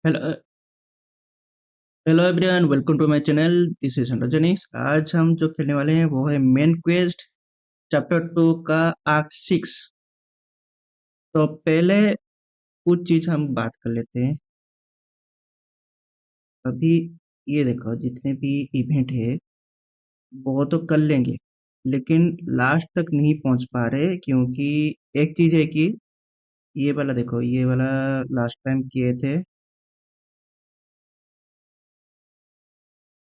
Hello hello everyone, welcome to my channel. This is HuntergeniX। आज हम जो खेलने वाले हैं वो है मेन क्वेस्ट चैप्टर 2 का आर्क 6। तो पहले कुछ चीज हम बात कर लेते हैं। अभी ये देखो, जितने भी इवेंट है वो तो कर लेंगे, लेकिन लास्ट तक नहीं पहुंच पा रहे क्योंकि एक चीज है कि ये वाला देखो, ये वाला लास्ट टाइम किए थे,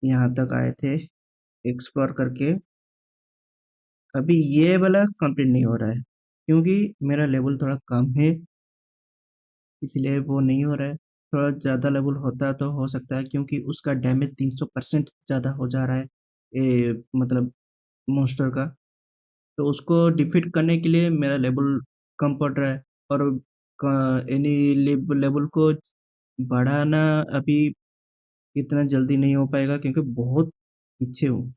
यहाँ तक आए थे एक्सप्लोर करके। अभी ये वाला कंप्लीट नहीं हो रहा है क्योंकि मेरा लेवल थोड़ा कम है, इसलिए वो नहीं हो रहा है। थोड़ा ज़्यादा लेवल होता तो हो सकता है, क्योंकि उसका डैमेज 300% ज़्यादा हो जा रहा है, मतलब मॉन्स्टर का। तो उसको डिफीट करने के लिए मेरा लेवल कम पड़ रहा है, और एनी लेवल को बढ़ाना अभी इतना जल्दी नहीं हो पाएगा क्योंकि बहुत पीछे हूँ।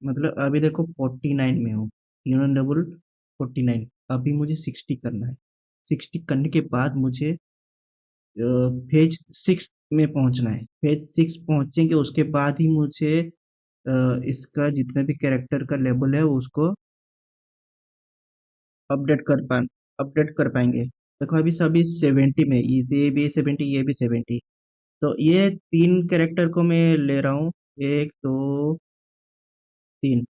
मतलब अभी देखो 49 में हूँ, ह्यूमन लेवल 49। अभी मुझे 60 करना है। 60 करने के बाद मुझे फेज 6 में पहुंचना है। फेज 6 पहुंचेंगे, उसके बाद ही मुझे इसका जितना भी कैरेक्टर का लेवल है उसको अपडेट कर पा अपडेट कर पाएंगे। देखो अभी सभी 70 में, ये भी 70, ये भी 70। तो ये तीन कैरेक्टर को मैं ले रहा हूँ, एक दो तीन।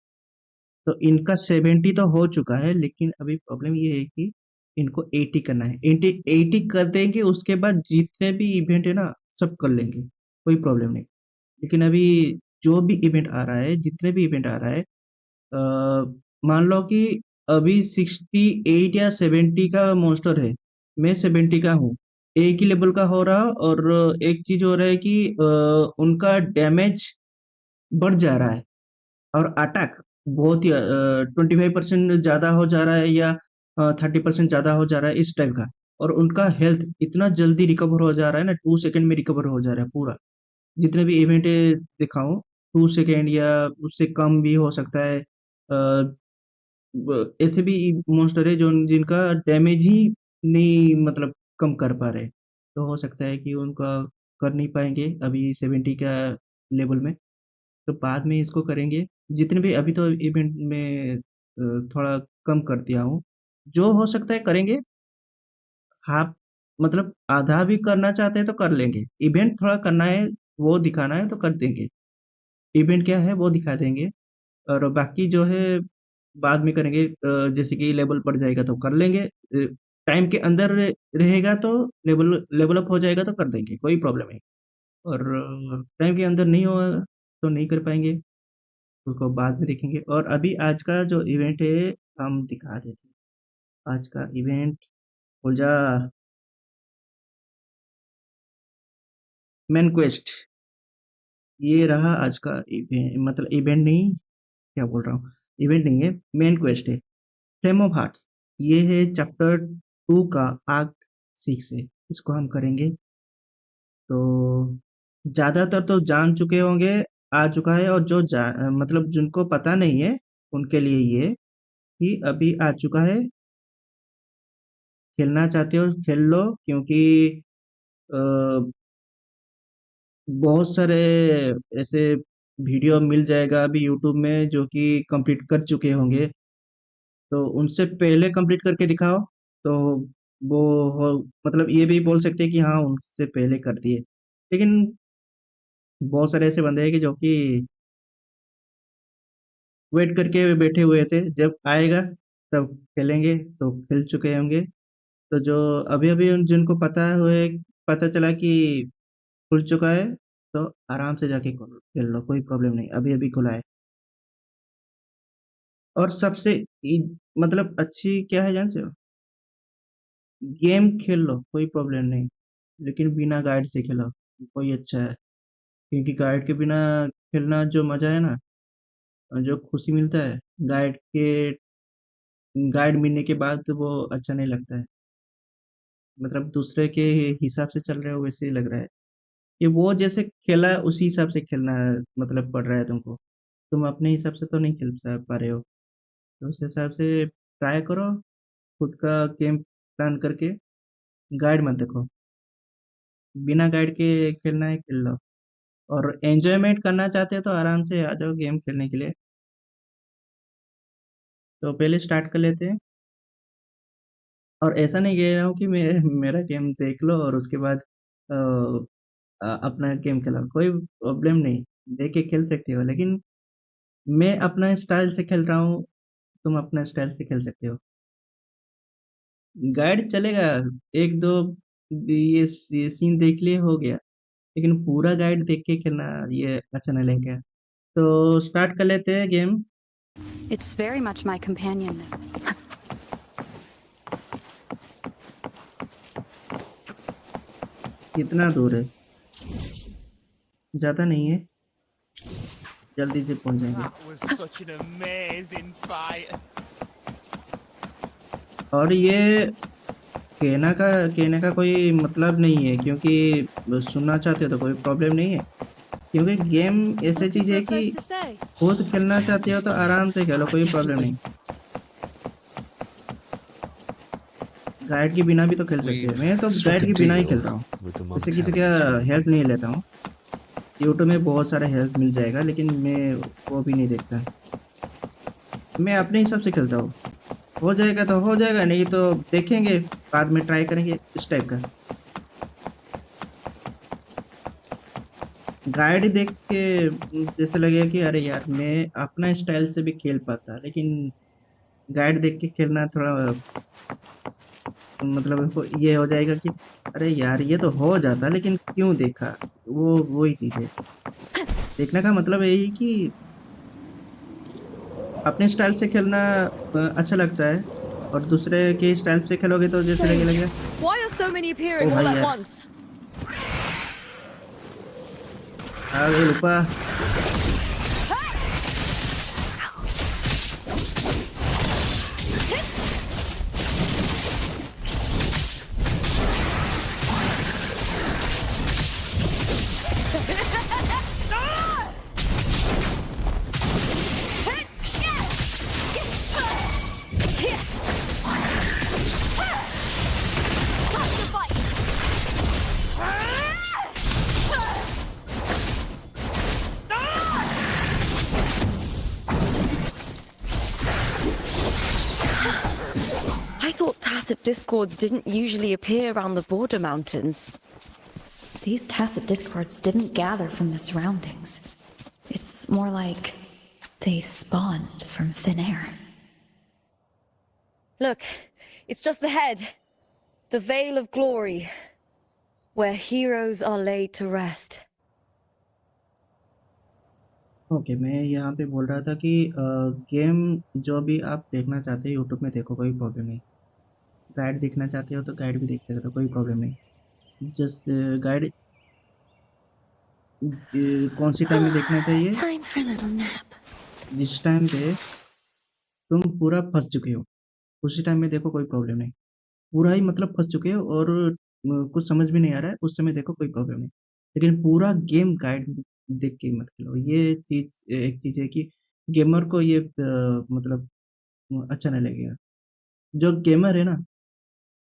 तो इनका 70 तो हो चुका है, लेकिन अभी प्रॉब्लम ये है कि इनको 80 करना है। 80 80 कर देंगे, उसके बाद जितने भी इवेंट है ना सब कर लेंगे, कोई प्रॉब्लम नहीं। लेकिन अभी जो भी इवेंट आ रहा है, जितने भी इवेंट आ रहा है, मान लो कि अभी 68 या 70 का मॉन्स्टर है, मैं 70 का हूँ। एक ही लेवल का हो रहा, और एक चीज हो रहा है कि उनका डैमेज बढ़ जा रहा है, और अटैक बहुत ही 25% ज्यादा हो जा रहा है, या 30% ज्यादा हो जा रहा है इस टाइप का। और उनका हेल्थ इतना जल्दी रिकवर हो जा रहा है ना, 2 सेकंड में रिकवर हो जा रहा है पूरा। जितने भी इवेंट दिखाऊं, 2 सेकेंड या उससे कम भी हो सकता है। ऐसे भी मॉन्स्टर है जो जिनका डैमेज ही नहीं, मतलब कम कर पा रहे। तो हो सकता है कि उनका कर नहीं पाएंगे अभी 70 का लेवल में। तो बाद में इसको करेंगे। जितने भी अभी तो इवेंट में थोड़ा कम कर दिया हूँ, जो हो सकता है करेंगे। हाफ, मतलब आधा भी करना चाहते हैं तो कर लेंगे। इवेंट थोड़ा करना है, वो दिखाना है तो कर देंगे। इवेंट क्या है वो दिखा देंगे, और बाकी जो है बाद में करेंगे। जैसे कि लेवल बढ़ जाएगा तो कर लेंगे, टाइम के अंदर रहेगा तो लेवल लेवल अप हो जाएगा तो कर देंगे, कोई प्रॉब्लम नहीं। और टाइम के अंदर नहीं होगा तो नहीं कर पाएंगे, उसको बाद में देखेंगे। और अभी आज का जो इवेंट है हम दिखा देते हैं। आज का इवेंट खुल जा, मेन क्वेस्ट। ये रहा आज का इवेंट, मतलब इवेंट नहीं, क्या बोल रहा हूँ, इवेंट नहीं है, मेन क्वेस्ट है। फ्लेम ऑफ हार्ट्स, ये है चैप्टर 2 का आर्क 6 है। इसको हम करेंगे। तो ज्यादातर तो जान चुके होंगे, आ चुका है। और जो मतलब जिनको पता नहीं है उनके लिए ये कि अभी आ चुका है। खेलना चाहते हो खेल लो, क्योंकि अ, बहुत सारे ऐसे वीडियो मिल जाएगा अभी यूट्यूब में जो कि कंप्लीट कर चुके होंगे। तो उनसे पहले कंप्लीट करके दिखाओ, तो वो मतलब ये भी बोल सकते हैं कि हाँ उनसे पहले कर दिए। लेकिन बहुत सारे ऐसे बंदे हैं कि जो कि वेट करके बैठे हुए थे, जब आएगा तब खेलेंगे, तो खेल चुके होंगे। तो जो अभी अभी जिनको पता चला कि खुल चुका है, तो आराम से जाके खेल लो, कोई प्रॉब्लम नहीं, अभी अभी खुला है। और सबसे मतलब अच्छी क्या है जानते हो, गेम खेल लो कोई प्रॉब्लम नहीं, लेकिन बिना गाइड से खेलो, कोई अच्छा है। क्योंकि गाइड के बिना खेलना जो मजा है ना, और जो खुशी मिलता है गाइड मिलने के बाद, वो अच्छा नहीं लगता है। मतलब दूसरे के हिसाब से चल रहे हो वैसे ही लग रहा है कि वो जैसे खेला है उसी हिसाब से खेलना है, मतलब पड़ रहा है तुमको। तुम अपने हिसाब से तो नहीं खेल पा रहे हो। तो उस हिसाब से ट्राई करो, खुद का गेम प्लान करके। गाइड मत देखो। बिना गाइड के खेलना है खेल लो, और एंजॉयमेंट करना चाहते हो तो आराम से आ जाओ गेम खेलने के लिए। तो पहले स्टार्ट कर लेते हैं, और ऐसा नहीं कह रहा हूँ कि मैं मेरा गेम देख लो और उसके बाद अ, अपना गेम खेलो, कोई प्रॉब्लम नहीं, देख के खेल सकते हो, लेकिन मैं अपना स्टाइल से खेल रहा हूँ, तुम अपना स्टाइल से खेल सकते हो। गाइड चलेगा, एक दो ये सीन देख लिए हो गया, लेकिन पूरा गाइड देख के खेलना ये अच्छा नहीं लगेगा। तो स्टार्ट कर लेते हैं game. It's very much my companion. कितना दूर है? ज्यादा नहीं है, जल्दी से पहुंच जाएंगे। That was such an amazing fight. और ये कहने का कोई मतलब नहीं है, क्योंकि सुनना चाहते हो तो कोई प्रॉब्लम नहीं है, क्योंकि गेम ऐसी Looking चीज for है a कि place to stay. खुद खेलना चाहते हो तो आराम से खेलो, कोई प्रॉब्लम Definitely. नहीं। गाइड के बिना भी तो खेल सकते हैं, मैं तो Struck गाइड a के बिना ही deal खेल रहा हूँ, with the किसी किसी का Montelians. हेल्प नहीं लेता हूँ। यूट्यूब में बहुत सारा हेल्प मिल जाएगा, लेकिन मैं वो भी नहीं देखता, मैं अपने हिसाब से खेलता हूँ। हो जाएगा तो हो जाएगा, नहीं तो देखेंगे, बाद में ट्राई करेंगे, इस टाइप का। गाइड देख के जैसे लगेगा कि अरे यार मैं अपना स्टाइल से भी खेल पाता, लेकिन गाइड देख के खेलना थोड़ा मतलब ये हो जाएगा कि अरे यार ये तो हो जाता, लेकिन क्यों देखा, वो वही चीज है। देखने का मतलब यही कि अपने स्टाइल से खेलना अच्छा लगता है, और दूसरे के स्टाइल से खेलोगे तो जैसे Strange. लगेगा Why are so many O appearing भाई all at यार once? आ गए लुपा। Time to fight. I thought tacit discords didn't usually appear around the border mountains. These tacit discords didn't gather from the surroundings. It's more like they spawned from thin air. Look, it's just ahead. The Vale of Glory, where heroes are laid to rest. Okay, मैं यहाँ पे बोल रहा था कि game जो भी आप देखना चाहते हो यूट्यूब में देखो, कोई प्रॉब्लम नहीं। गाइड देखना चाहते हो तो गाइड भी देख सकते हो, कोई प्रॉब्लम नहीं। जस्ट गाइड कौन सी टाइम में देखना चाहिए? Time for a little nap. जिस टाइम पे तुम पूरा फंस चुके हो उसी टाइम में देखो, कोई प्रॉब्लम नहीं। पूरा ही मतलब फंस चुके हो और कुछ समझ में नहीं आ रहा है, उस समय देखो, कोई प्रॉब्लम नहीं। लेकिन पूरा गेम गाइड देख के मत खेलो, ये चीज एक चीज है कि गेमर को ये मतलब अच्छा नहीं लगेगा। जो गेमर है ना,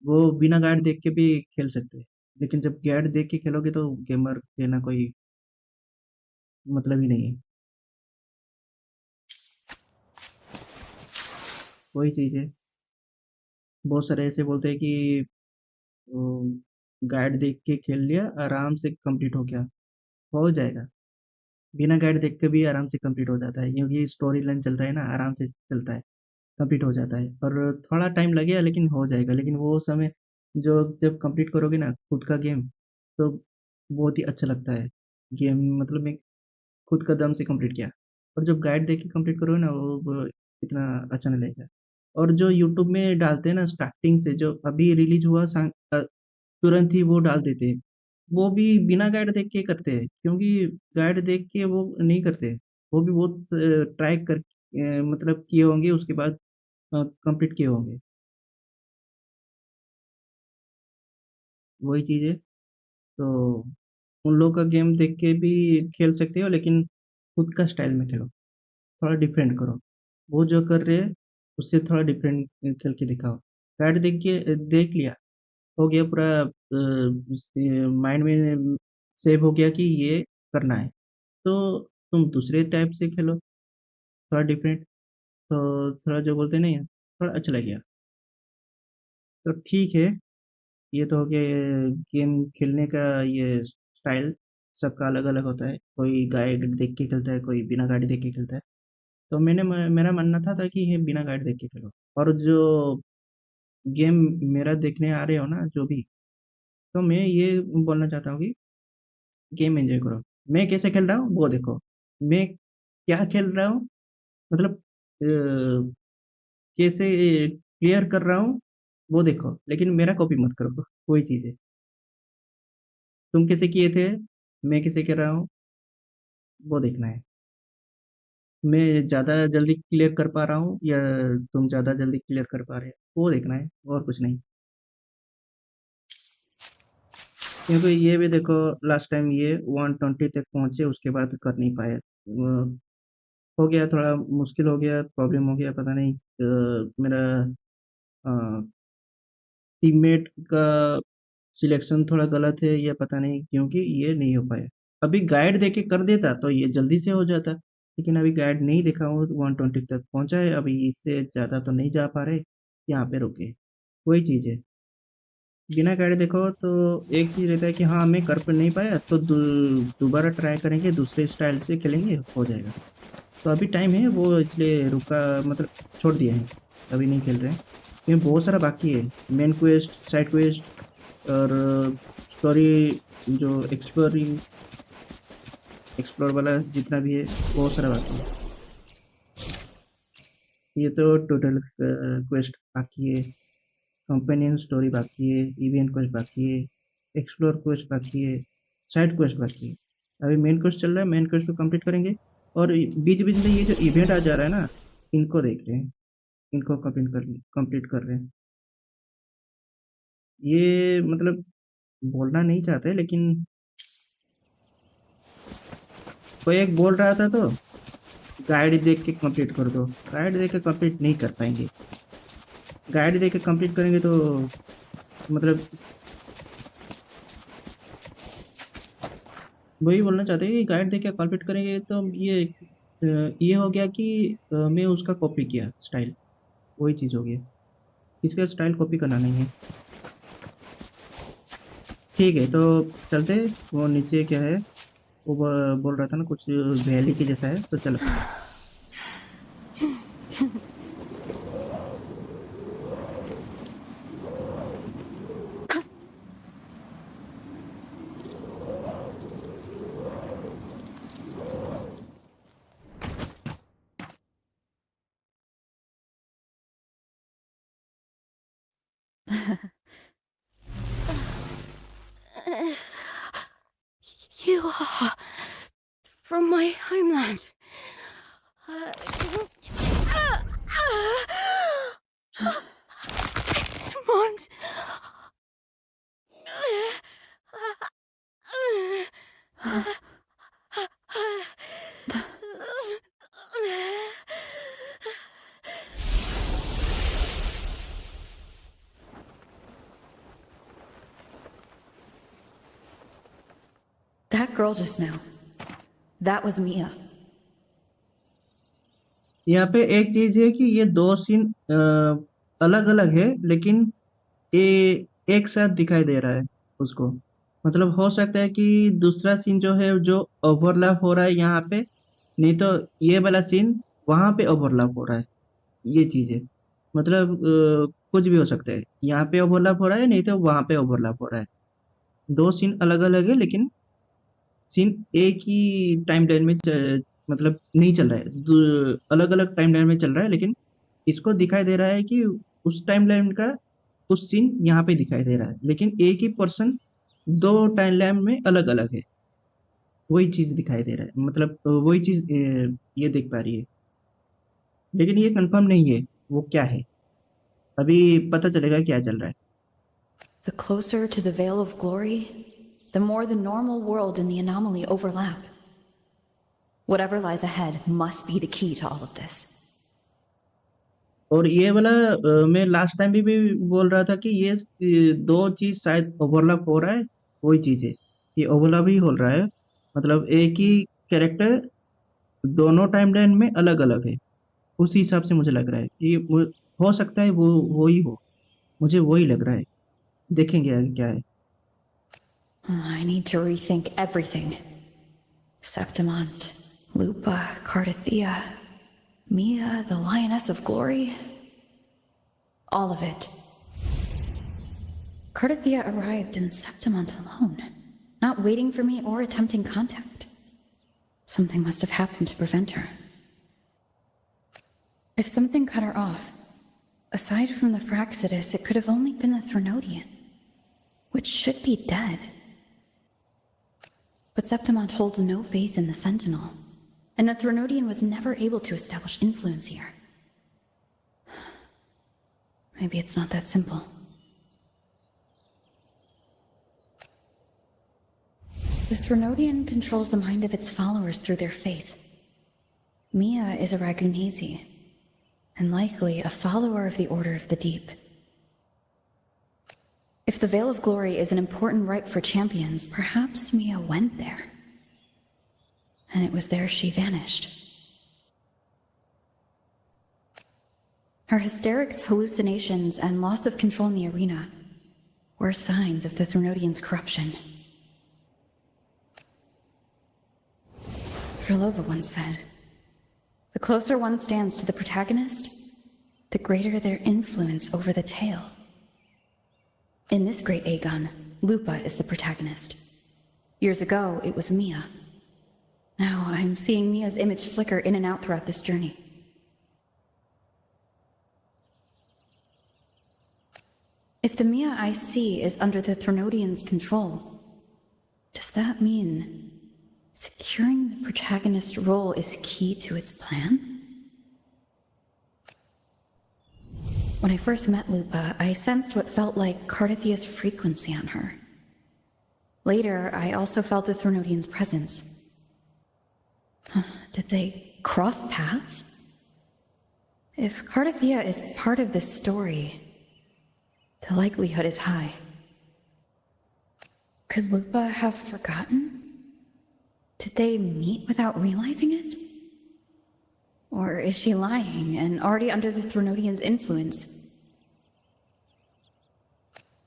वो बिना गाइड देख के भी खेल सकते हैं, लेकिन जब गाइड देख के खेलोगे तो गेमर कहना कोई मतलब ही नहीं है। वही चीज है, बहुत सारे ऐसे बोलते हैं कि गाइड देख के खेल लिया आराम से कंप्लीट हो गया, हो जाएगा। बिना गाइड देख के भी आराम से कंप्लीट हो जाता है, क्योंकि स्टोरी लाइन चलता है ना, आराम से चलता है, कंप्लीट हो जाता है। और थोड़ा टाइम लगेगा लेकिन हो जाएगा, लेकिन वो समय जो जब कंप्लीट करोगे ना खुद का गेम, तो बहुत ही अच्छा लगता है। गेम मतलब मैं खुद का दम से कंप्लीट किया, और जब गाइड देख के कंप्लीट करोगे ना वो इतना अच्छा नहीं लगेगा। और जो यूट्यूब में डालते हैं ना स्टार्टिंग से, जो अभी रिलीज हुआ तुरंत ही वो डाल देते हैं, वो भी बिना गाइड देख के करते हैं, क्योंकि गाइड देख के वो नहीं करते। वो भी बहुत ट्राई कर मतलब किए होंगे, उसके बाद कंप्लीट किए होंगे, वही चीज़ है। तो उन लोग का गेम देख के भी खेल सकते हो, लेकिन खुद का स्टाइल में खेलो, थोड़ा डिफरेंट करो। वो जो कर रहे हैं उससे थोड़ा डिफरेंट खेल के दिखाओ। गाइड देख लिया हो गया पूरा, माइंड में सेव हो गया कि ये करना है। तो तुम दूसरे टाइप से खेलो, थोड़ा डिफरेंट, तो थोड़ा जो बोलते नहीं है, थोड़ा अच्छा लगेगा। तो ठीक है, ये तो हो गया गेम खेलने का ये स्टाइल, सबका अलग अलग होता है। कोई गाइड देख के खेलता है, कोई बिना गाइड देख के खेलता है। तो मेरा मानना था कि ये बिना गाइड देख के खेलो। और जो गेम मेरा देखने आ रहे हो ना जो भी, तो मैं ये बोलना चाहता हूँ कि गेम एंजॉय करो। मैं कैसे खेल रहा हूँ वो देखो, मैं क्या खेल रहा हूँ, मतलब कैसे क्लियर कर रहा हूँ वो देखो, लेकिन मेरा कॉपी मत करो। वही चीज़ है, तुम कैसे किए थे, मैं कैसे कर रहा हूँ वो देखना है। मैं ज़्यादा जल्दी क्लियर कर पा रहा हूँ या तुम ज़्यादा जल्दी क्लियर कर पा रहे हो वो देखना है, और कुछ नहीं। क्योंकि ये भी देखो, लास्ट टाइम ये 120 तक पहुँचे, उसके बाद कर नहीं पाए। हो गया थोड़ा मुश्किल, हो गया प्रॉब्लम, हो गया पता नहीं, मेरा टीममेट का सिलेक्शन थोड़ा गलत है या पता नहीं, क्योंकि ये नहीं हो पाया। अभी गाइड देके कर देता तो ये जल्दी से हो जाता, लेकिन अभी गाइड नहीं देखा हूँ, 120 तक पहुँचा है, अभी इससे ज़्यादा तो नहीं जा पा रहे, यहाँ पे रुके। वही चीज़ है, बिना गाइड देखो तो एक चीज़ रहता है कि हाँ मैं कर पर नहीं पाया, तो दोबारा ट्राई करेंगे, दूसरे स्टाइल से खेलेंगे, हो जाएगा। तो अभी टाइम है वो, इसलिए रुका, मतलब छोड़ दिया है, अभी नहीं खेल रहे हैं। क्योंकि बहुत सारा बाकी है, मेन क्वेस्ट, साइड क्वेस्ट, और स्टोरी, जो एक्सप्लोर वाला जितना भी है, बहुत सारा बाकी है। ये तो टोटल क्वेस्ट बाकी है, कंपेनियन स्टोरी बाकी है, इवेंट क्वेस्ट बाकी है, एक्सप्लोर क्वेस्ट बाकी है, साइड क्वेस्ट बाकी है। अभी मेन क्वेस्ट चल रहा है, मेन क्वेस्ट को कंप्लीट करेंगे, और बीच बीच में ये जो इवेंट आ जा रहा है ना, इनको देख रहे हैं, इनको कंप्लीट कर रहे हैं। ये मतलब बोलना नहीं चाहते, लेकिन कोई एक बोल रहा था तो गाइड देख के कंप्लीट कर दो, गाइड देख के कंप्लीट नहीं कर पाएंगे। गाइड देख के कंप्लीट करेंगे तो मतलब वही बोलना चाहते हैं कि गाइड देख के कंप्लीट करेंगे तो ये हो गया कि मैं उसका कॉपी किया स्टाइल, वही चीज़ हो गया। इसका स्टाइल कॉपी करना नहीं है। ठीक है, तो चलते। वो नीचे क्या है, वो बोल रहा था ना कुछ वैली के जैसा है, तो चलो। You are from my homeland. Septimont. That girl just now. That was Mia. यहाँ पे एक चीज है कि ये दो सीन अलग अलग है, लेकिन ये एक साथ दिखाई दे रहा है उसको। मतलब हो सकता है कि दूसरा सीन जो है, जो ओवरलैप हो रहा है यहाँ पे, नहीं तो ये वाला सीन वहां पे ओवरलैप हो रहा है, ये चीज है। मतलब कुछ भी हो सकता है, यहाँ पे ओवरलैप हो रहा है, नहीं तो वहां पे ओवरलैप हो रहा है। दो सीन अलग अलग है, लेकिन सीन एक ही टाइमलाइन में मतलब नहीं चल रहा है, अलग अलग टाइमलाइन में चल रहा है, लेकिन इसको दिखाई दे रहा है कि उस टाइमलाइन का कुछ सीन यहाँ पे दिखाई दे रहा है, लेकिन एक ही पर्सन दो टाइमलाइन में अलग अलग है, वही चीज दिखाई दे रहा है। मतलब वही चीज ये देख पा रही है, लेकिन ये कंफर्म नहीं है वो क्या है, अभी पता चलेगा क्या चल रहा है। The closer to the Veil of Glory, the more the normal world and the anomaly overlap. Whatever lies ahead must be the key to all of this. और ये वाला मैं लास्ट टाइम भी बोल रहा था कि ये दो चीज शायद ओवरलैप हो रहा है, वही चीज है, ये ओवरलैप ही हो रहा है, मतलब एक ही कैरेक्टर दोनों टाइमलाइन में अलग अलग है, उसी हिसाब से मुझे लग रहा है कि हो सकता है वो ही हो, मुझे वही लग रहा है, देखेंगे आगे क्या है। I need to rethink everything. Septimont, Lupa, Cardathea, Mia, the Lioness of Glory. All of it. Cardathea arrived in Septimont alone, not waiting for me or attempting contact. Something must have happened to prevent her. If something cut her off, aside from the Fraxidus, it could have only been the Threnodian, which should be dead. But Septimont holds no faith in the Sentinel, and the Threnodian was never able to establish influence here. Maybe it's not that simple. The Threnodian controls the mind of its followers through their faith. Mia is a Ragunesi, and likely a follower of the Order of the Deep. If the Veil of Glory is an important rite for champions, perhaps Mia went there. And it was there she vanished. Her hysterics, hallucinations, and loss of control in the arena were signs of the Threnodian's corruption. Krylova once said, "The closer one stands to the protagonist, the greater their influence over the tale." In this great Aegon, Lupa is the protagonist. Years ago, it was Mia. Now I'm seeing Mia's image flicker in and out throughout this journey. If the Mia I see is under the Threnodian's control, does that mean securing the protagonist role is key to its plan? When I first met Lupa, I sensed what felt like Cardathea's frequency on her. Later, I also felt the Threnodian's presence. Did they cross paths? If Cardathea is part of this story, the likelihood is high. Could Lupa have forgotten? Did they meet without realizing it? Or is she lying and already under the Threnodian's influence?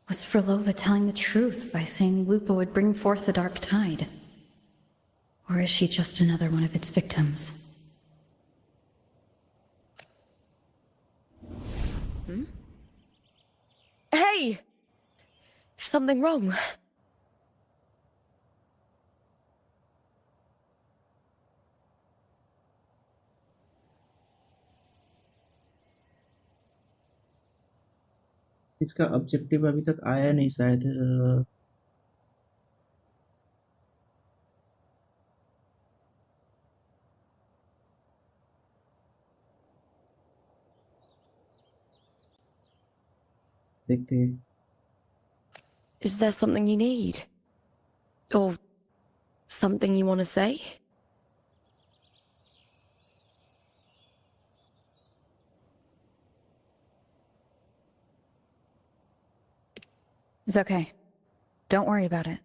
Was Frolova telling the truth by saying Lupa would bring forth the dark tide? Or is she just another one of its victims? Hey! Is something wrong? इसका objective अभी तक आया नहीं शायद, देखते हैं। Is there something you need? Or something you want to say? It's okay. Don't worry about it.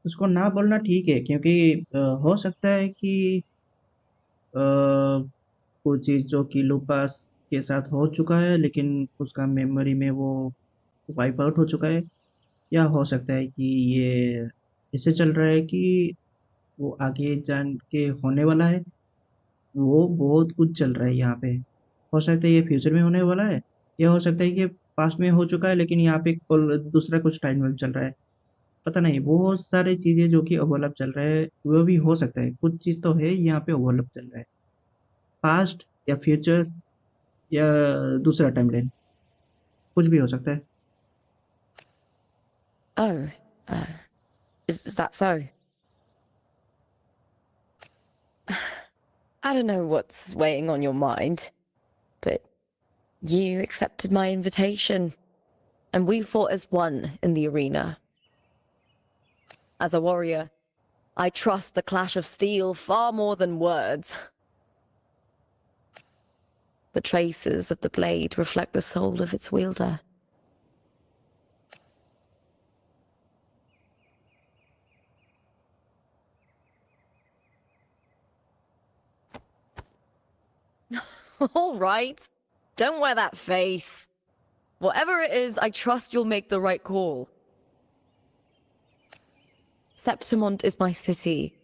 उसको ना बोलना ठीक है, क्योंकि हो सकता है कि कुछ चीज जो कि लूपास के साथ हो चुका है लेकिन उसका मेमोरी में वो वाइप आउट हो चुका है, या हो सकता है कि ये ऐसे चल रहा है कि वो आगे जान के होने वाला है, वो बहुत कुछ चल रहा है यहाँ पे, हो सकता है ये फ्यूचर में होने वाला है, या हो सकता है कि पास्ट में हो चुका है लेकिन यहाँ पे दूसरा कुछ टाइम चल रहा है, पता नहीं, बहुत सारी चीजें जो कि ओवरलैप चल रहा है, वो भी हो सकता है, कुछ चीज तो है यहाँ पे ओवरलैप चल रहा है, पास्ट या फ्यूचर या दूसरा टाइमलाइन, कुछ भी हो सकता है। Oh, is that so? I don't know what's weighing on your mind, but you accepted my invitation, and we fought as one in the arena. As a warrior, I trust the clash of steel far more than words. The traces of the blade reflect the soul of its wielder. All right. Don't wear that face. Whatever it is, I trust you'll make the right call. Septimont is my city.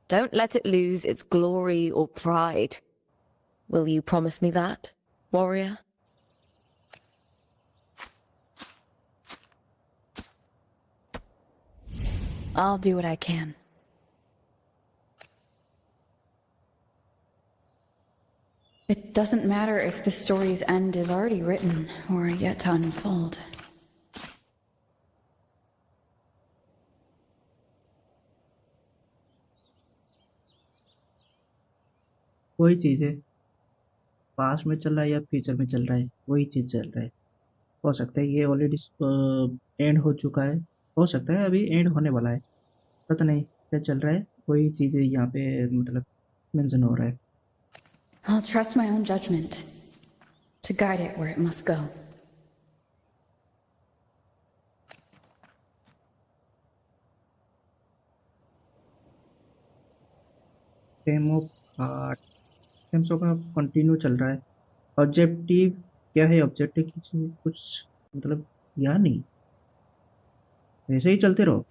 Don't let it lose its glory or pride. Will you promise me that, warrior? I'll do what I can. It doesn't matter if the story's end is already written or yet to unfold. वही चीज है, past में चल रहा है या future में चल रहा है, वही चीज चल रहा है। हो सकता है ये ऑलरेडी एंड हो चुका है, हो सकता है अभी एंड होने वाला है, पता नहीं क्या चल रहा है, वही चीज यहाँ पे मतलब मेंशन हो रहा है। I'll trust my own judgment to guide it where it must go. Demo गेम्सों का कंटिन्यू चल रहा है। ऑब्जेक्टिव क्या है? ऑब्जेक्टिव कुछ मतलब या नहीं, ऐसे ही चलते रहो।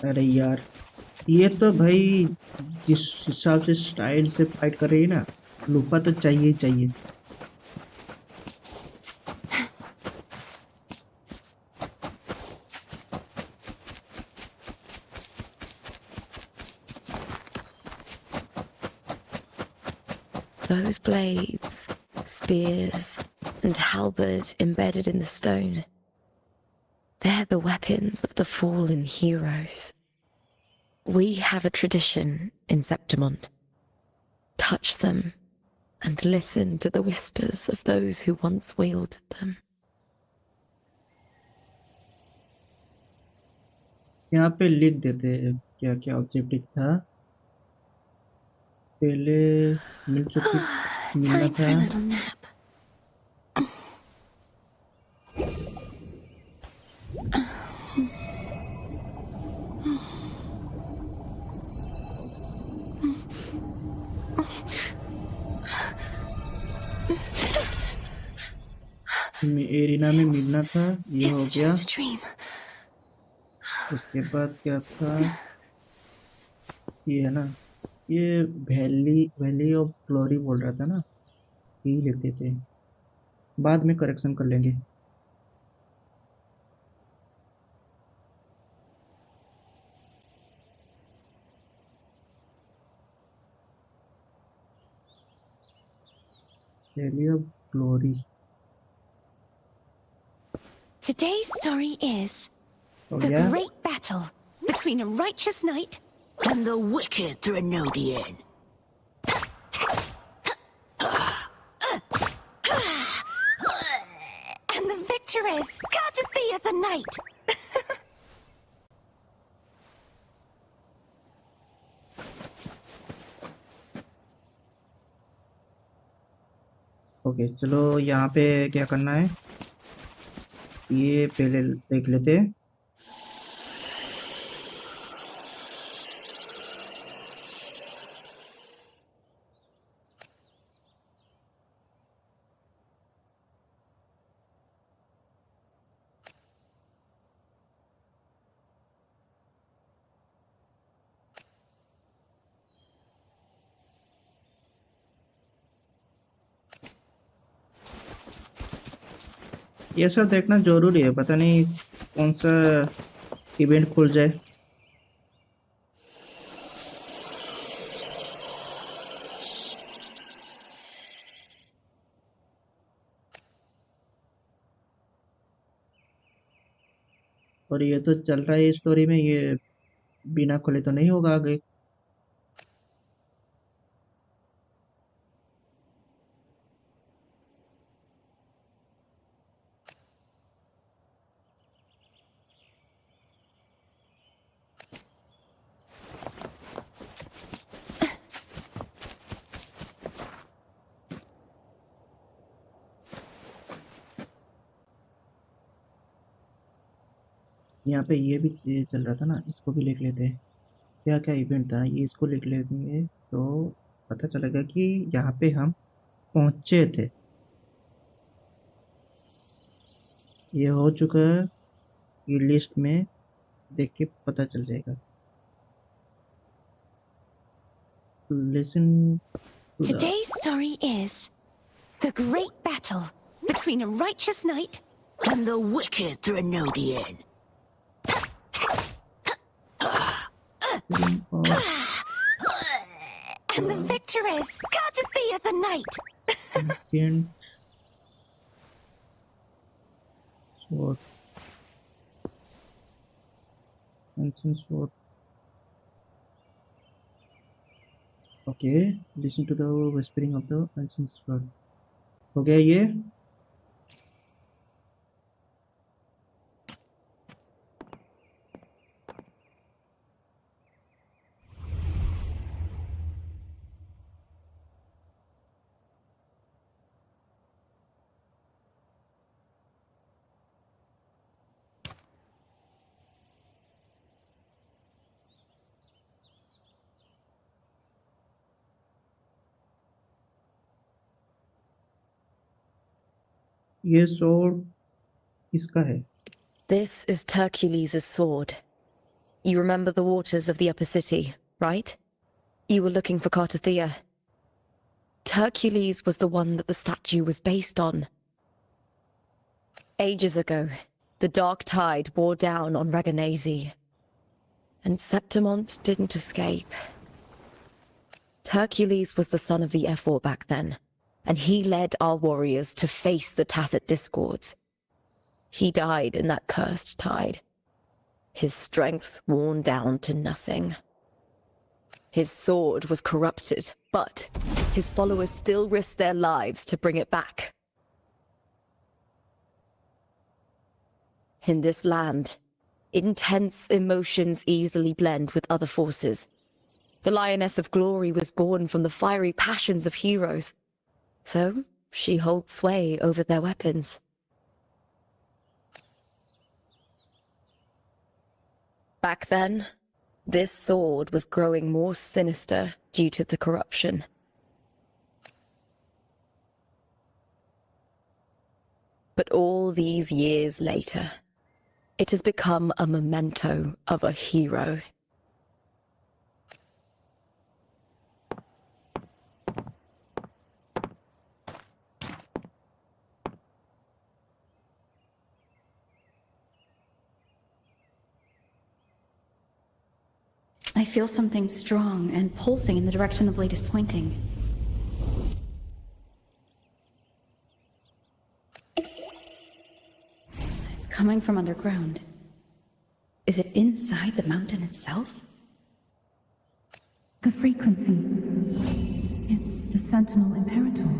अरे यार, ये तो भाई जिस हिसाब से स्टाइल से फाइट कर रही है ना, लूपा तो चाहिए ही चाहिए। Those blades, spears, and halberd embedded in the stone. They're the weapons of the fallen heroes. We have a tradition in Septimont. Touch them and listen to the whispers of those who once wielded them. यहाँ पे लिख देते हैं क्या क्या objective था, पहले मिलना Time for था। a little nap. एरिना में मिलना था, ये हो It's गया। just a dream. उसके बाद क्या था, ये है ना, ये वैली ऑफ ग्लोरी बोल रहा था ना, यही लिख देते हैं, बाद में करेक्शन कर लेंगे। Valley of glory. Today's story is हो the गया। great battle between a righteous knight and the wicked Threnodian. And the victor is Cardathea the Knight. Okay, चलो यहाँ पे क्या करना है, ये पहले देख लेते हैं। ये सब देखना जरूरी है, पता नहीं कौन सा इवेंट खुल जाए। और ये तो चल रहा है स्टोरी में, ये बिना खोले तो नहीं होगा आगे। यहाँ पे ये भी चीज़ चल रहा था ना, इसको भी लिख लेते हैं। क्या क्या इवेंट था ये, इसको लिख लेंगे तो पता चलेगा कि यहाँ पे हम पहुँचे थे। ये हो चुका है, ये लिस्ट में देख के पता चल जाएगा। Listen to the Today's story is the great battle between a righteous knight and the wicked Threnodian. feeling of And the victor is Cardathea the Knight. ancient sword. Ancient sword. Okay, listen to the whispering of the ancient sword. हो गया ये? ये sword किसका है? This is Hercules' sword. You remember the waters of the upper city, right? You were looking for Cardathea. Hercules was the one that the statue was based on. Ages ago, the dark tide bore down on Recollection, and Septimont didn't escape. Hercules was the son of the Ephor back then, and he led our warriors to face the Tacit Discords. He died in that cursed tide, his strength worn down to nothing. His sword was corrupted, but his followers still risked their lives to bring it back. In this land, intense emotions easily blend with other forces. The Lioness of Glory was born from the fiery passions of heroes, so she holds sway over their weapons. Back then, this sword was growing more sinister due to the corruption. But all these years later, it has become a memento of a hero. I feel something strong and pulsing in the direction the blade is pointing. It's coming from underground. Is it inside the mountain itself? The frequency. It's the Sentinel Imperator.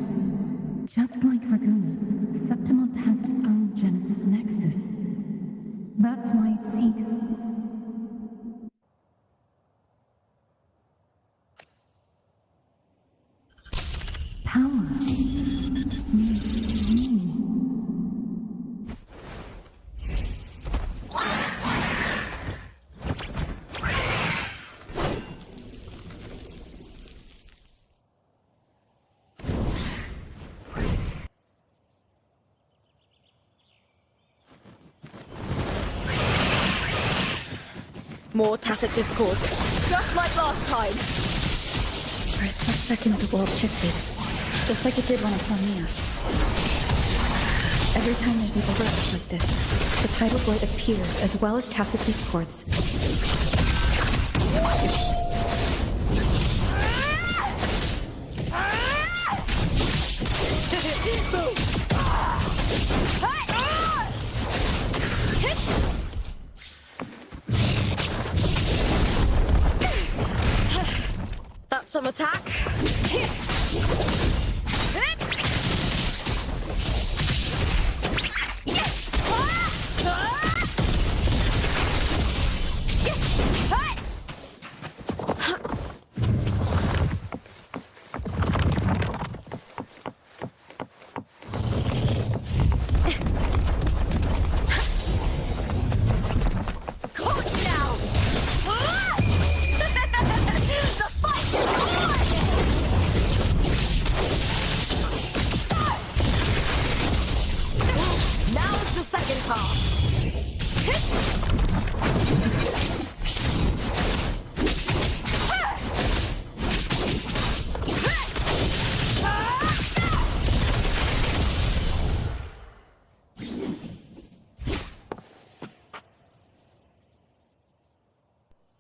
Just like Dragoon, Septimont has its own Genesis Nexus. That's why it seeks... power. More Tacit Discords, just like last time! For a split second, the world shifted. Just like it did when I saw Mia. Every time there's an overlap like this, the tidal void appears as well as tacit discords. That's some attack.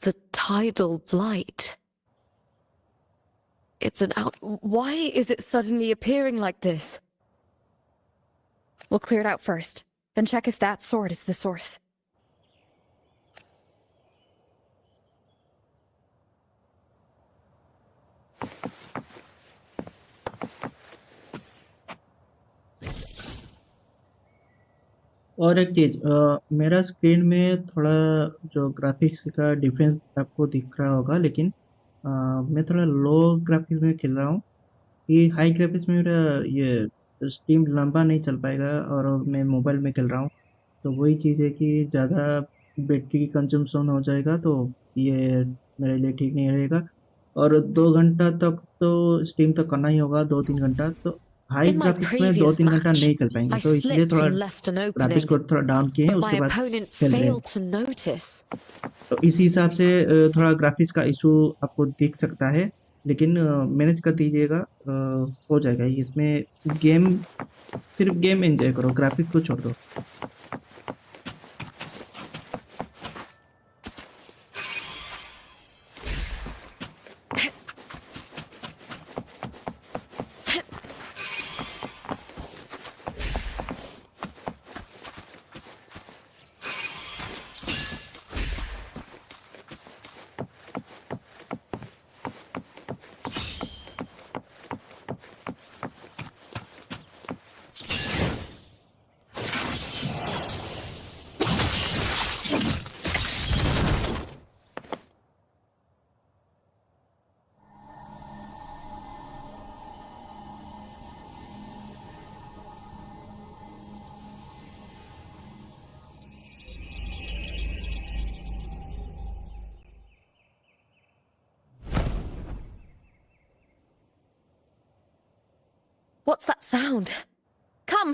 The tidal blight. It's an out. Why is it suddenly appearing like this? We'll clear it out first, then check if that sword is the source. और एक चीज़, मेरा screen में थोड़ा जो graphics का difference आपको दिख रहा होगा, लेकिन मैं थोड़ा लो ग्राफिक्स में खेल रहा हूँ। ये हाई ग्राफिक्स में मेरा ये स्ट्रीम लंबा नहीं चल पाएगा, और मैं मोबाइल में खेल रहा हूँ, तो वही चीज़ है कि ज़्यादा बैटरी कंजम्पशन हो जाएगा, तो ये मेरे लिए ठीक नहीं रहेगा। और 2 घंटा तक तो स्ट्रीम तो करना ही होगा, 2-3 घंटा, तो हाई In my ग्राफिक्स में previous 2-3 घंटा match, नहीं कर पाएंगे, I तो इसलिए slipped थोड़ा and left an graphics opening, को थोड़ा डाउन किए हैं, but उसके my बाद opponent खेल रहे हैं। failed to notice. तो इस हिसाब से थोड़ा ग्राफिक्स का इशू आपको दिख सकता है, लेकिन मैनेज कर दीजिएगा, हो जाएगा। इसमें गेम, सिर्फ गेम एंजॉय करो, ग्राफिक्स को छोड़ दो। What's that sound? Come,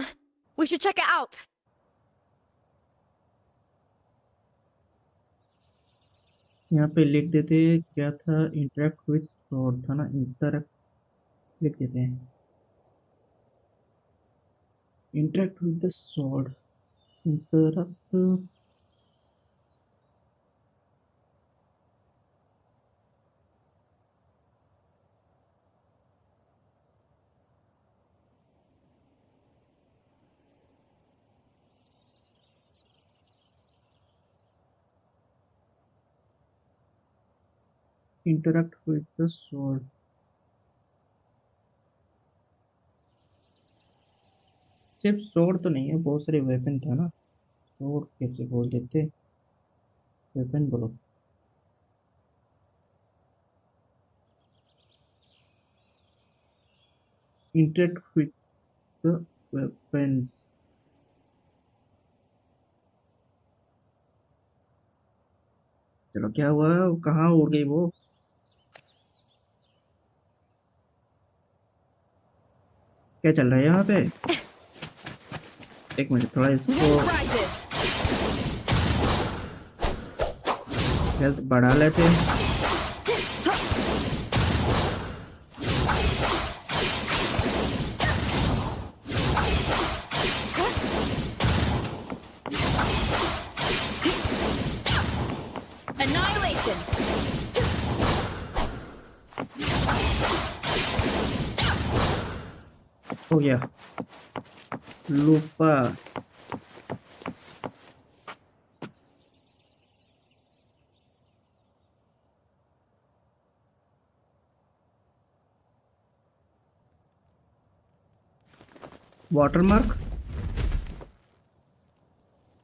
we should check it out. यहाँ पे लिख देते हैं, क्या था, इंटरेक्ट विथ स्वॉर्ड था ना, इंटरेक्ट लिख देते हैं, interact with the sword, interact. Interact with the sword, सिर्फ स्वॉर्ड तो नहीं है, बहुत सारे वेपन था ना, स्वॉर्ड कैसे बोल देते, वेपन बोलो। इंटरेक्ट विथ द वेपन्स, चलो, क्या हुआ, कहाँ उड़ गई वो? क्या चल रहा है यहाँ पे? एक मिनट, थोड़ा इसको हेल्थ बढ़ा लेते हैं। हो गया लूपा। वाटरमार्क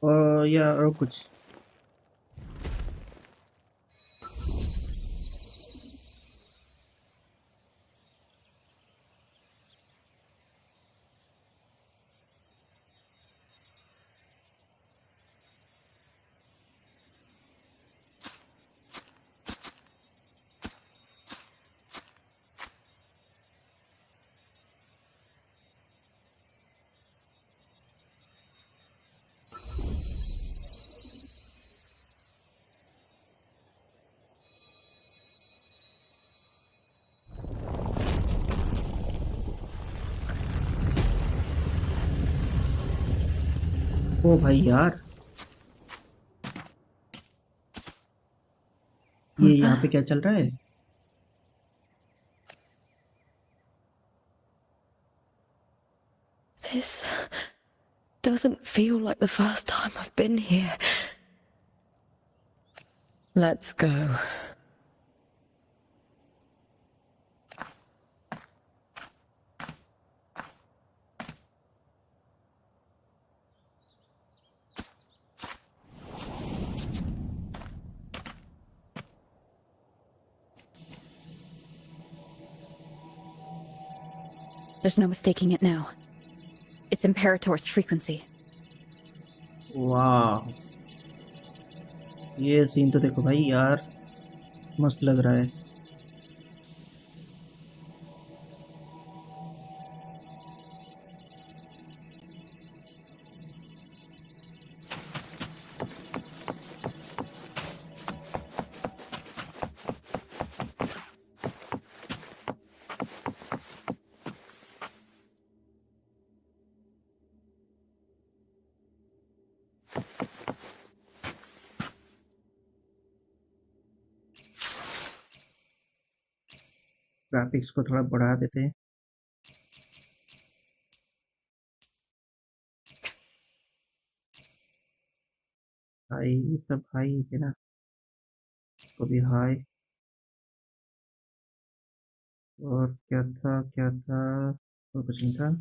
और या और कुछ। ओ भाई यार, ये यहाँ पे क्या चल रहा है? This doesn't feel like the first time I've been here. Let's go. There's no mistaking it now. It's Imperator's frequency. वाह, ये सीन तो देखो भाई यार, मस्त लग रहा है। ग्राफिक्स को थोड़ा बढ़ा देते हैं। हाई सब हाई है ना, इसको भी हाई। और क्या था क्या था, और कुछ नहीं था।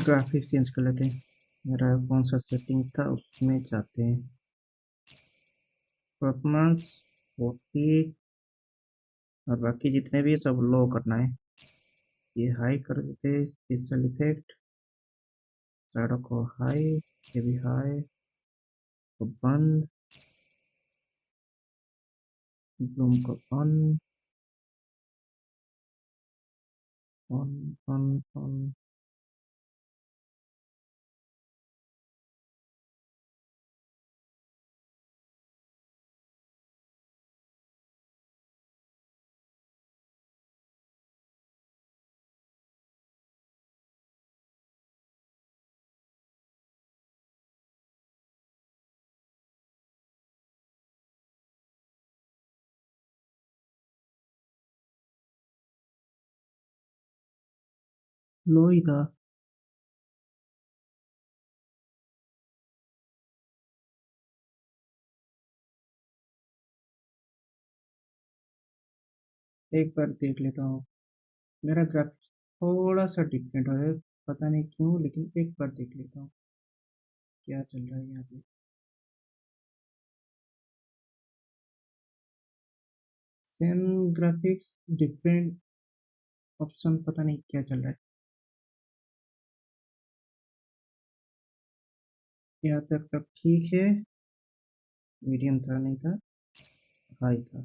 ग्राफिक्स चेंज कर लेते हैं। मेरा कौन सा सेटिंग था उसमें जाते हैं। परफॉर्मेंस 40 और बाकी जितने भी सब लो करना है। ये हाई कर देते हैं। स्पेशल इफेक्ट शैडो को हाई, ये भी हाई, को बंद, ब्लूम को ऑन ऑन ऑन ऑन। लो ही था। एक बार देख लेता हूँ। मेरा ग्राफिक्स थोड़ा सा डिफरेंट है, पता नहीं क्यों, लेकिन एक बार देख लेता हूँ क्या चल रहा है यहाँ पे। सेम ग्राफिक्स, डिफरेंट ऑप्शन, पता नहीं क्या चल रहा है। यहाँ तक ठीक है, मीडियम था, नहीं था, हाई था।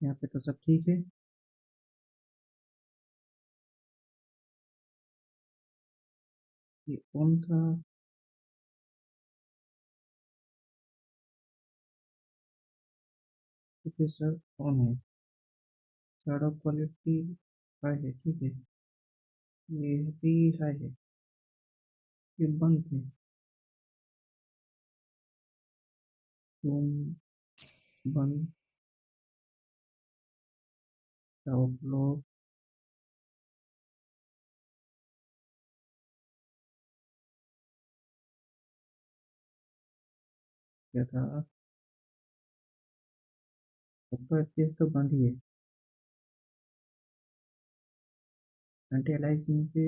यहाँ पे तो सब ठीक है। ये ऑन था, सर ऑन है। शैडो क्वालिटी हाई है, ठीक है। ये भी हाई है, ये बंद थे। रूम बंद, लो, क्या था, ऊपर FPS तो बंद ही है। एंटी अलाइजिंग से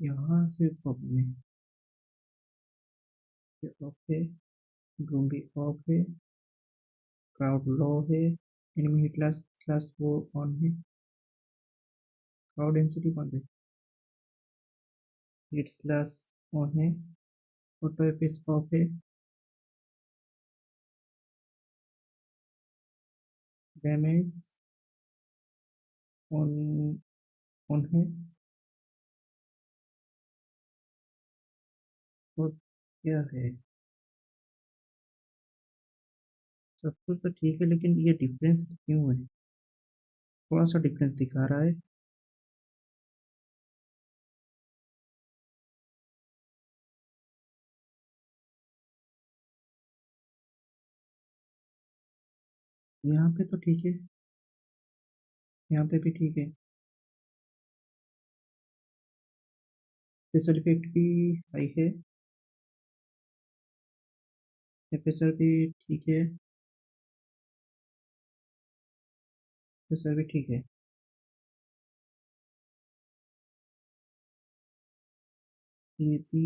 यहाँ से प्रॉब्लम है। ये ऑफ है, रूम भी ऑफ है, क्राउड लो है, एनिमी हिट क्लास वो ऑन है, क्राउड डेंसिटी बंद है, हिट क्लास ऑन है, ऑटो एफएस ऑफ है, डैमेज ऑन ऑन है, और क्या है, सब कुछ तो ठीक है, लेकिन ये डिफरेंस क्यों है? थोड़ा सा डिफरेंस दिखा रहा है। यहाँ पे तो ठीक है, यहाँ पे भी ठीक है, स्पेशल इफेक्ट भी हाई है, एफएसआर भी ठीक है, एफएसआर भी ठीक है। ये भी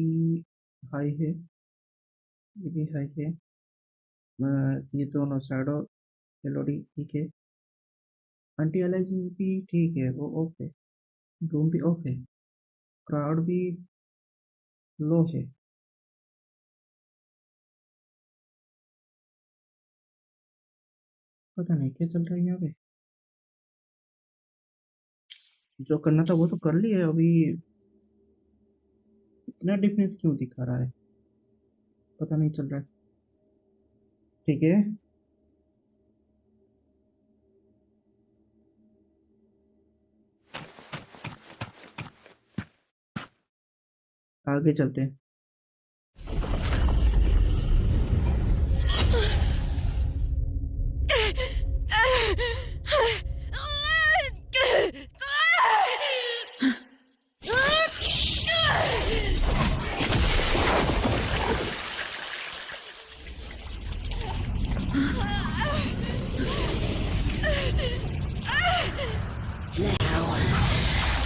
हाई है, ये भी हाई है। ये दोनों शैडो एलओडी ठीक है, एंटी अलाइजिंग भी ठीक है, वो ऑफ है, रूम भी ऑफ है, क्राउड भी लो है। पता नहीं क्या चल रहा है यहाँ पे। जो करना था वो तो कर लिया, अभी इतना डिफरेंस क्यों दिखा रहा है, पता नहीं चल रहा है। ठीक है, आगे चलते हैं।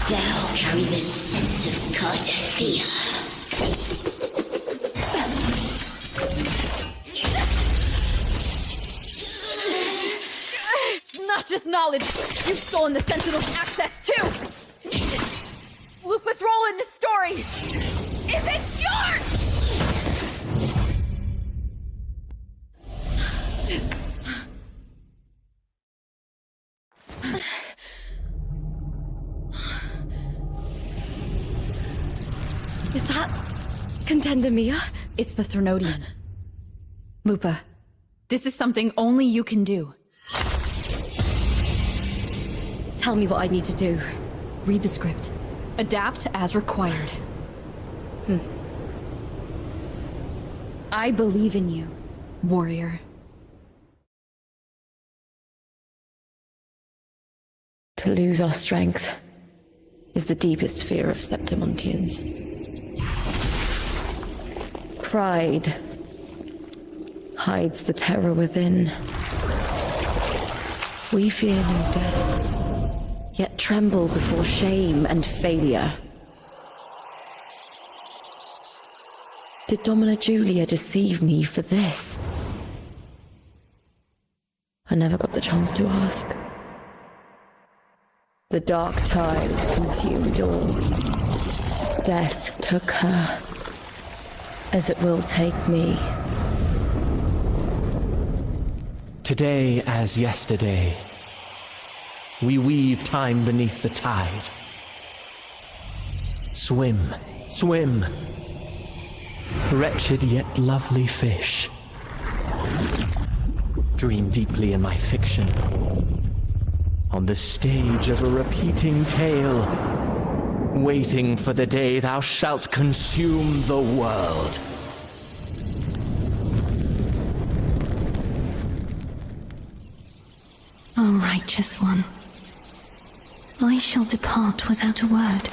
Thou carry the scent of Cardathia. Not just knowledge, you've stolen the Sentinel's access too! Lupa's role in this story is it's yours! Is that Contender Mia? It's the Threnodian. Lupa, this is something only you can do. Tell me what I need to do. Read the script. Adapt as required. I believe in you, warrior. To lose our strength is the deepest fear of Septimontians. Pride hides the terror within. We fear no death, yet tremble before shame and failure. Did Domina Julia deceive me for this? I never got the chance to ask. The dark tide consumed all. Death took her, as it will take me. Today as yesterday, we weave time beneath the tide. Swim, swim, wretched yet lovely fish. Dream deeply in my fiction, on the stage of a repeating tale, waiting for the day thou shalt consume the world. O righteous one, I shall depart without a word.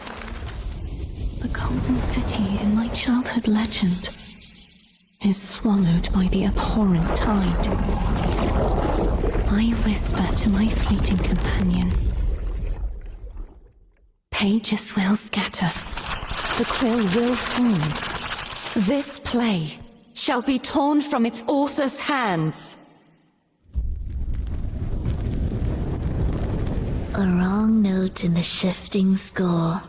The golden city in my childhood legend is swallowed by the abhorrent tide. I whisper to my fleeting companion. Pages will scatter. The quill will form. This play shall be torn from its author's hands. A wrong note in the shifting score.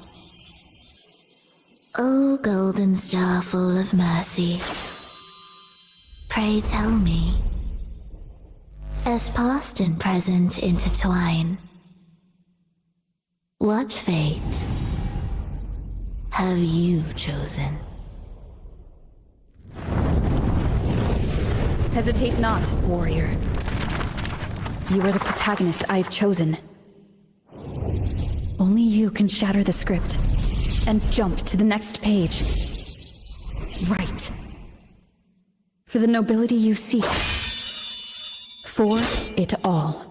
O golden star full of mercy, pray tell me, as past and present intertwine, what fate have you chosen? Hesitate not, warrior. You are the protagonist I've chosen. Only you can shatter the script and jump to the next page. Right. For the nobility you seek. For it all.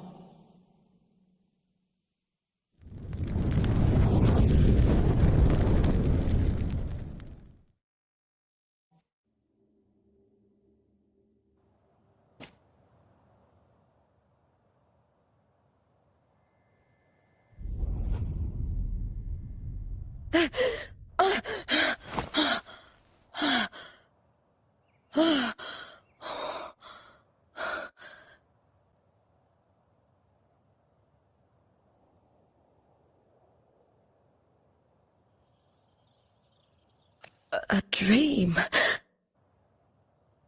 A dream?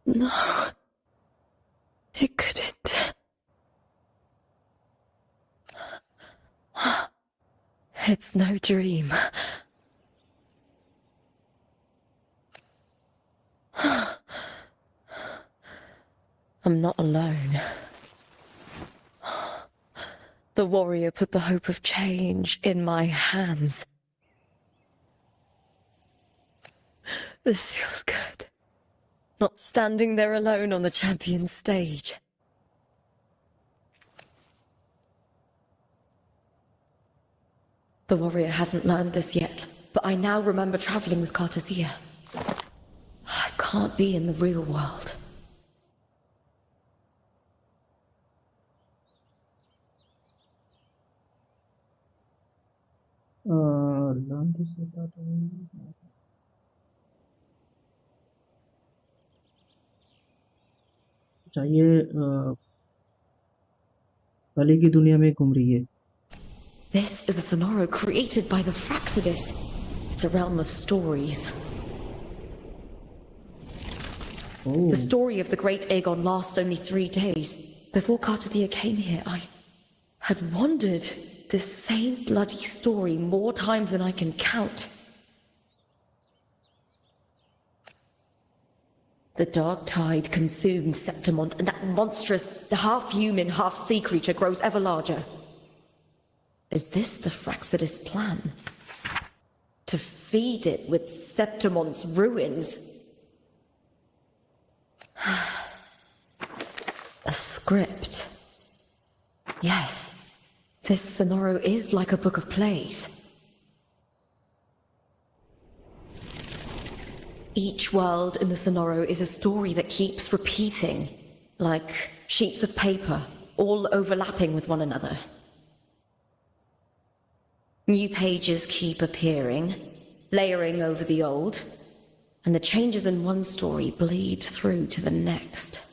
No. It couldn't. It's no dream. I'm not alone. The warrior put the hope of change in my hands. This feels good. Not standing there alone on the champion's stage. The warrior hasn't learned this yet, but I now remember traveling with Cartathea. I can't be in the real world. Learn this about चाहिए भले की दुनिया में घूम रही है. This is a Sonoro created by the Fraxidus. It's a realm of stories. Oh, The story of the Great Aegon lasts only 3 days. Before Cartathea came here, I had wandered this same bloody story more times than I can count. The dark tide consumed Septimont, and that monstrous, half-human, half-sea creature grows ever larger. Is this the Fraxidus plan? To feed it with Septimont's ruins? A script. Yes, this Sonoro is like a book of plays. Each world in the Sonoro is a story that keeps repeating, like sheets of paper, all overlapping with one another. New pages keep appearing, layering over the old, and the changes in one story bleed through to the next.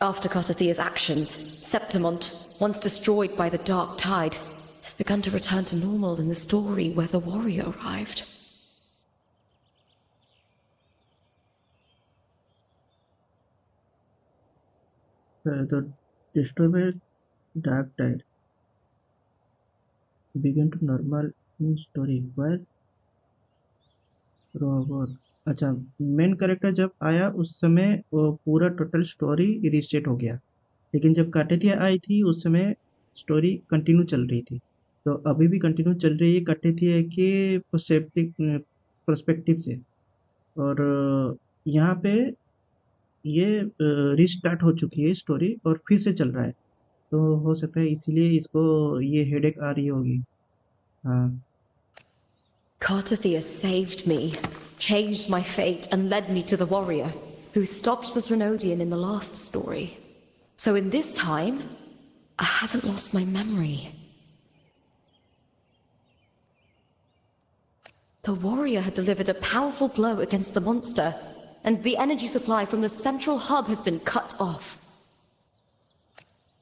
After Cartathea's actions, Septimont, once destroyed by the Dark Tide, has begun to return to normal in the story where the warrior arrived. The disturbed dark tide began to normal in story where rover अच्छा main character जब आया उस समय वो पूरा total story reset हो गया लेकिन जब काटेथिया आई थी उस समय स्टोरी कंटिन्यू चल रही थी तो अभी भी कंटिन्यू चल रही है काटेथिया के पर्सपेक्टिव से और यहाँ पे ये रीस्टार्ट हो चुकी है स्टोरी और फिर से चल रहा है तो हो सकता है इसीलिए इसको ये हेडेक आ रही होगी हाँ Cartathea saved me, changed my fate, and led me to the warrior, who stopped the Threnodian in the last story. So in this time, I haven't lost my memory. The warrior had delivered a powerful blow against the monster, and the energy supply from the central hub has been cut off.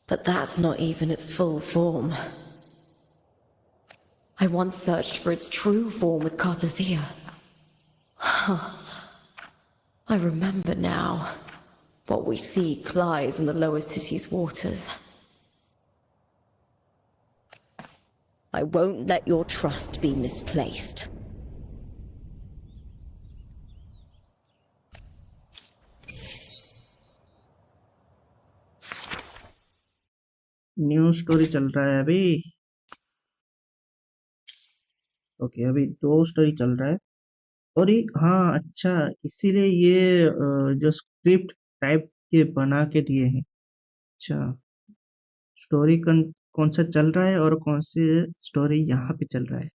But that's not even its full form. I once searched for its true form with Cartathea. I remember now. What we seek lies in the lower city's waters. I won't let your trust be misplaced. New story चल रहा है अभी okay अभी 2 story चल रहा है और ये हाँ अच्छा इसीलिए ये जो स्क्रिप्ट टाइप के बना के दिए हैं अच्छा स्टोरी कौन सा चल रहा है और कौन सी स्टोरी यहाँ पे चल रहा है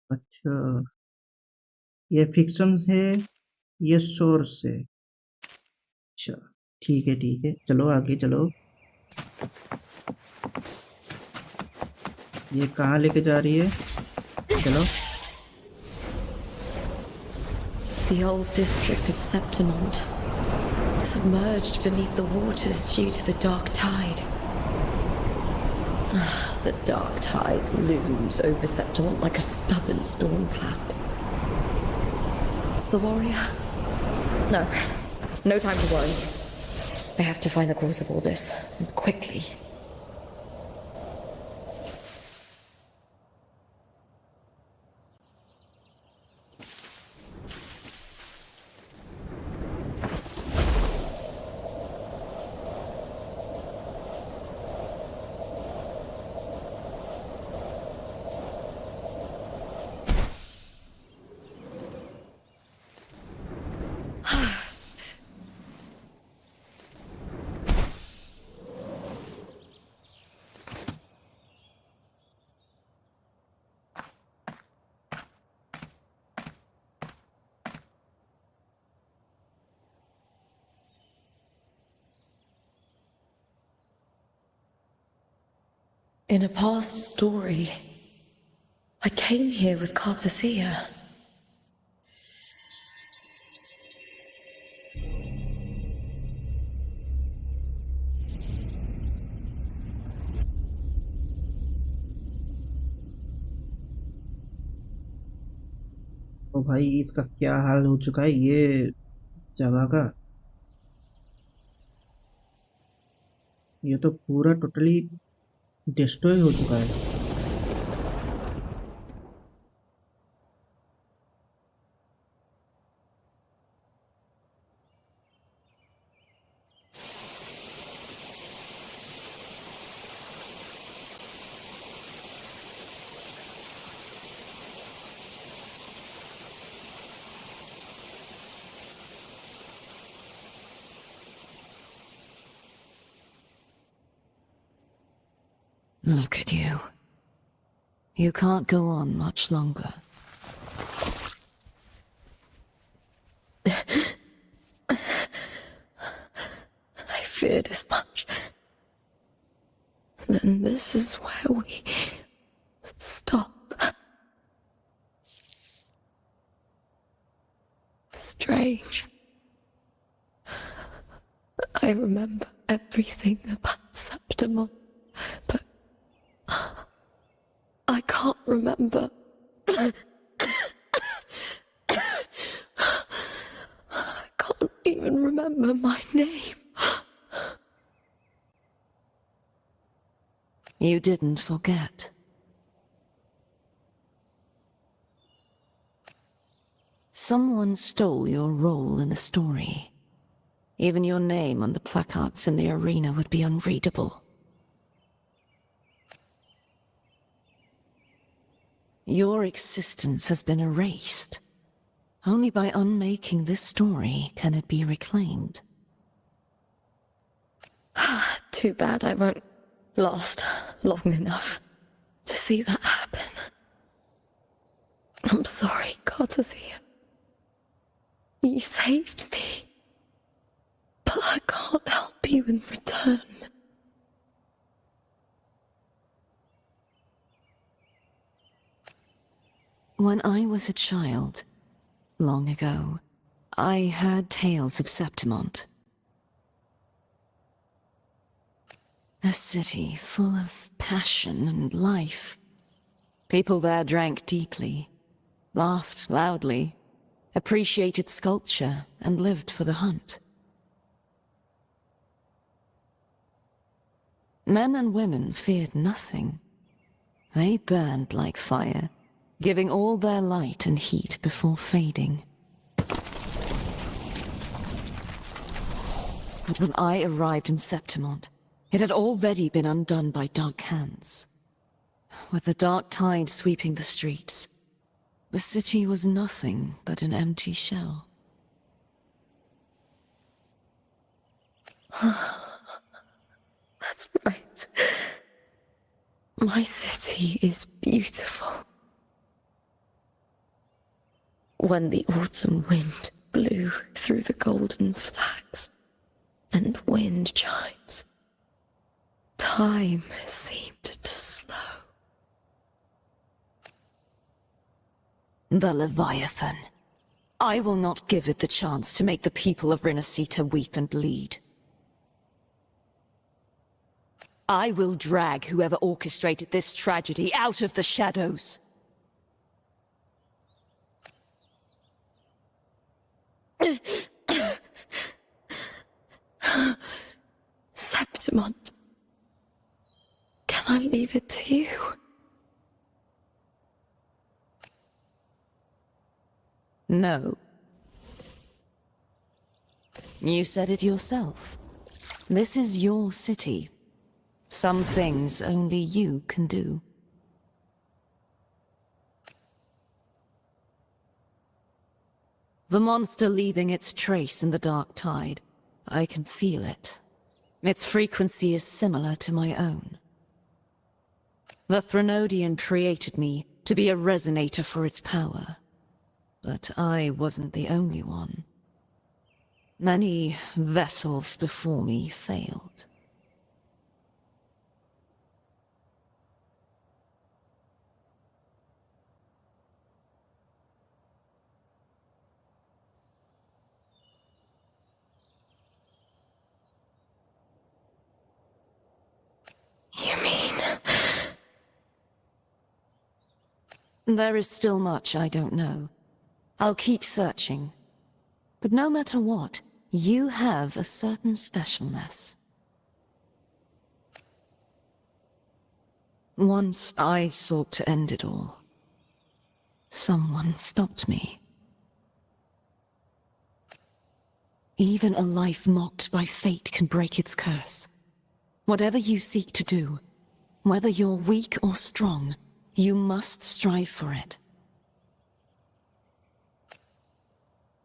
अच्छा ये फिक्शन है ये सोर्स है अच्छा ठीक है चलो आगे चलो ये कहाँ लेके जा रही है चलो The old district of Septimont, submerged beneath the waters due to the dark tide. The dark tide looms over Septimont like a stubborn storm cloud. It's the warrior? No. No time to worry. I have to find the cause of all this, and quickly. In a past story, I came here with Cartathea. ओ भाई इसका क्या हाल हो चुका है ये जगह का ये तो पूरा टोटली डिस्ट्रॉय हो चुका है Look at you. You can't go on much longer. I feared as much. Then this is where we stop. Strange. I remember everything about Septimont, but I can't remember. I can't even remember my name. You didn't forget. Someone stole your role in the story. Even your name on the placards in the arena would be unreadable. Your existence has been erased. Only by unmaking this story can it be reclaimed. Too bad I won't last long enough to see that happen. I'm sorry, Cartathea. You saved me. But I can't help you in return. When I was a child, long ago, I heard tales of Septimont. A city full of passion and life. People there drank deeply, laughed loudly, appreciated sculpture, and lived for the hunt. Men and women feared nothing. They burned like fire, giving all their light and heat before fading. But when I arrived in Septimont, it had already been undone by dark hands. With the dark tide sweeping the streets, the city was nothing but an empty shell. That's right. My city is beautiful. When the autumn wind blew through the golden flags and wind chimes, time seemed to slow. The Leviathan. I will not give it the chance to make the people of Renacita weep and bleed. I will drag whoever orchestrated this tragedy out of the shadows. Septimont. Can I leave it to you? No. You said it yourself. This is your city. Some things only you can do. The monster leaving its trace in the dark tide. I can feel it. Its frequency is similar to my own. The Threnodian created me to be a resonator for its power. But I wasn't the only one. Many vessels before me failed. You mean? There is still much I don't know. I'll keep searching. But no matter what, you have a certain specialness. Once I sought to end it all. Someone stopped me. Even a life mocked by fate can break its curse. Whatever you seek to do, whether you're weak or strong, you must strive for it.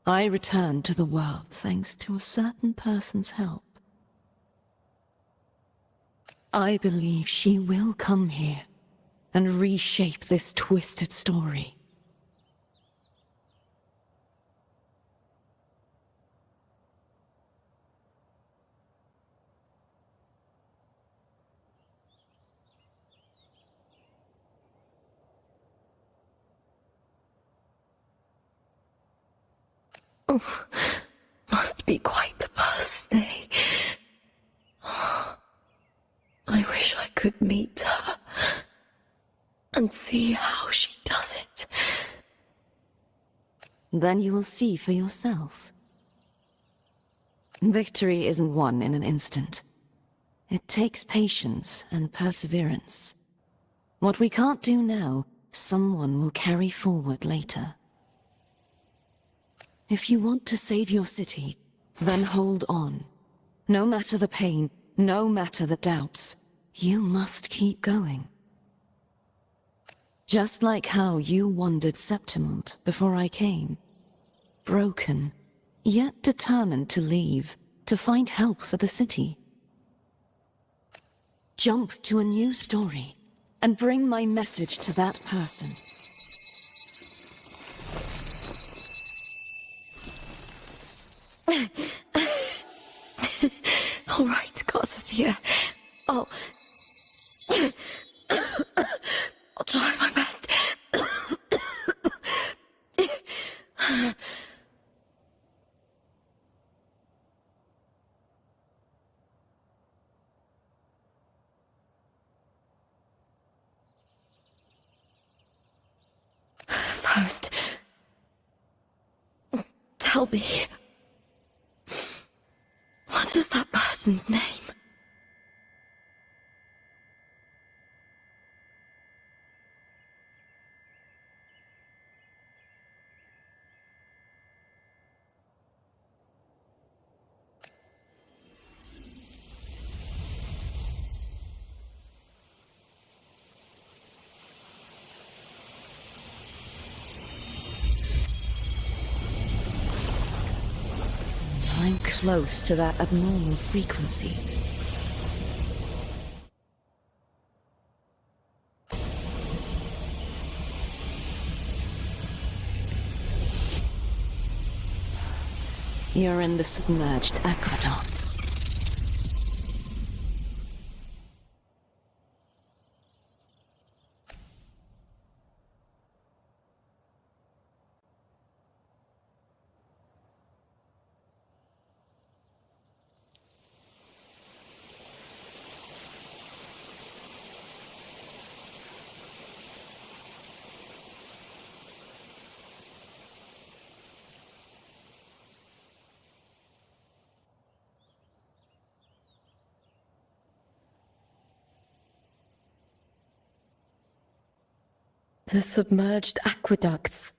I returned to the world thanks to a certain person's help. I believe she will come here and reshape this twisted story. Oh, must be quite the birthday. I wish I could meet her and see how she does it. Then you will see for yourself. Victory isn't won in an instant. It takes patience and perseverance. What we can't do now, someone will carry forward later. If you want to save your city, then hold on. No matter the pain, no matter the doubts, you must keep going. Just like how you wandered Septimont before I came. Broken, yet determined to leave, to find help for the city. Jump to a new story, and bring my message to that person. All right, Garcia. I'll try my best. First, tell me, what is that person's name? I'm close to that abnormal frequency. You're in the submerged aqueducts. The submerged aqueducts.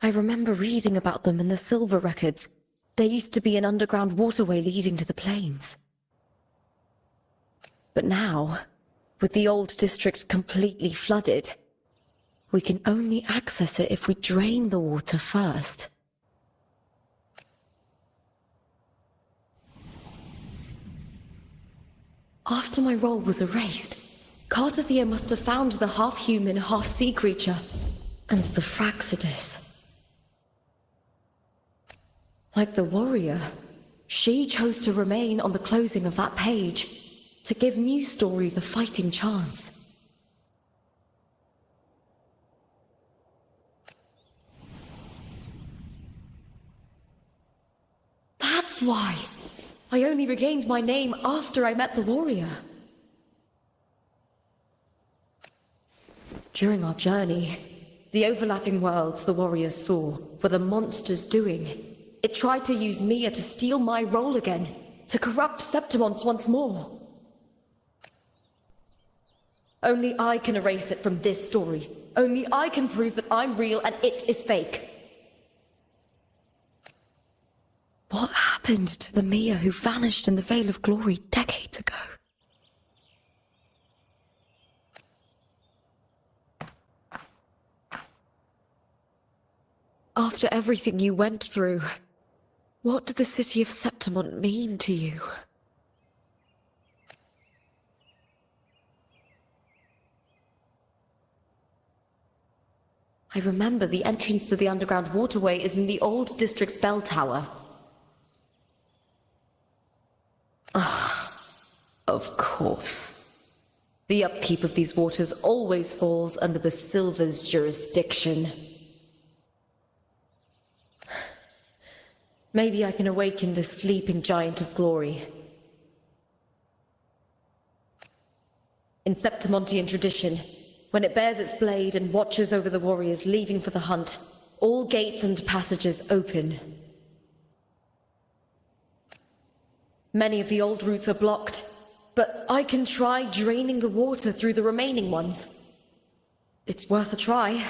I remember reading about them in the silver records. There used to be an underground waterway leading to the plains. But now, with the old district completely flooded, we can only access it if we drain the water first. After my role was erased, Cardathia must have found the half-human, half-sea creature, and the Fraxidus. Like the warrior, she chose to remain on the closing of that page, to give new stories a fighting chance. That's why I only regained my name after I met the warrior. During our journey, the overlapping worlds the warriors saw were the monsters doing. It tried to use Mia to steal my role again, to corrupt Septimont once more. Only I can erase it from this story. Only I can prove that I'm real and it is fake. What happened to the Mia who vanished in the Veil of Glory decades ago? After everything you went through, what did the city of Septimont mean to you? I remember the entrance to the underground waterway is in the old district's bell tower. Ah, of course. The upkeep of these waters always falls under the Silver's jurisdiction. Maybe I can awaken the sleeping giant of glory. In Septimontian tradition, when it bears its blade and watches over the warriors leaving for the hunt, all gates and passages open. Many of the old routes are blocked, but I can try draining the water through the remaining ones. It's worth a try.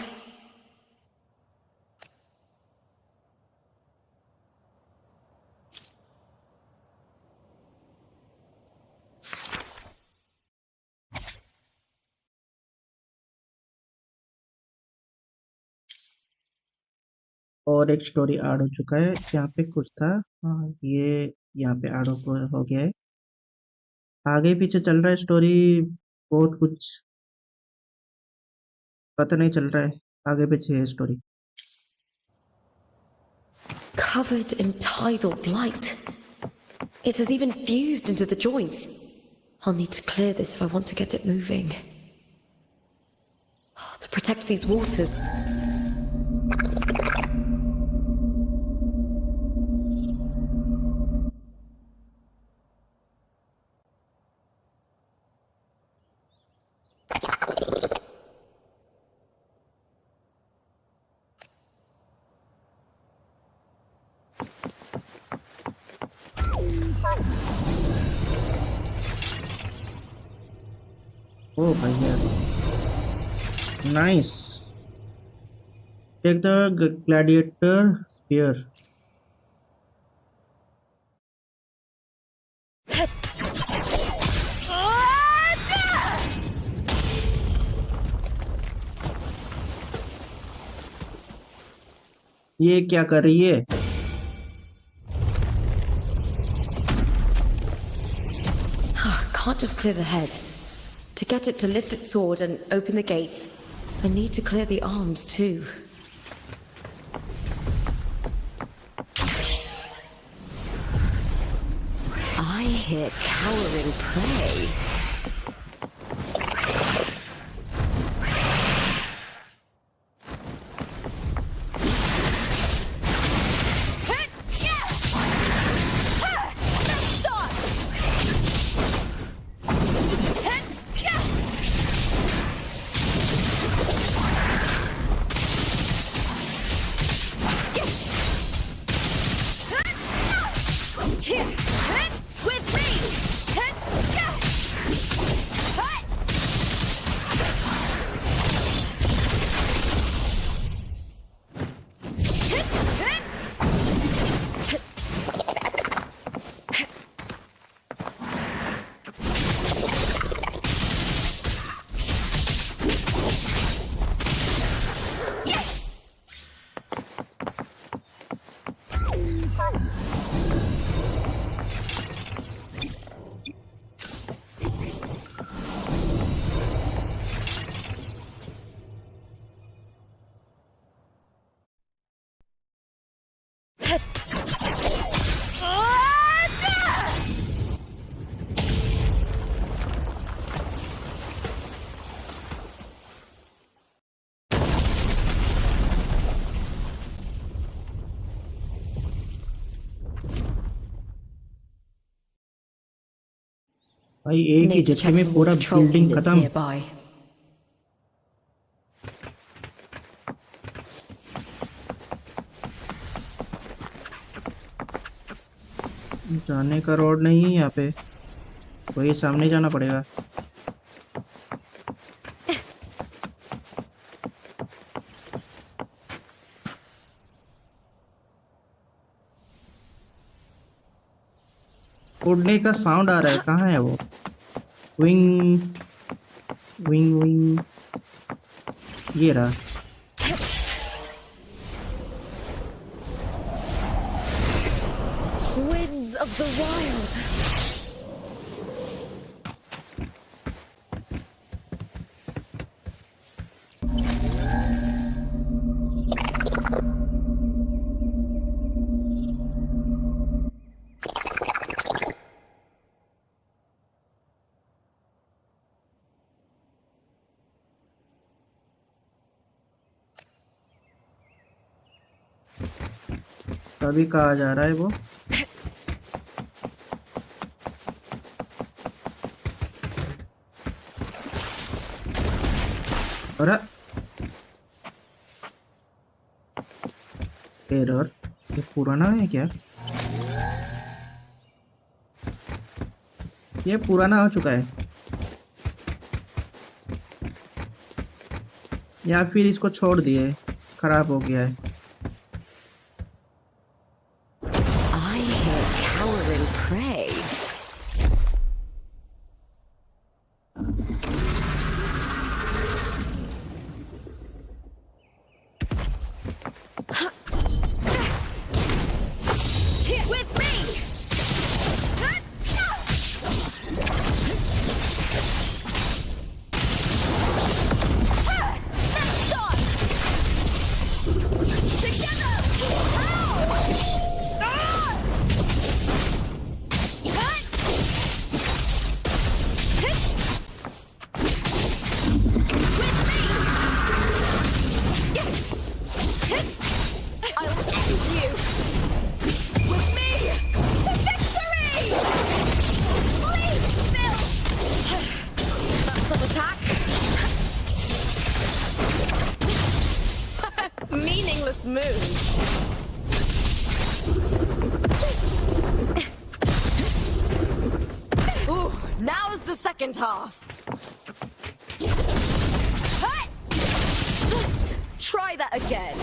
और एक story add हो चुका है। यहाँ पे कुछ था, हाँ ये यहाँ पे ऐड हो गया है। आगे पीछे चल रहा है स्टोरी, बहुत कुछ पता नहीं चल रहा है, आगे पीछे है story. Covered in tidal blight. It has even fused into the joints. I'll need to clear this if I want to get it moving. To protect these waters. Oh भैया, nice. Take the gladiator spear. ये क्या कर रही है? Can't just clear the head. To get it to lift its sword and open the gates, I need to clear the arms too. I hear cowering prey. भाई एक ही झटके में पूरा बिल्डिंग खत्म। जाने का रोड नहीं है यहाँ पे, वही सामने जाना पड़ेगा। उड़ने का साउंड आ रहा है, कहाँ है वो? विंग विंग विंग, ये रहा। Winds of the wild. अभी कहा जा रहा है वो? अरे एरर, ये पुराना है क्या? ये पुराना हो चुका है या फिर इसको छोड़ दिए, खराब हो गया है। I hear cowering prey. With me! Let's start! Together! I'll end you! With me! To victory! Please, Phil! That's some attack. Meaningless move. Ooh, now's the second half. Try that again.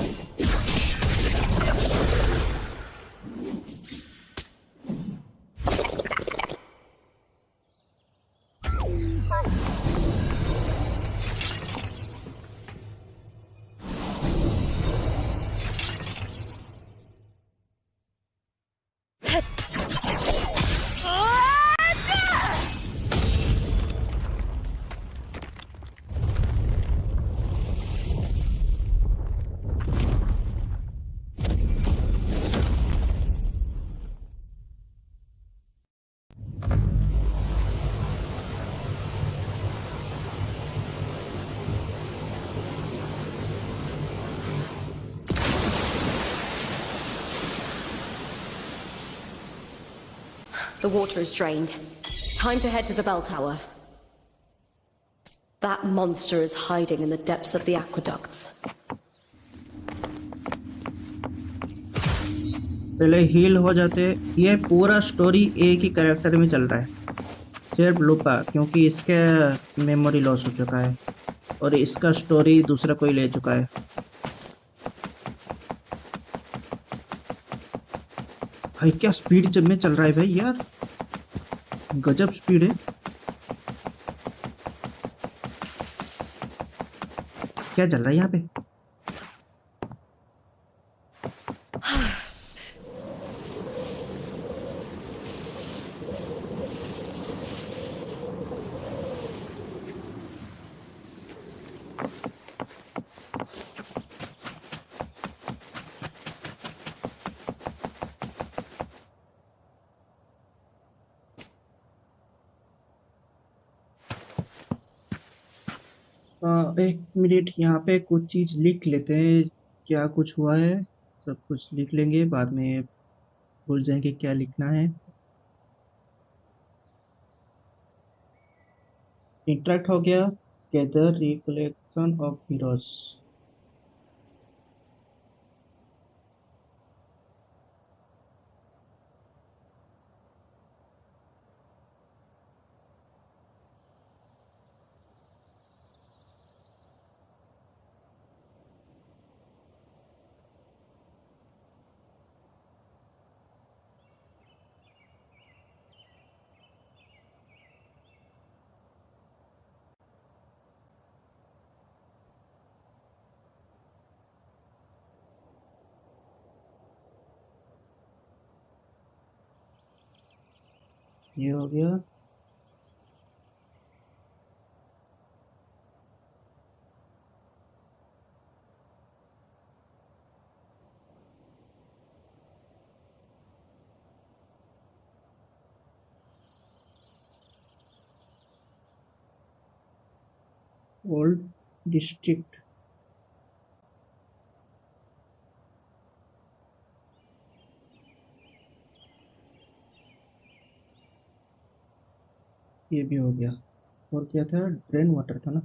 The water is drained. Time to head to the bell tower. That monster is hiding in the depths of the aqueducts. पहले heal हो जाते। ये पूरा story एक ही character में चल रहा है, सिर्फ लूपा, क्योंकि इसका मेमोरी लॉस हो चुका है और इसका स्टोरी दूसरा कोई ले चुका है। भाई क्या स्पीड जब में चल रहा है भाई, यार गजब स्पीड है। क्या चल रहा है यहाँ पे? एक मिनट, यहाँ पे कुछ चीज लिख लेते हैं, क्या कुछ हुआ है सब कुछ लिख लेंगे, बाद में भूल जाएंगे क्या लिखना है। इंटरेक्ट हो गया, गैदर रिकलेक्शन ऑफ हीरोज। ये हो गया। Old district. ये भी हो गया। और क्या था? ड्रेन वाटर था ना?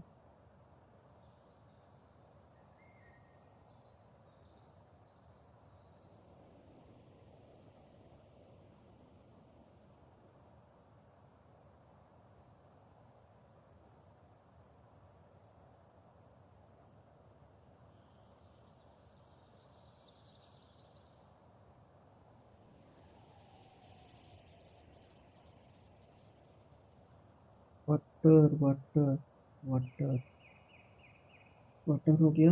वाटर वाटर वाटर वाटर हो गया।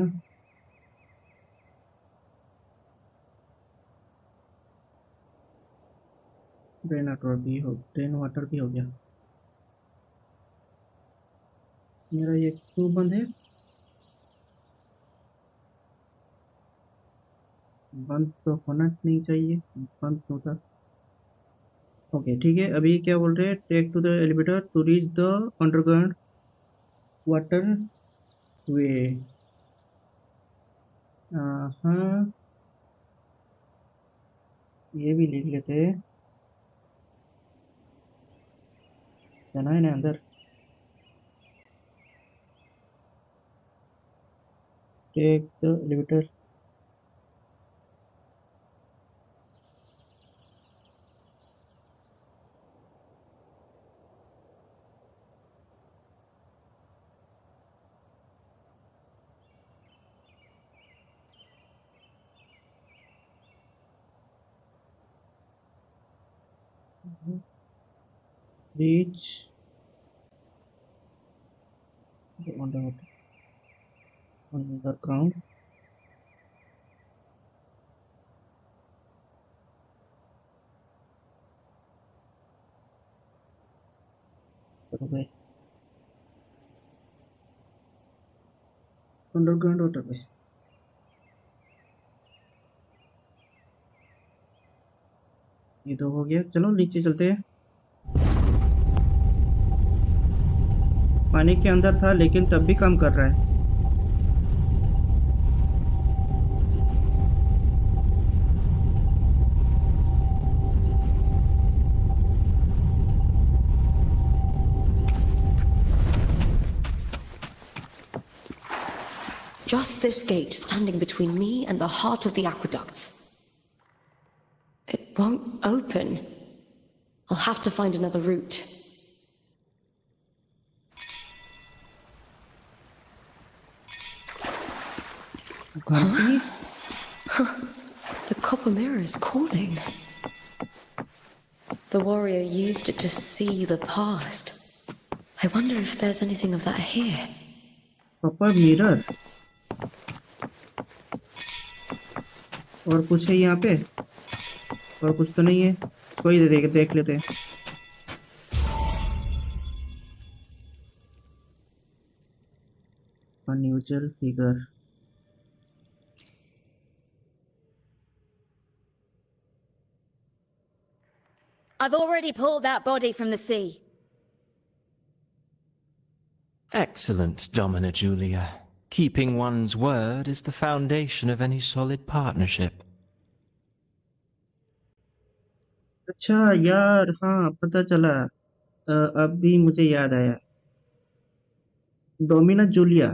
ड्रेन वाटर भी हो गया। मेरा ये क्यों बंद है? बंद तो होना नहीं चाहिए, बंद होता। ओके ठीक है, अभी क्या बोल रहे हैं? Take to the elevator to reach the underground water way. हाँ, ये भी लिख लेते हैं। जाना है ना अंदर। Take the elevator. Reach underground waterway. Underground waterway. ये तो हो गया, चलो नीचे चलते हैं। पानी के अंदर था लेकिन तब भी काम कर रहा है। Just this gate standing between me and the heart of the aqueducts. It won't open. I'll have to find another route. घंटी? The copper mirror is calling. The warrior used it to see the past. I wonder if there's anything of that here. Copper mirror? और कुछ है यहाँ पे? और कुछ तो नहीं है। कोई देख लेते हैं। Unusual figure. I've already pulled that body from the sea. Excellent, Domina Julia. Keeping one's word is the foundation of any solid partnership. अच्छा यार, हाँ पता चला। अभी मुझे याद आया। डोमिना जूलिया,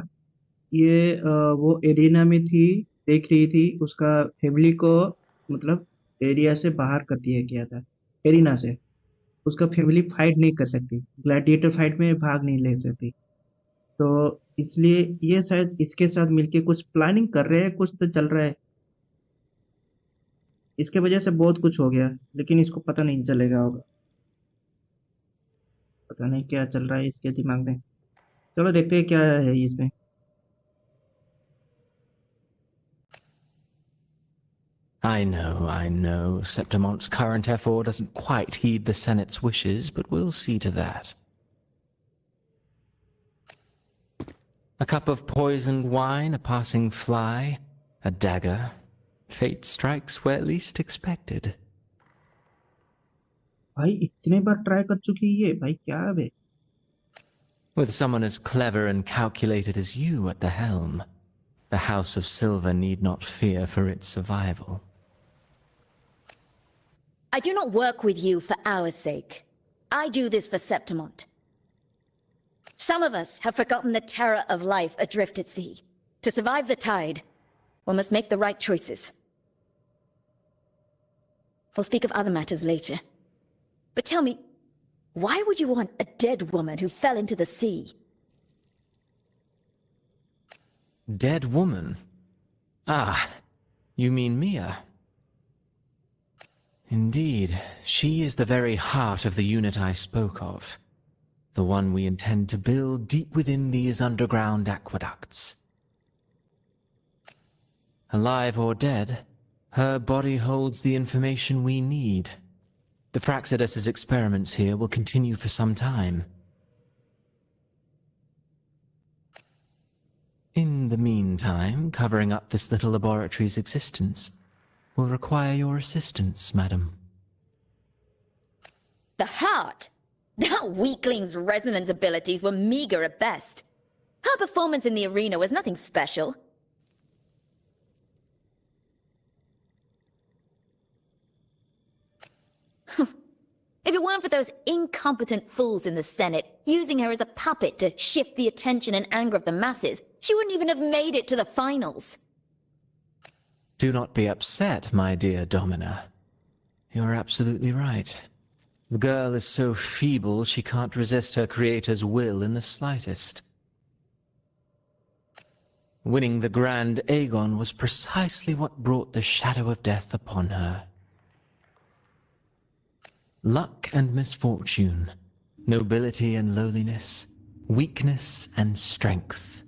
ये वो एरिना में थी, देख रही थी उसका फैमिली को, मतलब एरिया से बाहर कर दिया गया था, एरिना से। उसका फैमिली फाइट नहीं कर सकती, ग्लैडिएटर फाइट में भाग नहीं ले सकती। तो इसलिए ये शायद इसके साथ मिलके कुछ प्लानिंग कर रहे हैं, कुछ तो चल रहा है। इसके वजह से बहुत कुछ हो गया, लेकिन इसको पता नहीं चलेगा होगा। पता नहीं क्या चल रहा है इसके दिमाग में। चलो देखते हैं क्या है इसमें। I know. Septimont's current effort doesn't quite heed the Senate's wishes, but we'll see to that. A cup of poisoned wine, a passing fly, a dagger. Fate strikes where least expected. भाई इतने बार try कर चुकी है भाई, क्या है? With someone as clever and calculated as you at the helm, the House of Silver need not fear for its survival. I do not work with you for our sake. I do this for Septimont. Some of us have forgotten the terror of life adrift at sea. To survive the tide, one must make the right choices. We'll speak of other matters later. But tell me, why would you want a dead woman who fell into the sea? Dead woman? Ah, you mean Mia? Indeed, she is the very heart of the unit I spoke of. The one we intend to build deep within these underground aqueducts. Alive or dead, her body holds the information we need. The Fraxidus's experiments here will continue for some time. In the meantime, covering up this little laboratory's existence will require your assistance, madam. The heart? That weakling's resonance abilities were meager at best. Her performance in the arena was nothing special. If it weren't for those incompetent fools in the Senate, using her as a puppet to shift the attention and anger of the masses, she wouldn't even have made it to the finals. Do not be upset, my dear Domina. You're absolutely right. The girl is so feeble she can't resist her creator's will in the slightest. Winning the Grand Aegon was precisely what brought the shadow of death upon her. Luck and misfortune, nobility and lowliness, weakness and strength.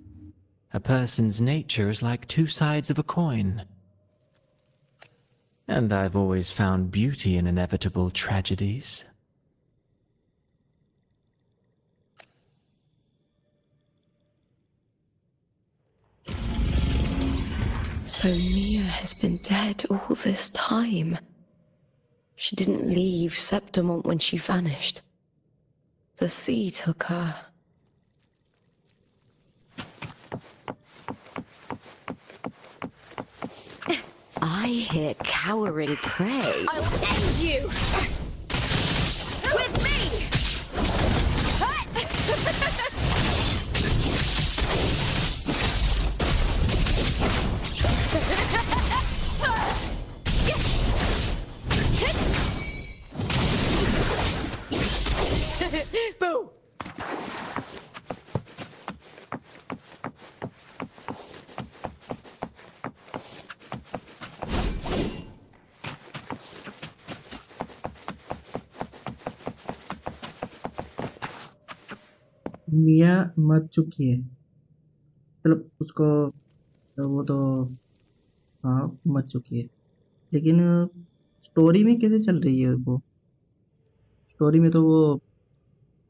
A person's nature is like two sides of a coin. And I've always found beauty in inevitable tragedies. So Mia has been dead all this time. She didn't leave Septimont when she vanished. The sea took her. I hear cowering prey. I'll end you! With me! Boo! मिया मर चुकी है, मतलब उसको वो तो हाँ मर चुकी है, लेकिन स्टोरी में कैसे चल रही है वो? स्टोरी में तो वो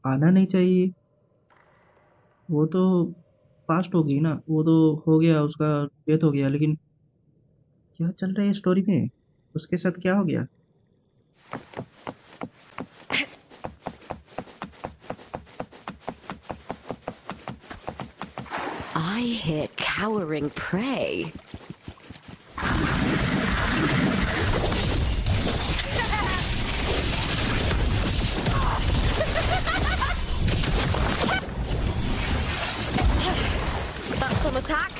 आना नहीं चाहिए, वो तो पास्ट हो गई ना, वो तो हो गया, उसका डेथ हो गया, लेकिन क्या चल रहा है स्टोरी में? उसके साथ क्या हो गया? I hear cowering prey. That's some attack.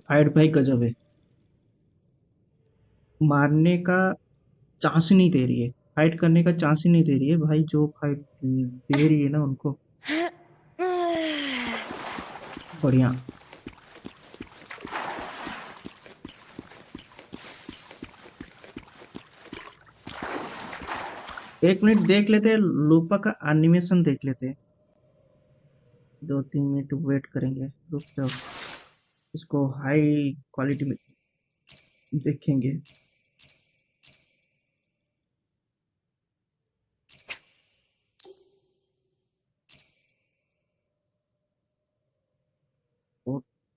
Fight भाई गजब है, मारने का चांस ही नहीं दे रही है, फाइट करने का चांस ही नहीं दे रही है भाई, जो फाइट दे रही है ना उनको, बढ़िया। एक मिनट देख लेते हैं, लूपा का एनिमेशन देख लेते हैं, 2-3 मिनट वेट करेंगे, रुक जाओ, इसको हाई क्वालिटी में देखेंगे।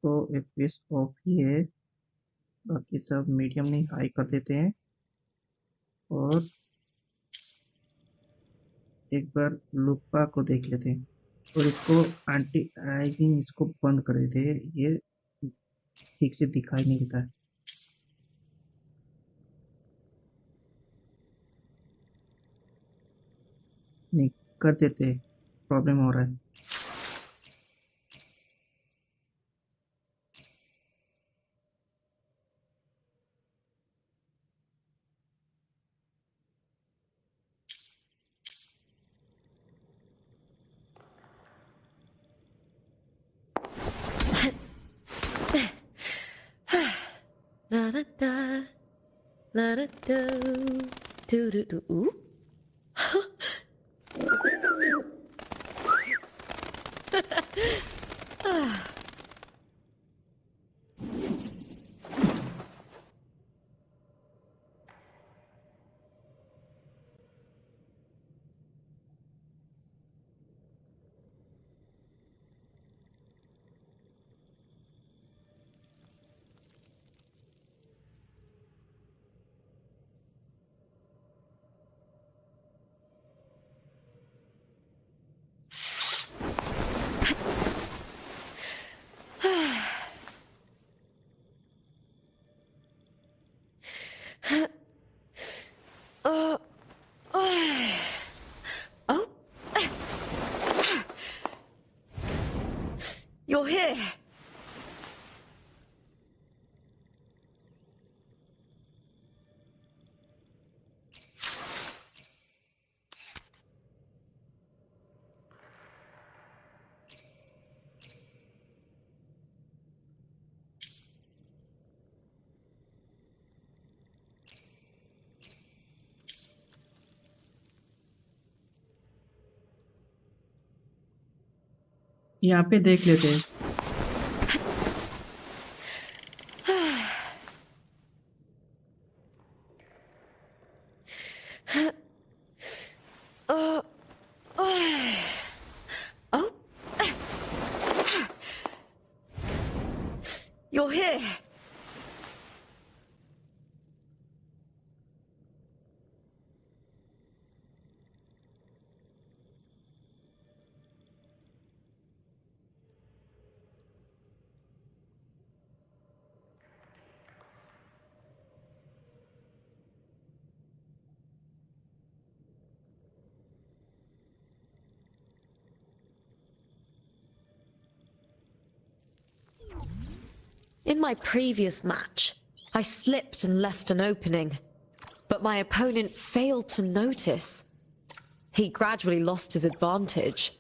तो एफपीएस ऑफ ही है, बाकी सब मीडियम नहीं हाई कर देते हैं, और एक बार लूपा को देख लेते हैं, और इसको एंटी अलाइजिंग इसको बंद कर देते हैं, ये ठीक से दिखाई नहीं देता है, नहीं कर देते, प्रॉब्लम हो रहा है। La da da, la da do, do do do. Ooh. Oh, you're here. यहाँ पे देख लेते हैं, Oh, you're here. In my previous match, I slipped and left an opening, but my opponent failed to notice. He gradually lost his advantage.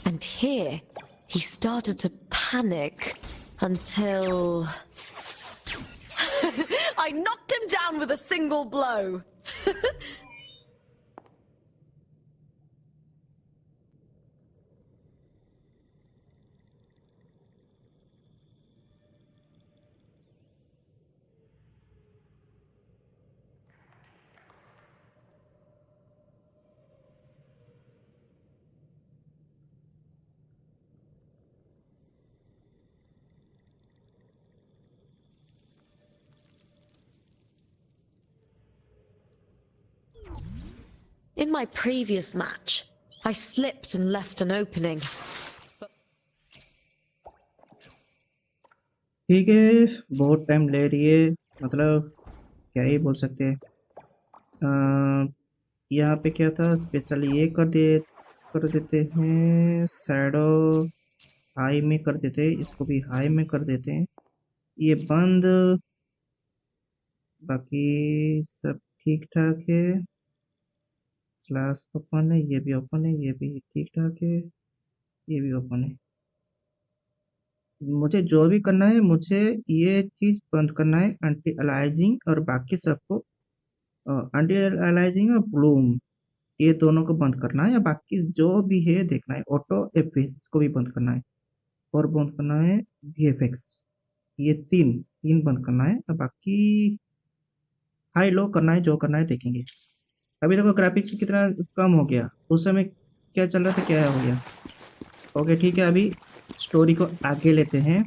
And here, he started to panic until... I knocked him down with a single blow. In my previous match, I slipped and left an opening. ठीक है, बहुत time ले रही है, मतलब क्या ही बोल सकते हैं। यहाँ पे क्या था, स्पेशल ये कर देते हैं, शैडो हाई में कर देते हैं, इसको भी हाई में कर देते हैं। ये बंद, बाकी सब ठीक ठाक है। स्लैश ओपन है, ये भी ओपन है, ये भी ठीक ठाक है, ये भी ओपन है। मुझे जो भी करना है, मुझे ये चीज बंद करना है, एंटी अलाइजिंग, और बाकी सबको एंटी अलाइजिंग और ब्लूम, ये दोनों को बंद करना है। या बाकी जो भी है देखना है, ऑटो एफएक्स को भी बंद करना है, और बंद करना है वीएफएक्स, ये तीन तीन बंद करना है। और बाकी हाई लो करना है, जो करना है देखेंगे। अभी देखो ग्राफिक्स कितना कम हो गया, उस समय क्या चल रहा था, क्या हो गया। ओके ठीक है, अभी स्टोरी को आगे लेते हैं।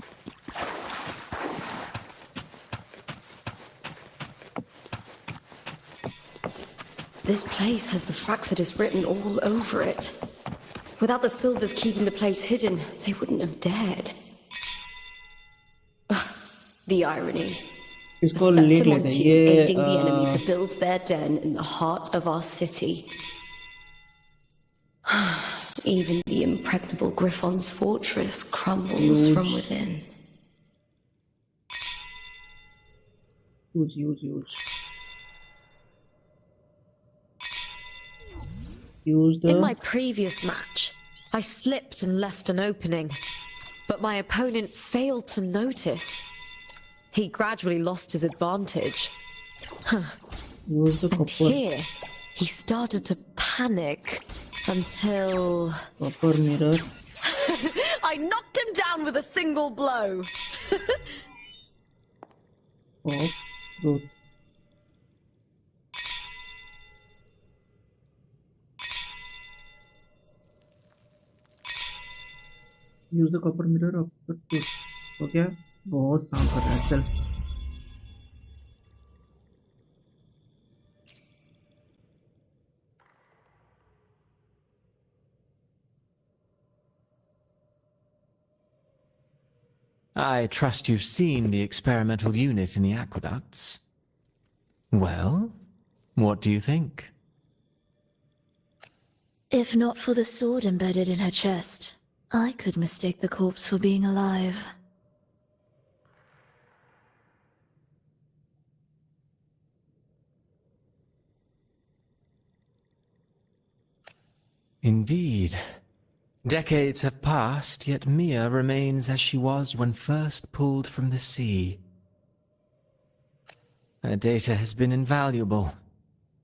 This place has the Fraxidus written all over it. Without the Silvers keeping the place hidden, they wouldn't have dared. The irony. इसको A लिख Septimont लेते हैं, team ये aiding the enemy to build their den in the heart of our city. Even the impregnable Griffon's fortress crumbles from within. use the In my previous match, I slipped and left an opening, but my opponent failed to notice. He gradually lost his advantage. use the And copper here, he started to panic until mirror. I knocked him down with a single blow. of truth. use the copper mirror of the truth. हो गया, बहुत sound कर रहा है, चल। I trust you've seen the experimental unit in the aqueducts. Well, what do you think? If not for the sword embedded in her chest, I could mistake the corpse for being alive. Indeed. Decades have passed, yet Mia remains as she was when first pulled from the sea. Her data has been invaluable.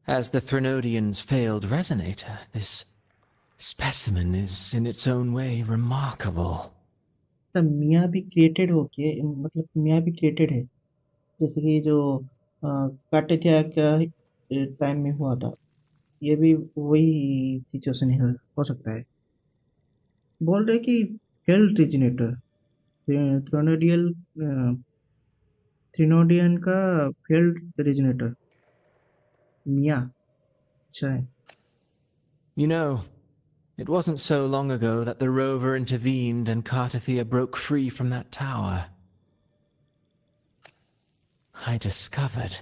As the Threnodian's failed resonator, this specimen is in its own way remarkable. तो मिया भी created हो के, मतलब मिया भी created है, जैसे कि जो काटेथिया का टाइम में हुआ था, ये भी वही सिचुएशन हो सकता है। बोल रहे कि फेल्ड रिजनेटर, थ्रिनोडियन का फेल्ड रिजनेटर मिया, अच्छा है। You know, it wasn't so long ago that the rover intervened and Cartathea broke free from that tower. I discovered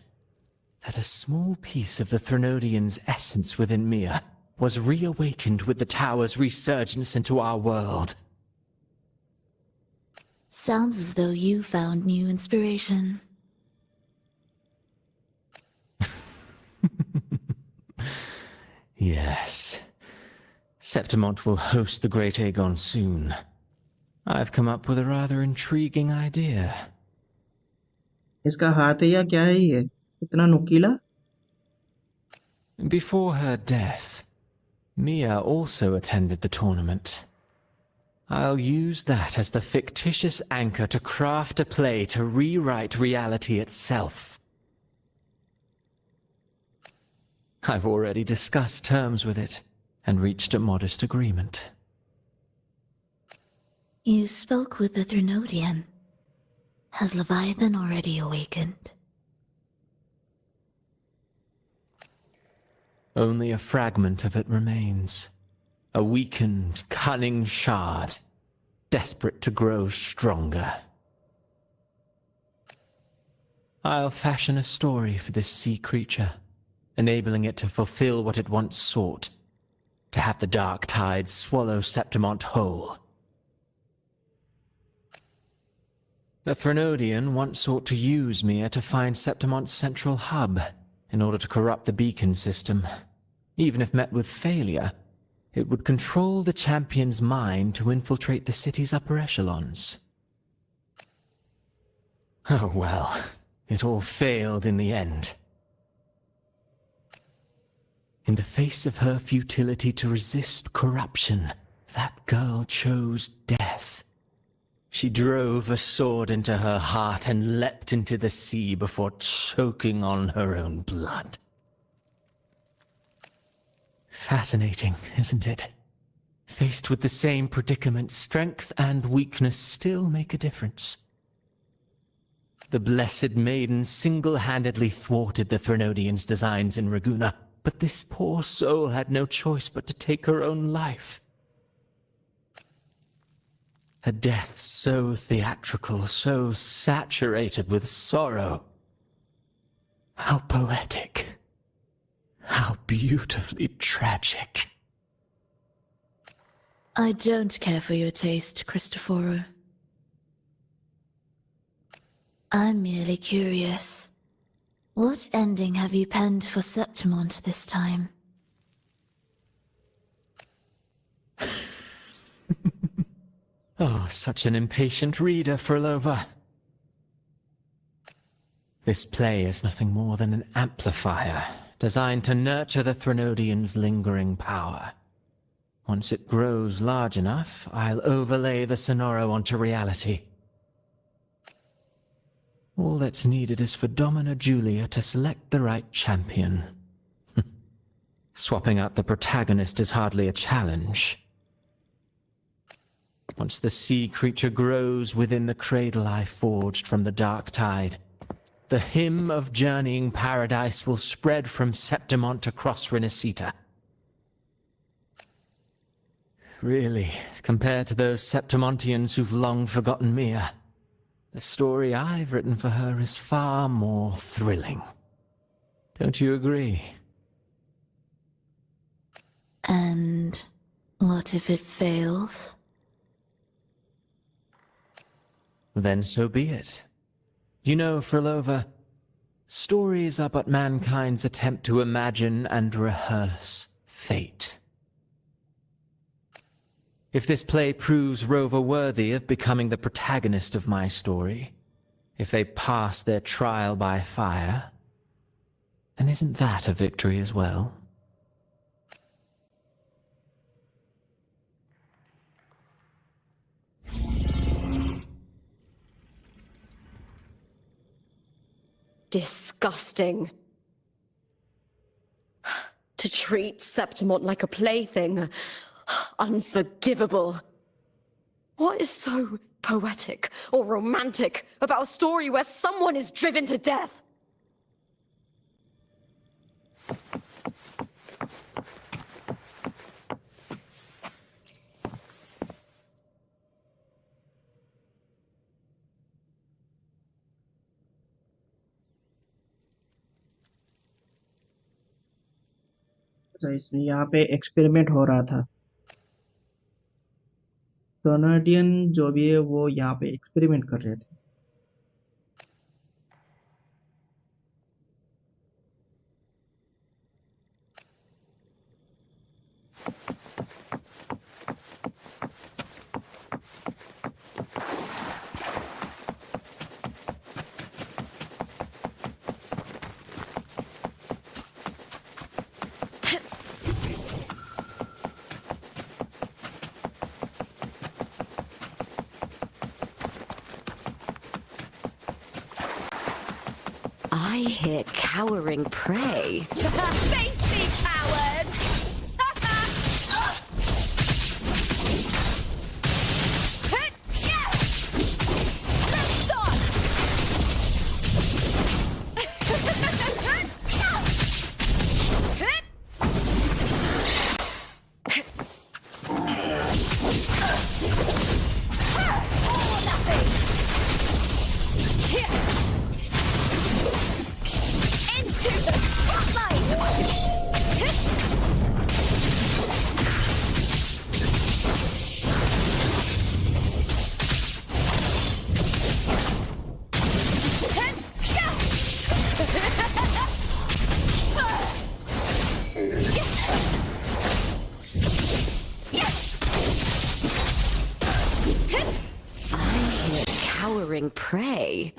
that a small piece of the Threnodian's essence within Mia was reawakened with the tower's resurgence into our world. Sounds as though you found new inspiration. Yes. Septimont will host the Great Aegon soon. I've come up with a rather intriguing idea. इसका हाथ है या क्या है ये, इतना नुकीला? Before her death, Mia also attended the tournament. I'll use that as the fictitious anchor to craft a play to rewrite reality itself. I've already discussed terms with it and reached a modest agreement. You spoke with the Threnodian. Has Leviathan already awakened? Only a fragment of it remains. A weakened, cunning shard, desperate to grow stronger. I'll fashion a story for this sea creature, enabling it to fulfill what it once sought, to have the dark tides swallow Septimont whole. The Threnodian once sought to use me to find Septimont's central hub in order to corrupt the beacon system. Even if met with failure, it would control the champion's mind to infiltrate the city's upper echelons. Oh well, it all failed in the end. In the face of her futility to resist corruption, that girl chose death. She drove a sword into her heart and leapt into the sea before choking on her own blood. Fascinating, isn't it? Faced with the same predicament, strength and weakness still make a difference. The Blessed Maiden single-handedly thwarted the Threnodians' designs in Raguna, but this poor soul had no choice but to take her own life. A death so theatrical, so saturated with sorrow. How poetic. How beautifully tragic. I don't care for your taste, Cristoforo. I'm merely curious. What ending have you penned for Septimont this time? Oh, such an impatient reader, Frolova. This play is nothing more than an amplifier, designed to nurture the Threnodian's lingering power. Once it grows large enough, I'll overlay the Sonoro onto reality. All that's needed is for Domina Julia to select the right champion. Swapping out the protagonist is hardly a challenge. Once the sea creature grows within the cradle I forged from the dark tide, the hymn of journeying paradise will spread from Septimont across Renacita. Really, compared to those Septimontians who've long forgotten Mia, the story I've written for her is far more thrilling. Don't you agree? And what if it fails? Then so be it. You know, Frolova, stories are but mankind's attempt to imagine and rehearse fate. If this play proves Rover worthy of becoming the protagonist of my story, if they pass their trial by fire, then isn't that a victory as well? Disgusting. To treat Septimont like a plaything. Unforgivable. What is so poetic or romantic about a story where someone is driven to death? अच्छा इसमें यहाँ पे experiment हो रहा था Canadian जो भी है वो यहाँ पे एक्सपेरिमेंट कर रहे थे I hear cowering prey. Face me, coward! Let's start! Or nothing! Into the spotlight! withering prey.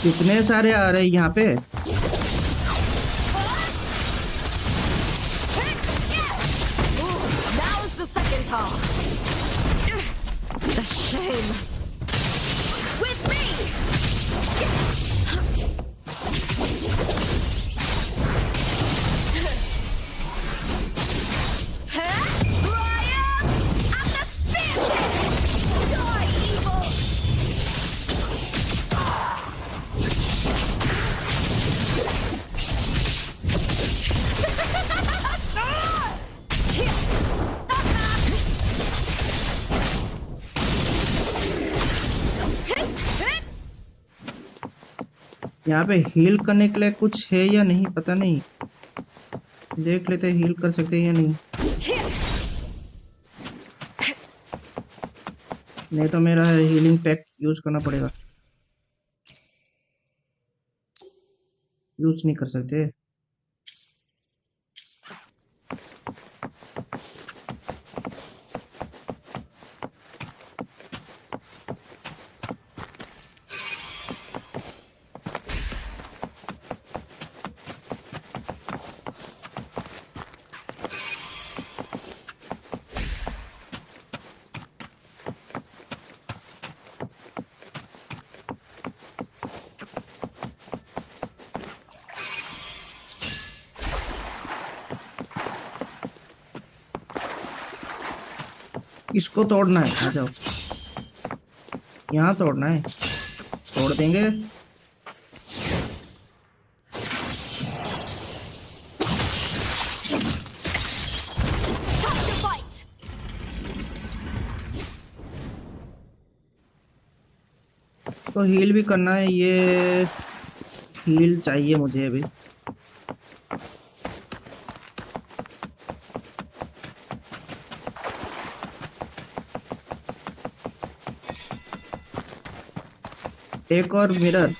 कितने सारे आ रहे हैं यहाँ पे? Now's the second half. The shame. With me. Ryan and the speartip. Die, evil. यहाँ पे हील करने के लिए कुछ है या नहीं पता नहीं, देख लेते हील कर सकते हैं या नहीं। नहीं तो मेरा हीलिंग पैक यूज करना पड़ेगा, यूज नहीं कर सकते। इसको तोड़ना है, आ जाओ, यहाँ तोड़ना है, तोड़ देंगे। तो हील भी करना है, ये हील चाहिए मुझे अभी। एक और मिरर,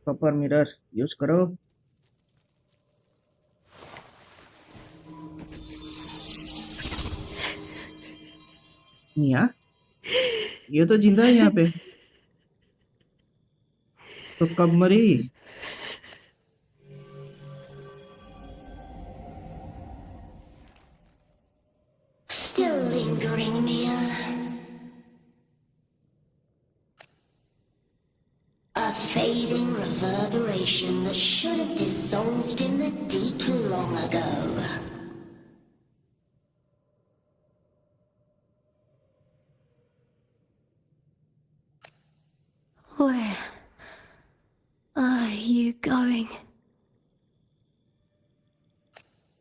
कॉपर मिरर यूज करो। मिया, ये तो जिंदा है यहाँ पे, तो कब मरी? Still lingering, Mia. A fading reverberation that should have dissolved in the deep long ago. Where are you going?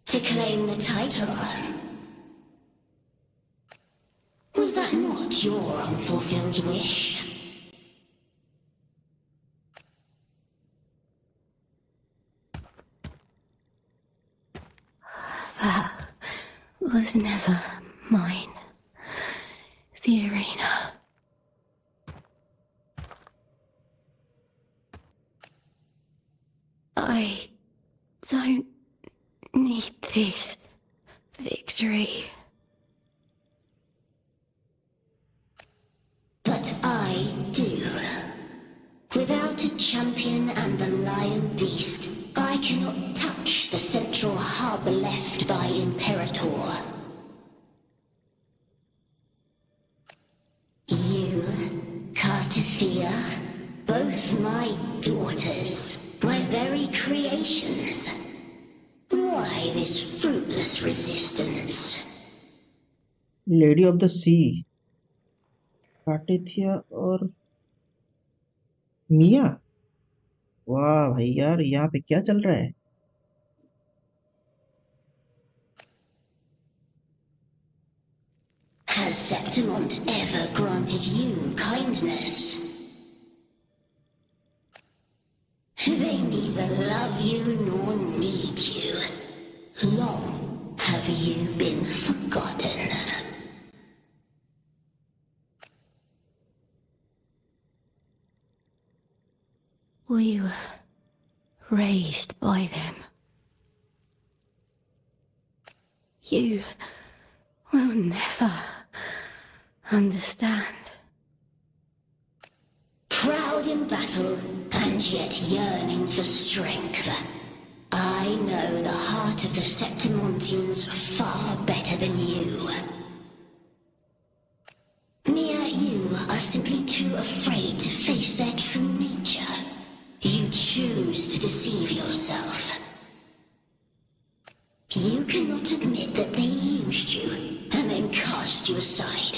To claim the title. Was that not your unfulfilled wish? That was never mine. The arena. I don't need this victory. But I do. Without a champion and the lion beast, I cannot touch the central hub left by Imperator. You, Cartafia, both my daughters, my very creations. Why this fruitless resistance? Lady of the sea, कार्टेथिया और मिया। वाह भाई यार, यहाँ पे क्या चल रहा है? Has Septimont ever granted you kindness? They neither love you nor need you. Long have you been forgotten. We were raised by them. You You'll never understand. Proud in battle, and yet yearning for strength. I know the heart of the Septimontians far better than you. Near you are simply too afraid to face their true nature. You choose to deceive yourself. You cannot admit that they used you and then cast you aside.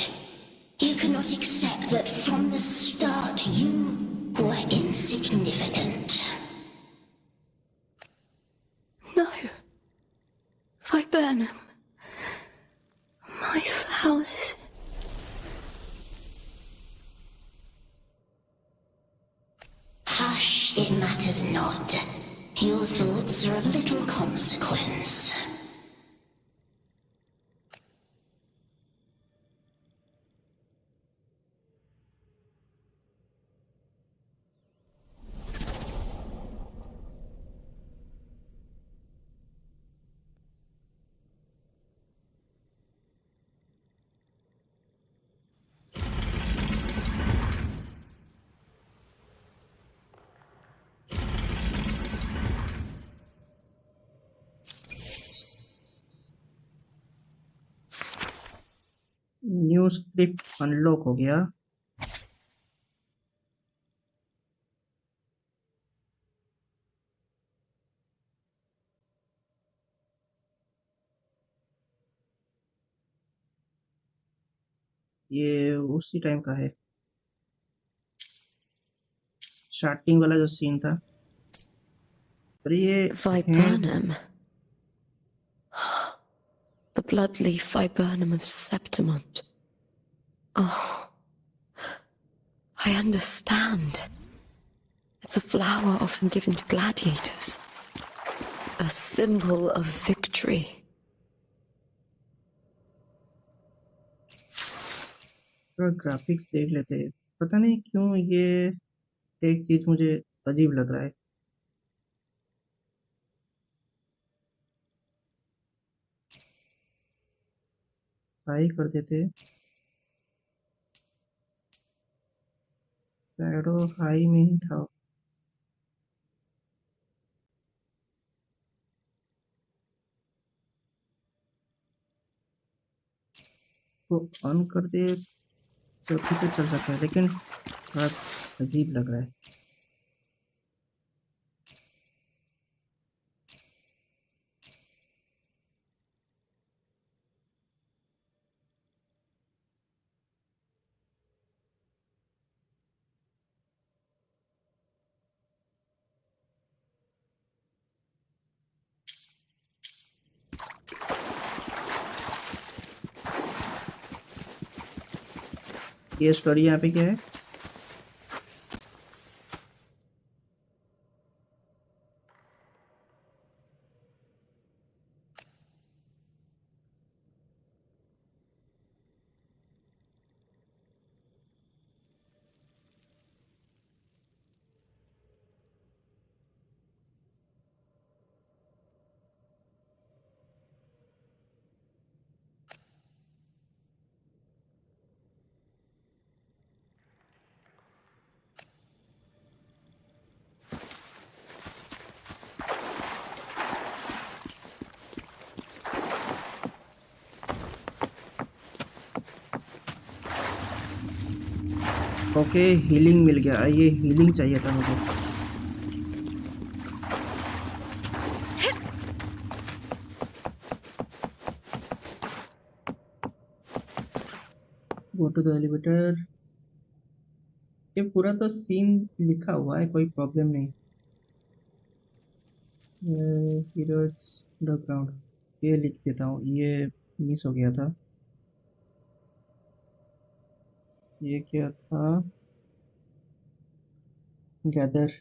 You cannot accept that from the start you were insignificant. No. Viburnum. My flowers. Hush, it matters not. Your thoughts are of little consequence. New script unlock हो गया। ये उसी time का है, starting वाला जो scene था। पर ये Viburnum. The bloodleaf viburnum of Septimont. Oh, I understand. It's a flower often given to gladiators. A symbol of victory. थोड़ा ग्राफिक्स देख लेते हैं। पता नहीं क्यों ये एक चीज मुझे अजीब लग रहा है। हाई कर देते, शैडो हाई में ही था। वो ऑन कर दे तो फिर तो चल सकता है, लेकिन थोड़ा अजीब लग रहा है। ये स्टोरी यहाँ पे क्या है? ओके, हीलिंग मिल गया। ये हीलिंग चाहिए था मुझे। Go to the elevator. ये पूरा तो सीन लिखा हुआ है, कोई प्रॉब्लम नहीं। हीरोज अंडरग्राउंड, ये लिख देता हूँ, ये मिस हो गया था। ये क्या था? गैदर।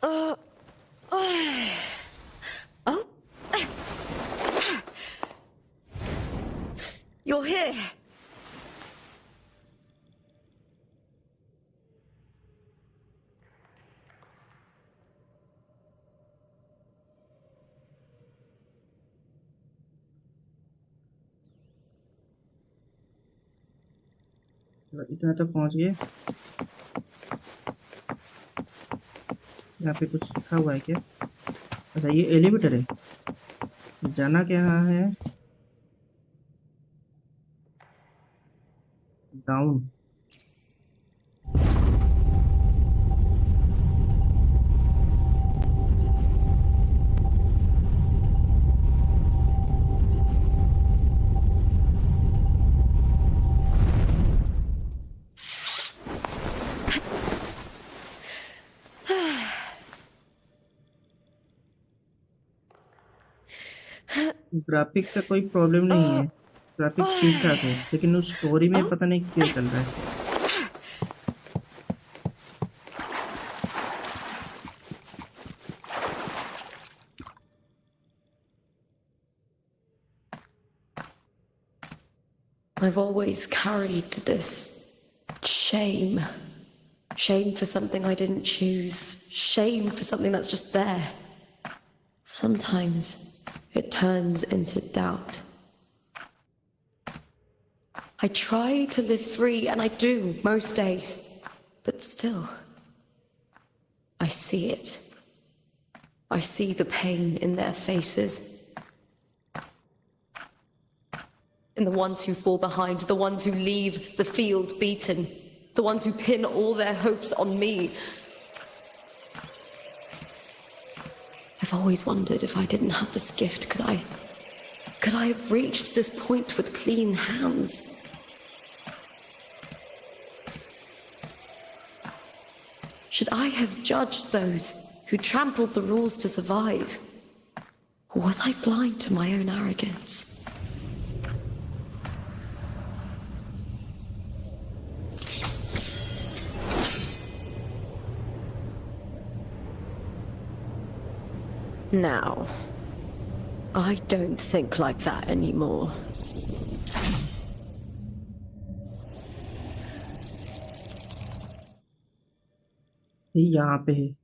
Oh. You're here. चलो इतना तक पहुंच गए। यहाँ पे कुछ लिखा हुआ है क्या? अच्छा ये एलिवेटर है, जाना क्या है? डाउन। ग्राफिक्स का कोई प्रॉब्लम नहीं है, ग्राफिक्स ठीक ठाक है, लेकिन उस स्टोरी में पता नहीं क्यों चल रहा है। I've always carried this shame. Shame for something I didn't choose. Shame for something that's just there. Sometimes it turns into doubt. I try to live free, and I do most days. But still, I see it. I see the pain in their faces. In the ones who fall behind, the ones who leave the field beaten, the ones who pin all their hopes on me. I've always wondered if I didn't have this gift, could I have reached this point with clean hands? Should I have judged those who trampled the rules to survive? Or was I blind to my own arrogance? Now, I don't think like that anymore. यहाँ पे है।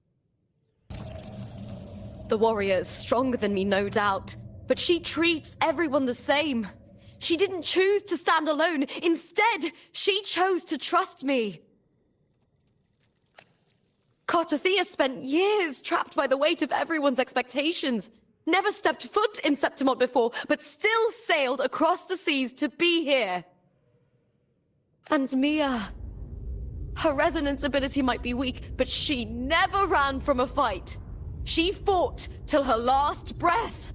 The warrior is stronger than me, no doubt, but she treats everyone the same. She didn't choose to stand alone. Instead, she chose to trust me. Cartothea spent years trapped by the weight of everyone's expectations. Never stepped foot in Septimont before, but still sailed across the seas to be here. And Mia, her resonance ability might be weak, but she never ran from a fight. She fought till her last breath.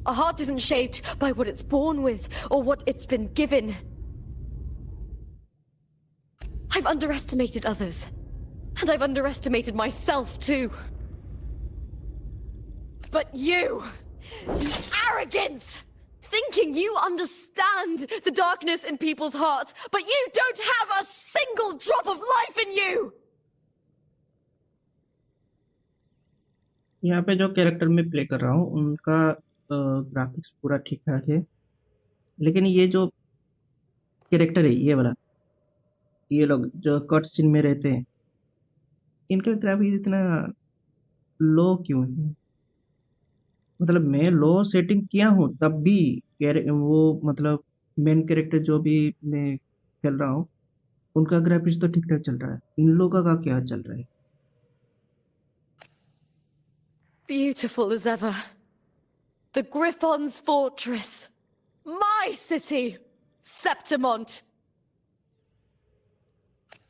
A heart isn't shaped by what it's born with or what it's been given. I've underestimated others, and I've underestimated myself too. But you, the arrogance, thinking you understand the darkness in people's hearts, but you don't have a single drop of life in you! यहाँ पे जो character में play कर रहा हूँ उनका graphics पूरा ठीक ठाक है, लेकिन ये जो कैरेक्टर है ये वाला, ये लोग जो कट सीन में रहते हैं, इनका ग्राफिक्स इतना लो क्यों है? मतलब मैं लो सेटिंग किया हूँ तब भी वो मतलब मेन कैरेक्टर जो भी मैं खेल रहा हूँ उनका ग्राफिक्स तो ठीक ठाक चल रहा है, इन लोगों का क्या चल रहा है? Beautiful as ever. The Griffon's fortress. My city, Septimont.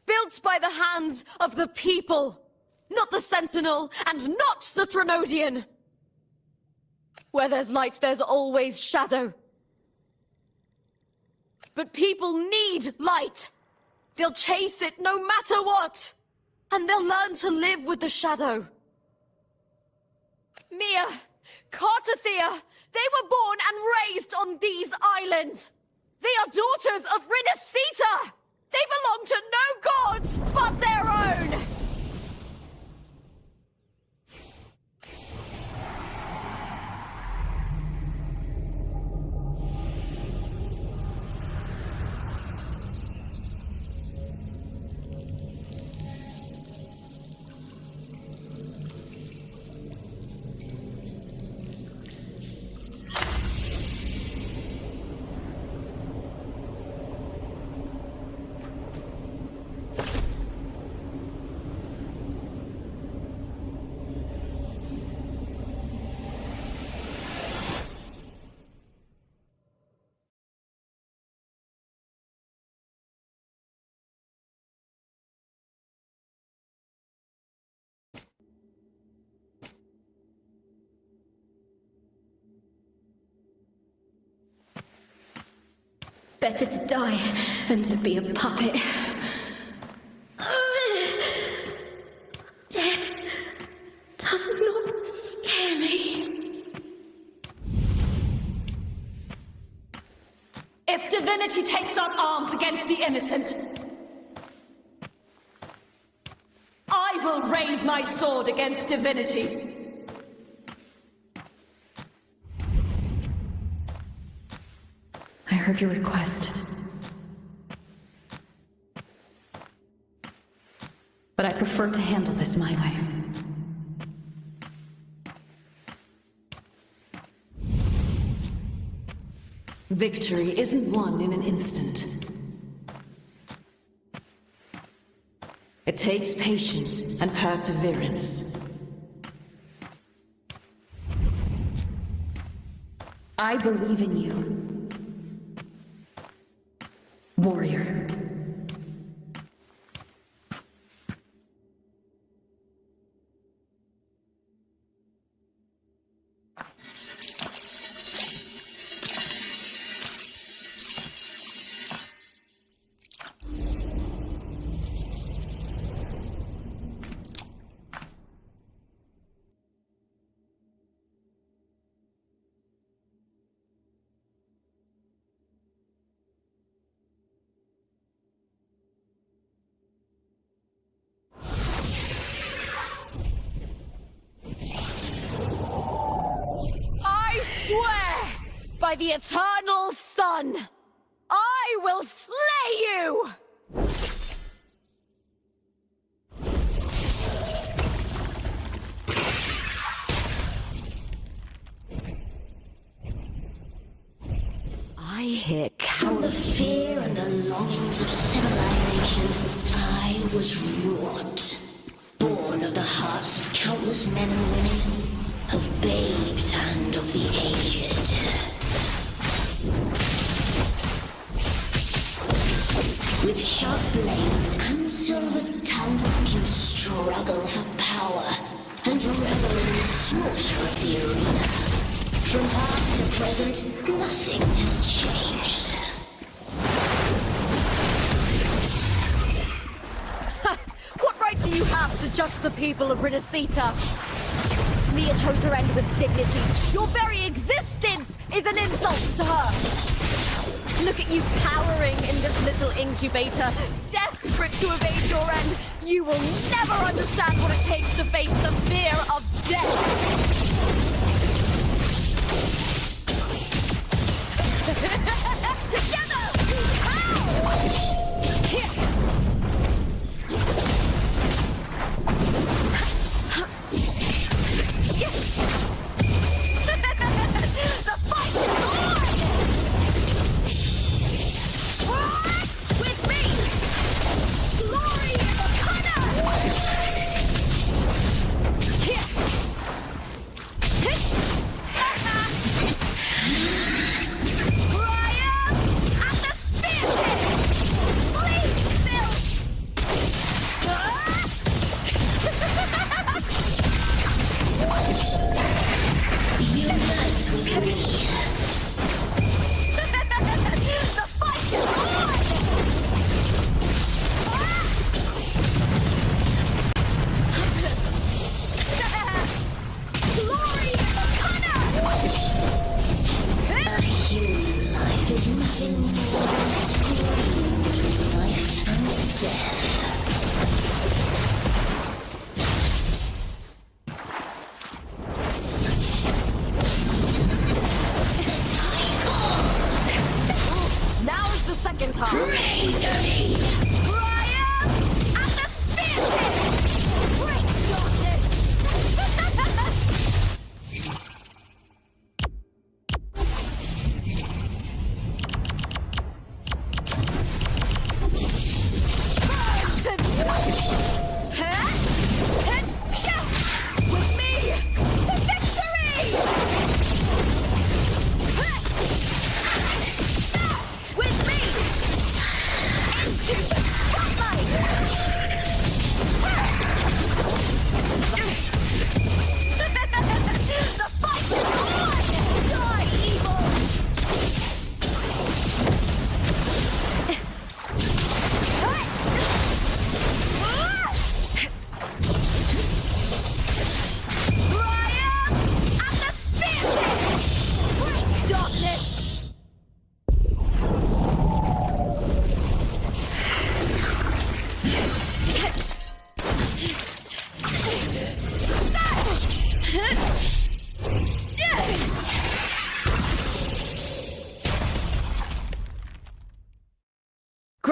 Built by the hands of the people, not the Sentinel and not the Threnodian. Where there's light, there's always shadow. But people need light. They'll chase it no matter what. And they'll learn to live with the shadow. Mia, Cartothea, they were born and raised on these islands. They are daughters of Rinasita. They belong to no gods but their own. Better to die than to be a puppet. Death does not scare me. If divinity takes up arms against the innocent, I will raise my sword against divinity. I heard your request. But I prefer to handle this my way. Victory isn't won in an instant. It takes patience and perseverance. I believe in you, warrior. I swear by the eternal sun, I will slay you! I hear From the fear and the longings of civilization, I was wrought. Born of the hearts of countless men and women, of babes and of the aged. With sharp blades and silver tongue, you struggle for power and revel in the slaughter of the arena. From past to present, nothing has changed. What right do you have to judge the people of Renacita? Mia chose her end with dignity. Your very existence is an insult to her. Look at you cowering in this little incubator, desperate to evade your end. You will never understand what it takes to face the fear of death. Together! The fight is on! With me! Glory in the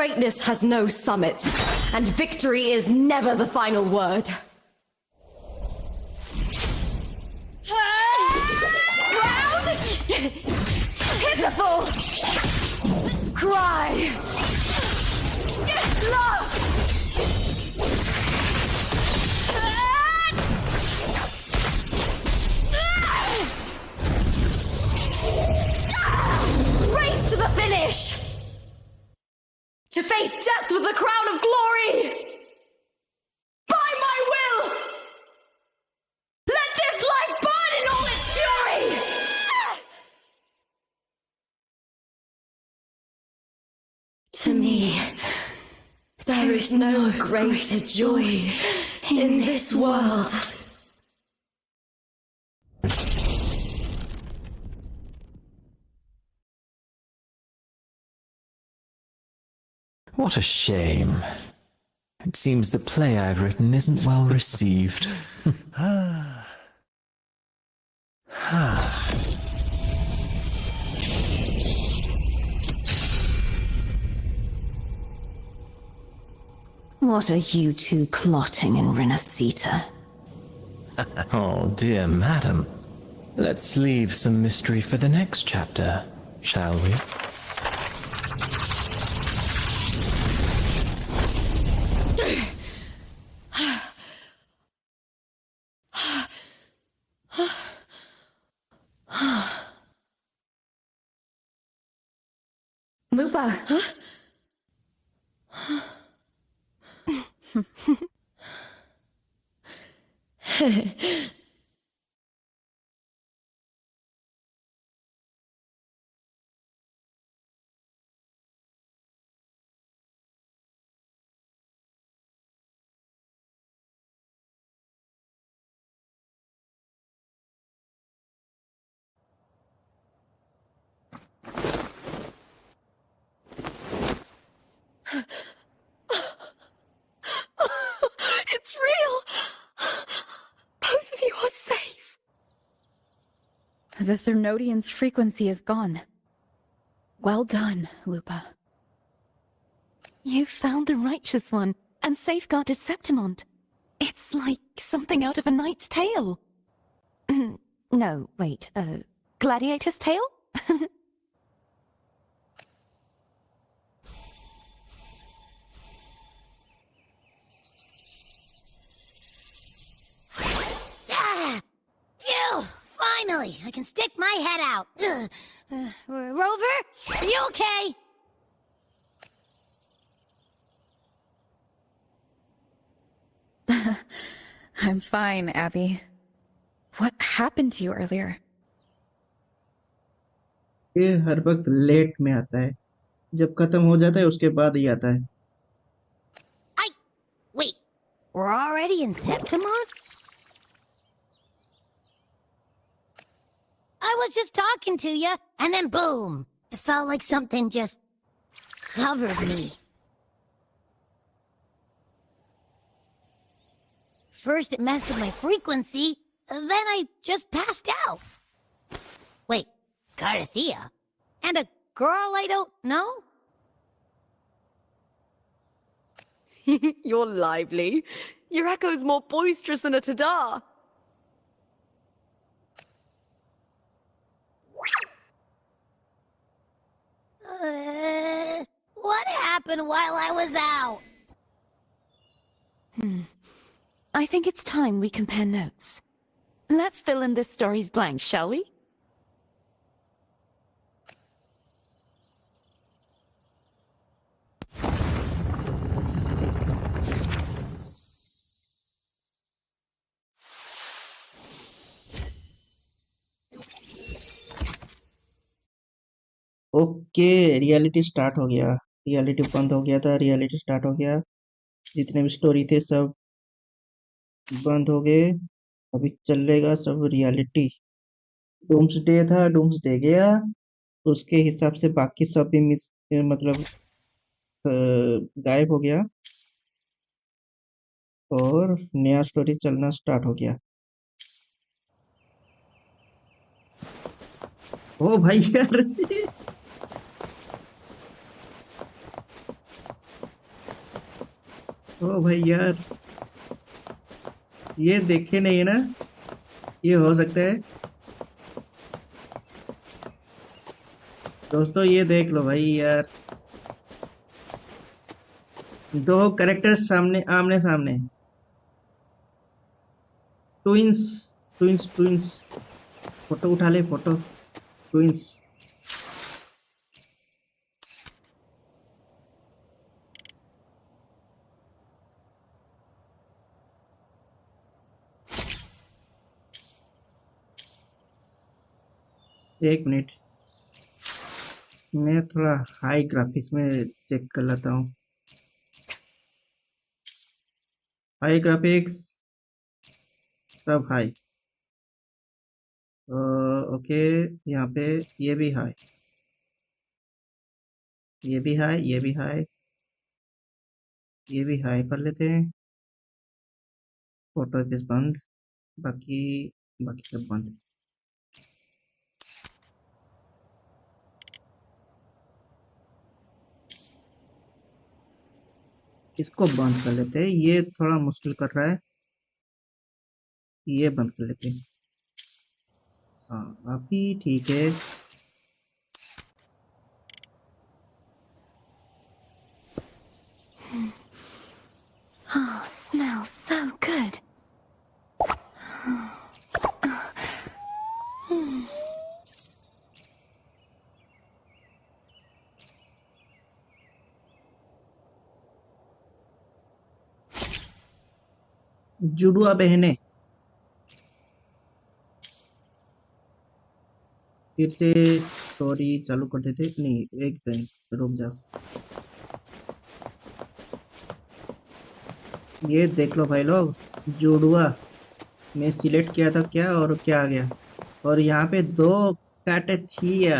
Greatness has no summit, and victory is never the final word. Proud! Pitiful! Cry! Love! Race to the finish! To face death with the crown of glory! By my will! Let this life burn in all its fury! To me, there is no greater joy in this world. What a shame. It seems the play I've written isn't well received. What are you two plotting in Renacita? Oh, dear madam. Let's leave some mystery for the next chapter, shall we? Lupa. It's real! Both of you are safe! The Thernodian's frequency is gone. Well done, Lupa. You found the righteous one and safeguarded Septimont. It's like something out of a knight's tale. No, wait, gladiator's tale? Phew! Finally, I can stick my head out. Rover, are you okay? I'm fine, Abby. What happened to you earlier? ये हर वक्त late में आता है, जब खत्म हो जाता है उसके बाद ही आता है। Wait, we're already in Septimont? I was just talking to you, and then boom! It felt like something just covered me. First it messed with my frequency, then I just passed out. Wait, Carthea? And a girl I don't know? You're lively. Your echo's more boisterous than a tada. What happened while I was out? I think it's time we compare notes. Let's fill in this story's blanks, shall we? Okay, reality start हो गया। Reality बंद हो गया था, reality start हो गया। जितने भी स्टोरी थे सब बंद हो गए, अभी चलेगा सब रियलिटी। डूम्सडे था, डूम्सडे गया, उसके हिसाब से बाकी सब भी मतलब गायब हो गया और नया स्टोरी चलना स्टार्ट हो गया। ओ भाई यार ओ भाई यार, ये देखे नहीं है ना, ये हो सकता है दोस्तों, ये देख लो भाई यार, दो कैरेक्टर्स सामने, आमने सामने, ट्विंस, ट्विंस ट्विंस। फोटो उठा ले, फोटो, ट्विंस। एक मिनट, मैं थोड़ा हाई ग्राफिक्स में चेक कर लेता हूँ। हाई ग्राफिक्स, सब हाई। ओके, यहाँ पे ये भी हाई, ये भी हाई, ये भी हाई, ये भी हाई कर लेते हैं। फोटो पेज बंद, बाकी बाकी सब बंद। इसको बंद कर लेते हैं, ये थोड़ा मुश्किल कर रहा है, ये बंद कर लेते हैं। हाँ अभी ठीक है। Oh, smells so good. जुड़वा बहने, फिर से स्टोरी चालू कर देते। नहीं, एक मिनट रुक जाओ, ये देख लो भाई लोग, जुड़वा मैं सिलेक्ट किया था क्या, और क्या आ गया, और यहाँ पे दो काटे थी।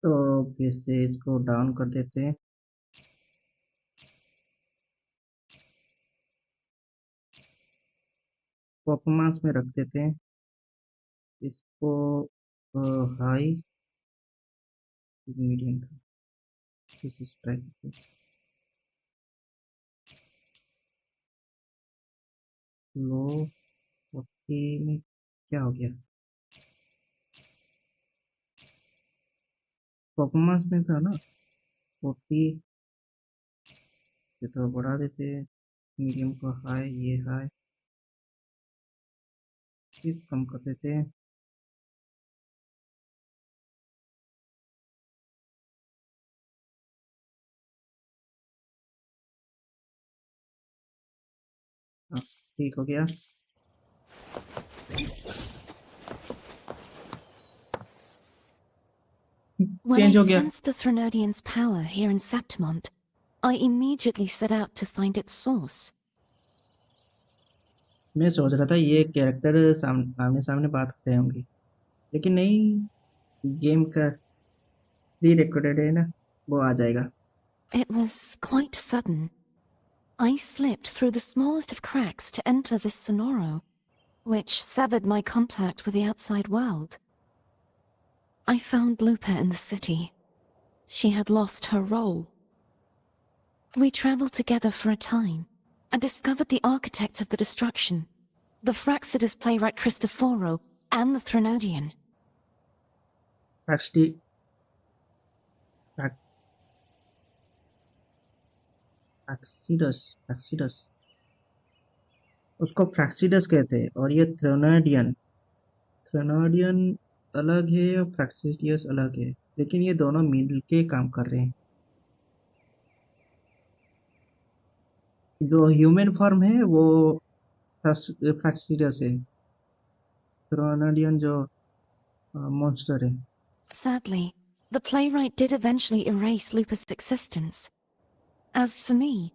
तो फिर से इसको डाउन कर देते हैं। परफॉर्मेंस में रख देते हैं इसको, हाई, मीडियम था, दिस इज ट्राई लो। 40 में क्या हो गया, परफॉर्मेंस में था ना 40, ये तो बढ़ा देते हैं। मीडियम को हाई, ये हाई, फिर कम कर देते हैं। हाँ, ठीक हो गया। When I चेंज हो गया। sensed the Threnodian's power here in Septimont, I immediately set out to find its source. मैं सोच रहा था ये कैरेक्टर आमने सामने बात कर रहे होंगे, लेकिन नहीं, गेम का प्री रिकॉर्डेड है ना, वो आ जाएगा। It was quite sudden. I slipped through the smallest of cracks to enter this sonoro, which severed my contact with the outside world. I found Lupa in the city. She had lost her role. We traveled together for a time and discovered the architects of the destruction, the Fraxidus playwright Christoforo and the Threnodian. Actually, फ्रैक्सिडस, उसको फ्रैक्सिडस कहते हैं, और ये थ्रेनाडियन अलग है और फ्रैक्सिडियस अलग है, लेकिन ये दोनों मिल के काम कर रहे हैं। जो ह्यूमन फॉर्म है वो फ्रैक्सीडस है, थ्रोनोडियन जो मॉन्स्टर है। Sadly, the playwright did eventually erase Lupa's existence. As for me,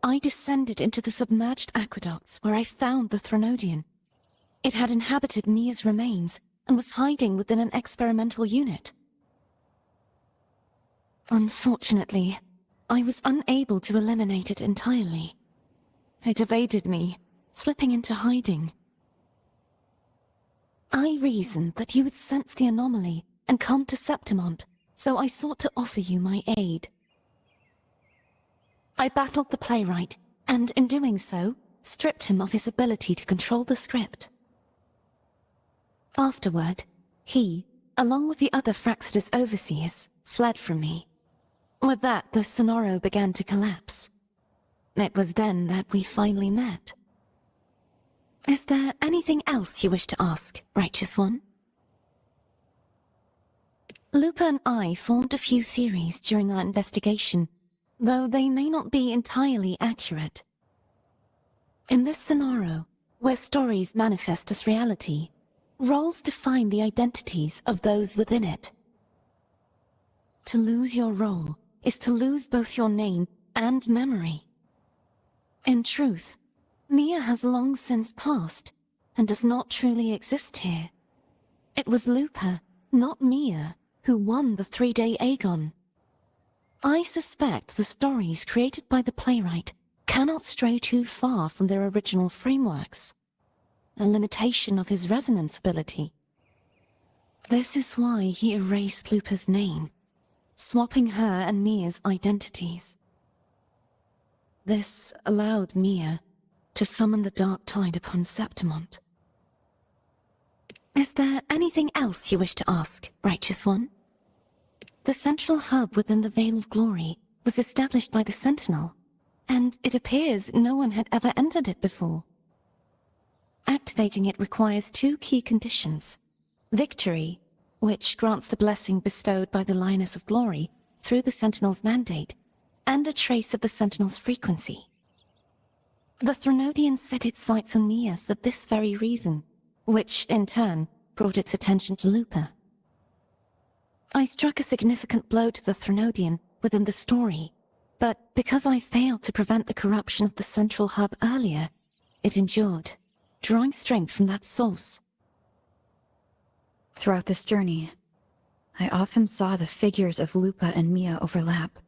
I descended into the submerged aqueducts where I found the Thronodian. It had inhabited Mia's remains and was hiding within an experimental unit. Unfortunately, I was unable to eliminate it entirely. It evaded me, slipping into hiding. I reasoned that you would sense the anomaly and come to Septimont, so I sought to offer you my aid. I battled the playwright, and in doing so, stripped him of his ability to control the script. Afterward, he, along with the other Fraxidus overseers, fled from me. With that, the Sonoro began to collapse. It was then that we finally met. Is there anything else you wish to ask, Righteous One? Lupa and I formed a few theories during our investigation, though they may not be entirely accurate. In this Sonoro, where stories manifest as reality, roles define the identities of those within it. To lose your role is to lose both your name and memory. In truth, Mia has long since passed, and does not truly exist here. It was Lupa, not Mia, who won the 3-day Aegon. I suspect the stories created by the playwright cannot stray too far from their original frameworks, a limitation of his resonance ability. This is why he erased Lupa's name, swapping her and Mia's identities. This allowed Mia to summon the dark tide upon Septimont. Is there anything else you wish to ask, Righteous One? The central hub within the Vale of Glory was established by the Sentinel, and it appears no one had ever entered it before. Activating it requires 2 key conditions: victory, which grants the blessing bestowed by the Lioness of Glory through the Sentinel's mandate, and a trace of the Sentinel's frequency. The Thronodian set its sights on Mia for this very reason, which, in turn, brought its attention to Lupa. I struck a significant blow to the Thronodian within the story, but because I failed to prevent the corruption of the central hub earlier, it endured, drawing strength from that source. Throughout this journey, I often saw the figures of Lupa and Mia overlap.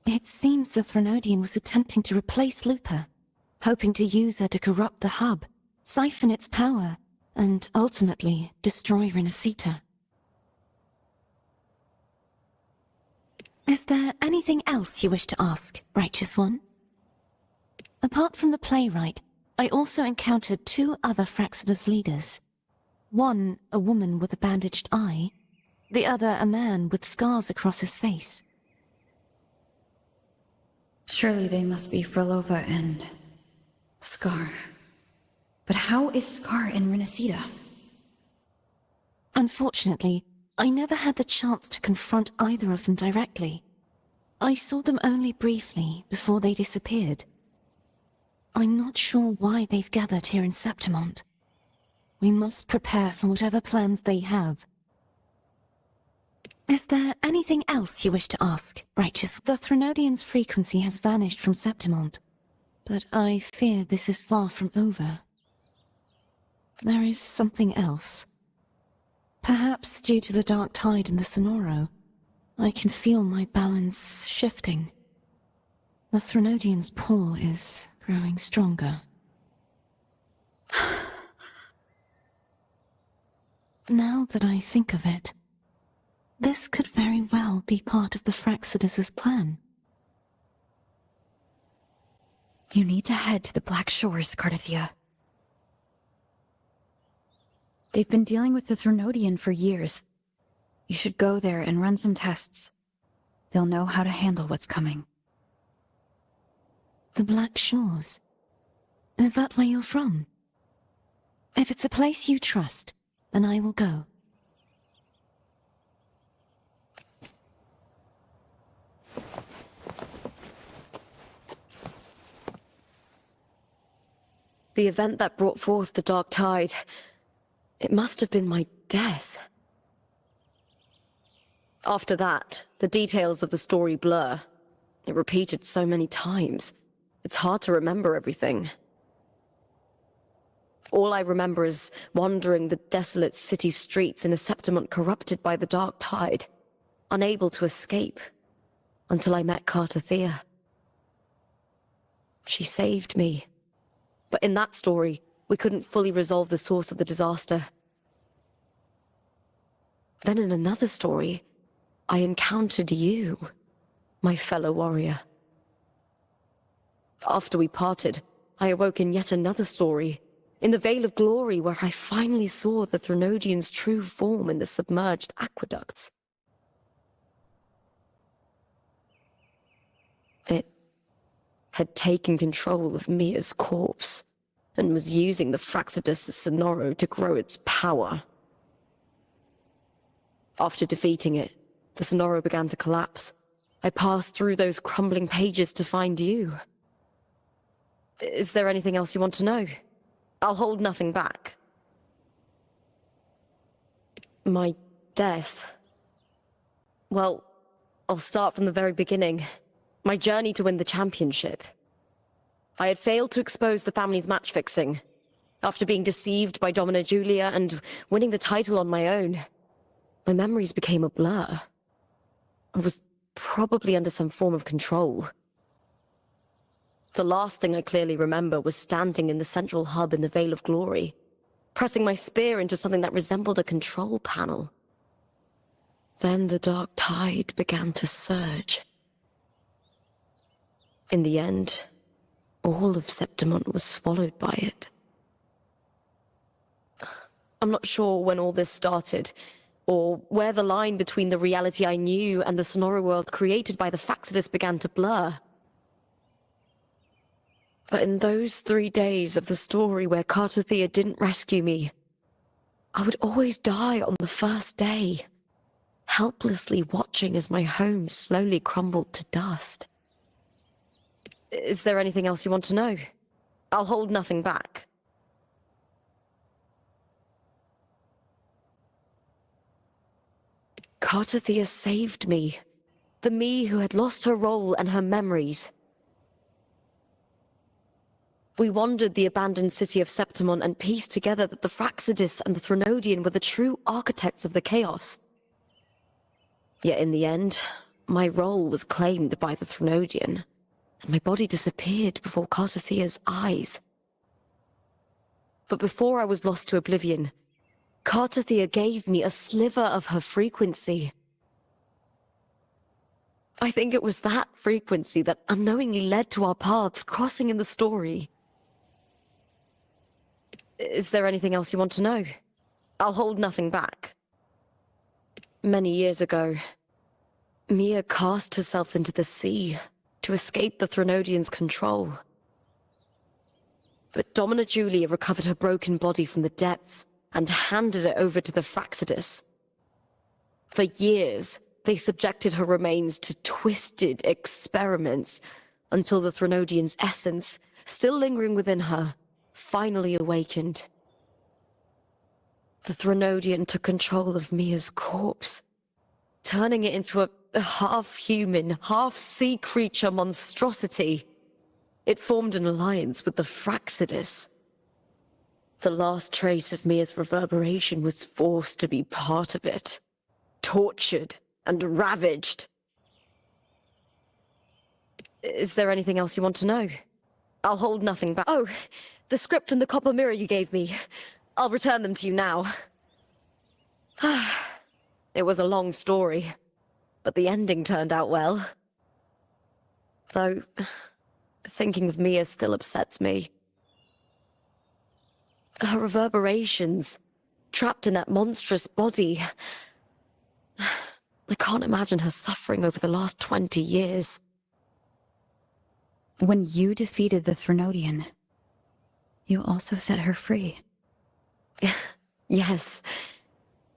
It seems the Thronodian was attempting to replace Lupa, hoping to use her to corrupt the hub, siphon its power, and ultimately destroy Renacita. Is there anything else you wish to ask, Righteous One? Apart from the playwright, I also encountered 2 other Fraxidus leaders. One, a woman with a bandaged eye, the other a man with scars across his face. Surely they must be Frolova and Scar. But how is Scar in Renacita? Unfortunately, I never had the chance to confront either of them directly. I saw them only briefly before they disappeared. I'm not sure why they've gathered here in Septimont. We must prepare for whatever plans they have. Is there anything else you wish to ask, Righteous? The Thronodian's frequency has vanished from Septimont, but I fear this is far from over. There is something else. Perhaps due to the dark tide in the Sonoro, I can feel my balance shifting. The Thronodian's pull is growing stronger. Now that I think of it, this could very well be part of the Fraxidus' plan. You need to head to the Black Shores, Cardathia. They've been dealing with the Thronodian for years. You should go there and run some tests. They'll know how to handle what's coming. The Black Shores? Is that where you're from? If it's a place you trust, then I will go. The event that brought forth the dark tide. It must have been my death. After that, the details of the story blur. It repeated so many times. It's hard to remember everything. All I remember is wandering the desolate city streets in a Septimont corrupted by the dark tide, unable to escape, until I met Cartathea. She saved me. But in that story, we couldn't fully resolve the source of the disaster. Then in another story, I encountered you, my fellow warrior. After we parted, I awoke in yet another story, in the Vale of Glory, where I finally saw the Threnodian's true form in the submerged aqueducts. It had taken control of Mia's corpse, and was using the Fraxidus' Sonoro to grow its power. After defeating it, the Sonoro began to collapse. I passed through those crumbling pages to find you. Is there anything else you want to know? I'll hold nothing back. My death. Well, I'll start from the very beginning. My journey to win the championship. I had failed to expose the family's match fixing. After being deceived by Domina Julia and winning the title on my own, my memories became a blur. I was probably under some form of control. The last thing I clearly remember was standing in the central hub in the Vale of Glory, pressing my spear into something that resembled a control panel. Then the dark tide began to surge. In the end, all of Septimont was swallowed by it. I'm not sure when all this started, or where the line between the reality I knew and the Sonoro world created by the Fraxidus began to blur. But in those 3 days of the story where Cartathea didn't rescue me, I would always die on the first day, helplessly watching as my home slowly crumbled to dust. Is there anything else you want to know? I'll hold nothing back. Cartathea saved me. The me who had lost her role and her memories. We wandered the abandoned city of Septimont and pieced together that the Fraxidus and the Threnodian were the true architects of the chaos. Yet in the end, my role was claimed by the Threnodian, and my body disappeared before Cartathea's eyes. But before I was lost to oblivion, Cartathea gave me a sliver of her frequency. I think it was that frequency that unknowingly led to our paths crossing in the story. Is there anything else you want to know? I'll hold nothing back. Many years ago, Mia cast herself into the sea to escape the Threnodian's control. But Domina Julia recovered her broken body from the depths and handed it over to the Fraxidus. For years, they subjected her remains to twisted experiments until the Threnodian's essence, still lingering within her, finally awakened. The Threnodian took control of Mia's corpse, turning it into a half-human, half-sea creature monstrosity. It formed an alliance with the Fraxidus. The last trace of Mia's reverberation was forced to be part of it, tortured and ravaged. Is there anything else you want to know? I'll hold nothing back. Oh, the script and the copper mirror you gave me. I'll return them to you now. It was a long story, but the ending turned out well. Though, thinking of Mia still upsets me. Her reverberations, trapped in that monstrous body. I can't imagine her suffering over the last 20 years. When you defeated the Threnodian, you also set her free. Yes,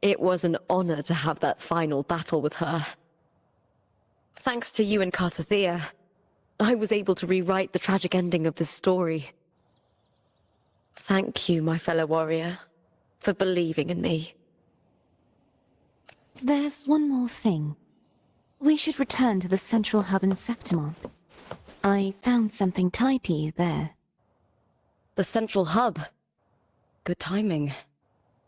it was an honor to have that final battle with her. Thanks to you and Cartathea, I was able to rewrite the tragic ending of this story. Thank you, my fellow warrior, for believing in me. There's one more thing. We should return to the central hub in Septimont. I found something tied to you there. The central hub. Good timing.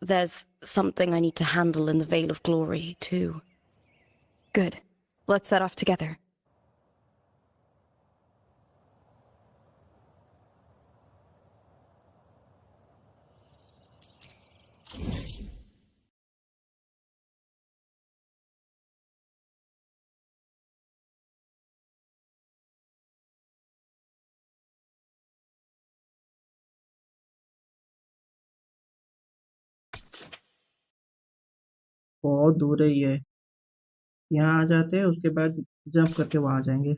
There's something I need to handle in the Vale of Glory, too. Good. Let's set off together. बहुत दूर है ये। यहाँ आ जाते हैं, उसके बाद jump करके वहां जाएंगे।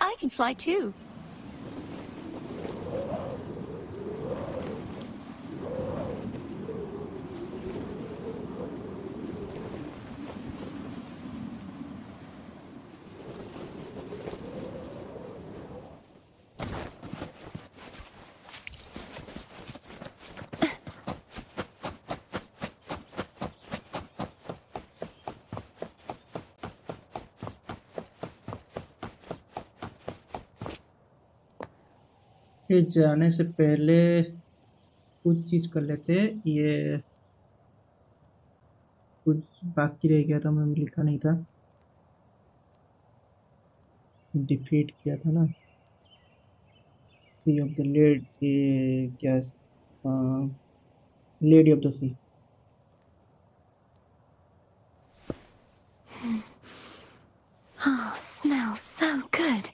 I can fly too. कि जाने से पहले कुछ चीज कर लेते। ये कुछ बाकी रह गया था, मैंने लिखा नहीं था। डिफीट किया था ना, सी ऑफ द लेड, ये क्या, lady of the sea. Oh, smells so good.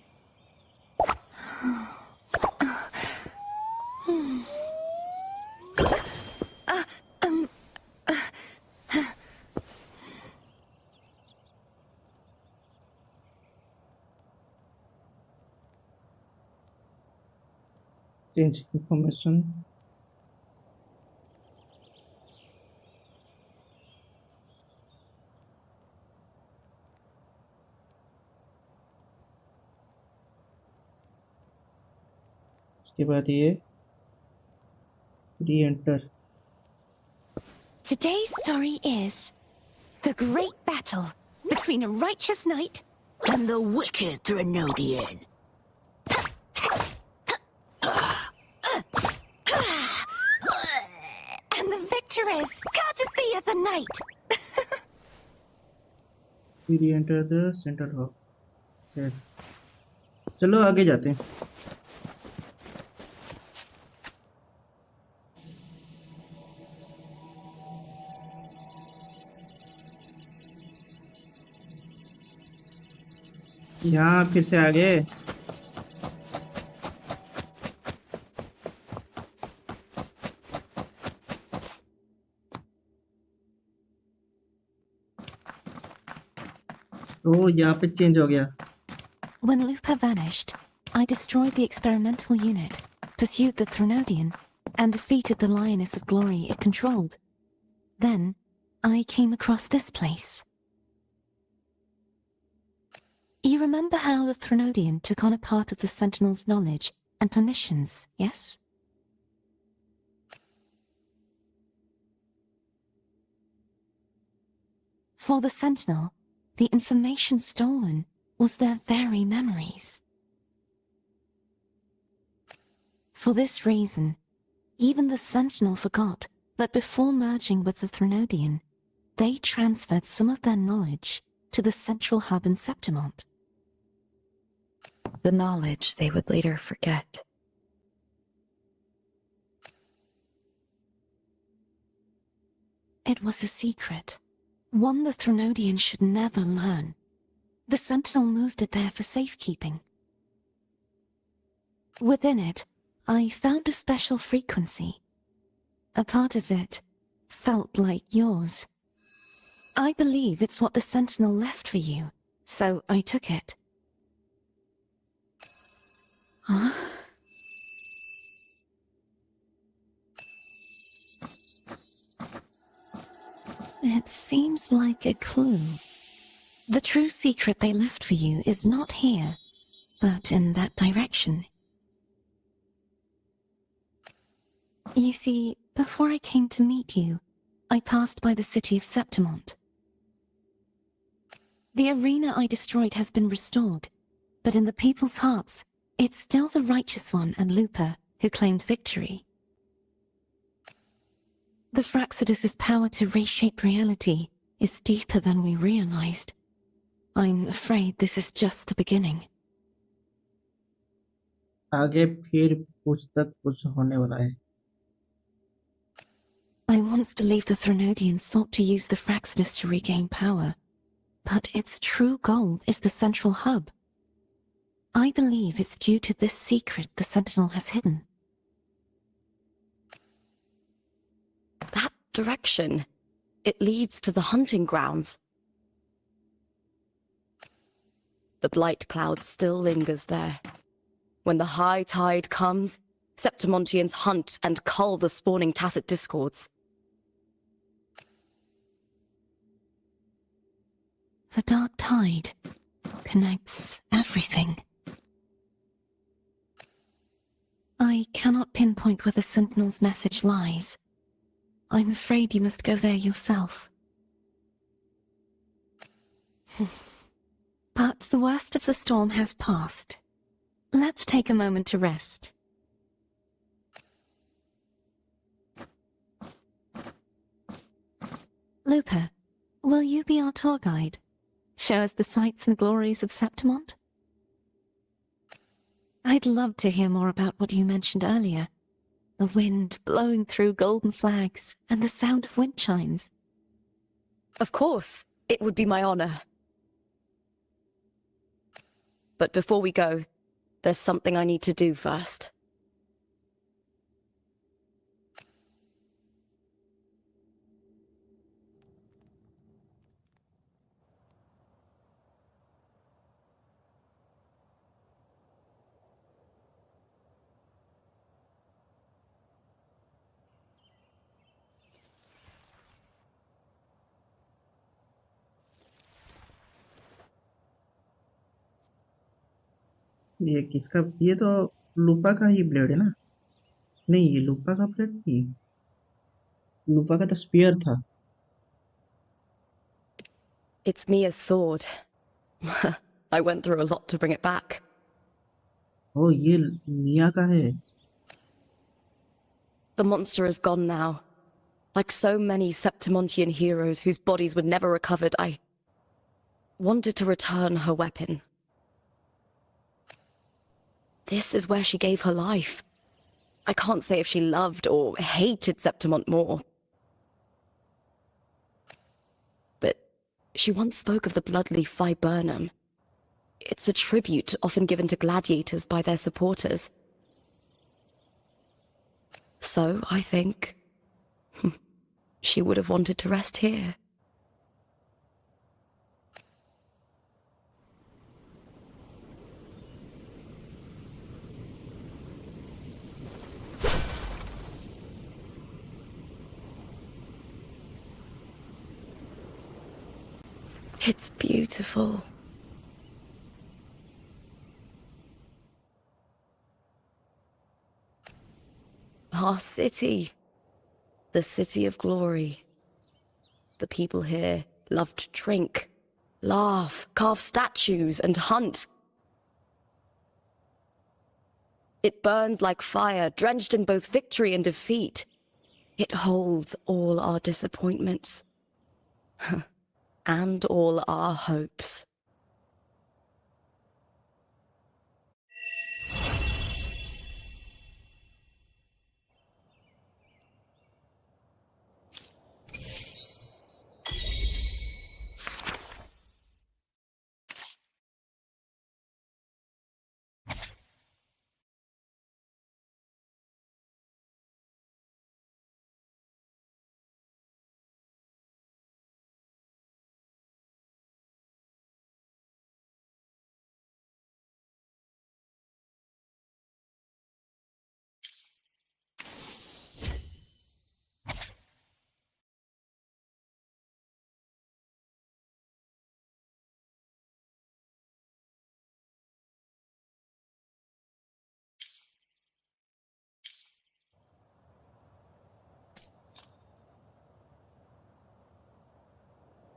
Change information. उसके बाद ये reenter. Today's story is the great battle between a righteous knight And the wicked Threnodian. and the victor is Cardathea the Knight. We re-enter the central hub. Set. चलो आगे जाते हैं। यहाँ फिर से आगे। तो यहाँ पे चेंज हो गया। When Lupa vanished, I destroyed the experimental unit, pursued the Threnodian, and defeated the Lioness of Glory it controlled. Then, I came across this place. You remember how the Threnodian took on a part of the Sentinel's knowledge and permissions, yes? For the Sentinel, the information stolen was their very memories. For this reason, even the Sentinel forgot that before merging with the Threnodian, they transferred some of their knowledge to the central hub in Septimont. The knowledge they would later forget. It was a secret, one the Threnodian should never learn. The Sentinel moved it there for safekeeping. Within it, I found a special frequency. A part of it felt like yours. I believe it's what the Sentinel left for you, so I took it. Huh? It seems like a clue. The true secret they left for you is not here, but in that direction. You see, before I came to meet you, I passed by the city of Septimont. The arena I destroyed has been restored, but in the people's hearts, it's still the Righteous One and Lupa who claimed victory. The Fraxidus's power to reshape reality is deeper than we realized. I'm afraid this is just the beginning. आगे फिर कुछ तक कुछ होने वाला है. I once believed the Threnodians sought to use the Fraxidus to regain power, but its true goal is the central hub. I believe it's due to this secret the Sentinel has hidden. That direction. It leads to the hunting grounds. The blight cloud still lingers there. When the high tide comes, Septimontians hunt and cull the spawning tacit discords. The dark tide connects everything. I cannot pinpoint where the Sentinel's message lies. I'm afraid you must go there yourself. But the worst of the storm has passed. Let's take a moment to rest. Lupa, will you be our tour guide? Show us the sights and glories of Septimont? I'd love to hear more about what you mentioned earlier. The wind blowing through golden flags and the sound of wind chimes. Of course, it would be my honor. But before we go, there's something I need to do first. ये किसका? ये तो लूपा का ही blade है ना? नहीं, ये लूपा का ब्लेड नहीं. लूपा का तो स्पीयर था. It's Mia's sword. I went through a lot to bring it back. ओ, ये मिया का है. The monster is gone now. Like so many Septimontian heroes whose bodies were never recovered, I wanted to return her weapon. This is where she gave her life. I can't say if she loved or hated Septimont more. But she once spoke of the bloodleaf viburnum. It's a tribute often given to gladiators by their supporters. So, I think, she would have wanted to rest here. It's beautiful. Our city. The city of glory. The people here love to drink, laugh, carve statues, and hunt. It burns like fire, drenched in both victory and defeat. It holds all our disappointments. And all our hopes.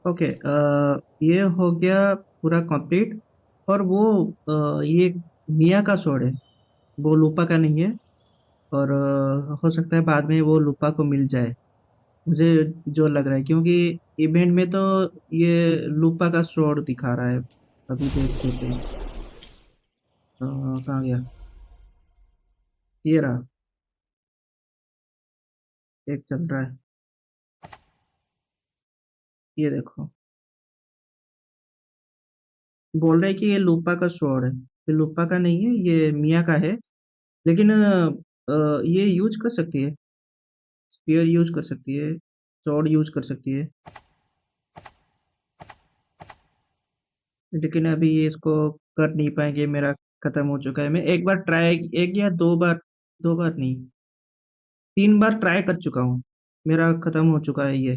Okay, ये हो गया पूरा complete. और वो ये मिया का स्वord है, वो लूपा का नहीं है। और हो सकता है बाद में वो लूपा को मिल जाए, मुझे जो लग रहा है, क्योंकि इवेंट में तो ये लूपा का स्वord दिखा रहा है। अभी देख लेते हैं, कहाँ गया, ये रहा, एक चल रहा है, ये देखो, बोल रहा है कि ये लूपा का स्वord है। ये लूपा का नहीं है, ये मिया का है। लेकिन ये यूज कर सकती है, स्पीयर यूज कर सकती है, स्वॉर्ड यूज कर सकती है। लेकिन अभी ये इसको कर नहीं पाएंगे, मेरा खत्म हो चुका है। मैं एक बार ट्राई, एक या दो बार नहीं, 3 बार ट्राई कर चुका हूँ, मेरा खत्म हो चुका है ये।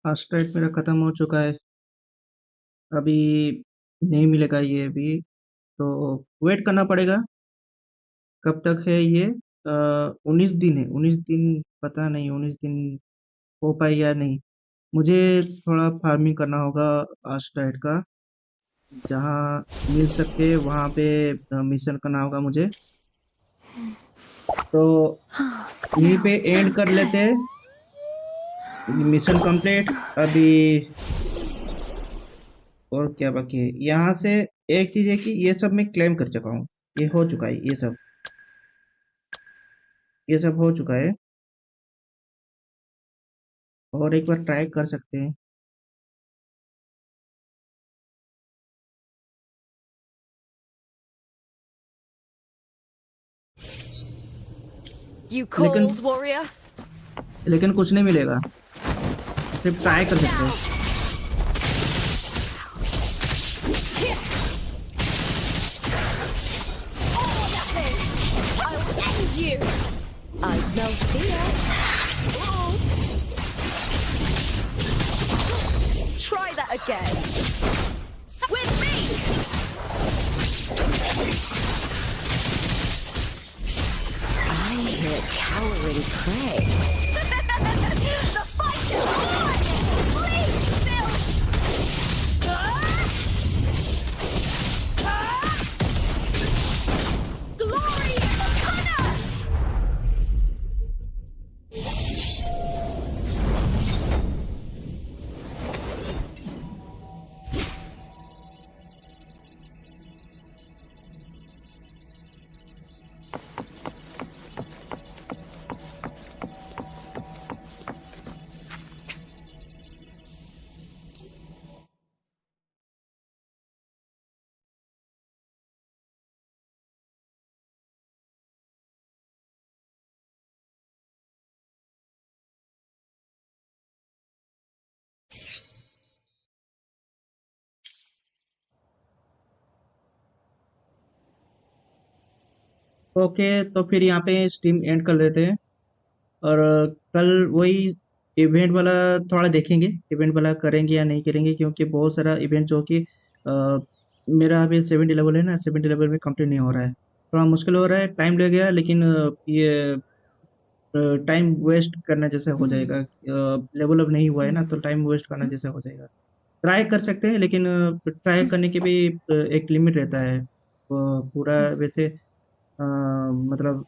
फर्स्ट राइट मेरा खत्म हो चुका है, अभी नहीं मिलेगा ये अभी, तो वेट करना पड़ेगा। कब तक है ये? 19 दिन है, 19 दिन, पता नहीं 19 दिन हो पाए या नहीं। मुझे थोड़ा फार्मिंग करना होगा आस्ट्राइड का, जहाँ मिल सके वहाँ पे मिशन करना होगा मुझे। तो यहीं पे Smells एंड so कर लेते good. हैं, मिशन कंप्लीट। अभी और क्या बाकी है यहाँ से? एक चीज है कि ये सब मैं क्लेम कर चुका हूँ, ये हो चुका है, ये सब हो चुका है। और एक बार ट्राई कर सकते हैं। You लेकिन cold, warrior? लेकिन कुछ नहीं मिलेगा, सिर्फ ट्राई कर सकते हैं। I'll end you! I smell fear. Try that again. With me! I hear cowering prey. The fight is on! Please, Phil! Glory in the Hunter! Okay, तो फिर यहाँ पे स्ट्रीम एंड कर लेते हैं। और कल वही इवेंट वाला थोड़ा देखेंगे, इवेंट वाला करेंगे या नहीं करेंगे, क्योंकि बहुत सारा इवेंट जो कि मेरा अभी 70 लेवल है ना, 70 लेवल में कंप्लीट नहीं हो रहा है, थोड़ा मुश्किल हो रहा है, टाइम लगेगा। लेकिन ये टाइम वेस्ट करना जैसा हो जाएगा, लेवल अप नहीं हुआ है ना, तो टाइम वेस्ट करना जैसा हो जाएगा। ट्राई कर सकते हैं, लेकिन ट्राई करने के भी एक लिमिट रहता है। पूरा वैसे मतलब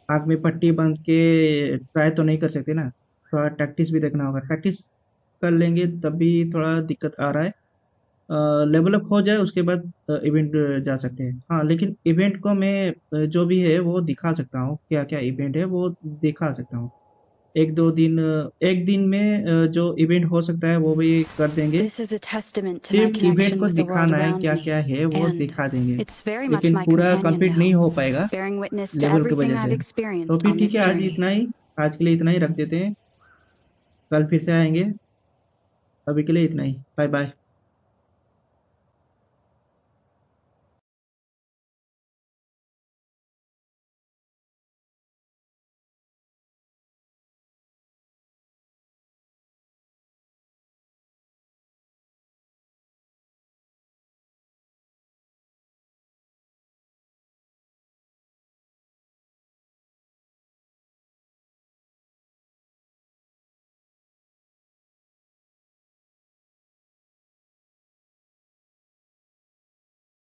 आँख में पट्टी बांध के ट्राई तो नहीं कर सकते ना, थोड़ा प्रैक्टिस भी देखना होगा। प्रैक्टिस कर लेंगे तब भी थोड़ा दिक्कत आ रहा है। लेवल अप हो जाए उसके बाद इवेंट जा सकते हैं। हाँ, लेकिन इवेंट को मैं जो भी है वो दिखा सकता हूँ, क्या क्या इवेंट है वो दिखा सकता हूँ। एक दिन में जो इवेंट हो सकता है वो भी कर देंगे। This is a testament to my सिर्फ इवेंट connection को with the world दिखाना है, around क्या me, क्या है वो and दिखा देंगे, it's very much लेकिन my पूरा companion कंप्लीट नहीं now, हो पाएगा bearing witness to लेवल की everything वजह I've से। तो experienced फिर on ठीक this है, journey. आज के लिए इतना ही रख देते हैं, कल फिर से आएंगे। अभी के लिए इतना ही, बाय बाय।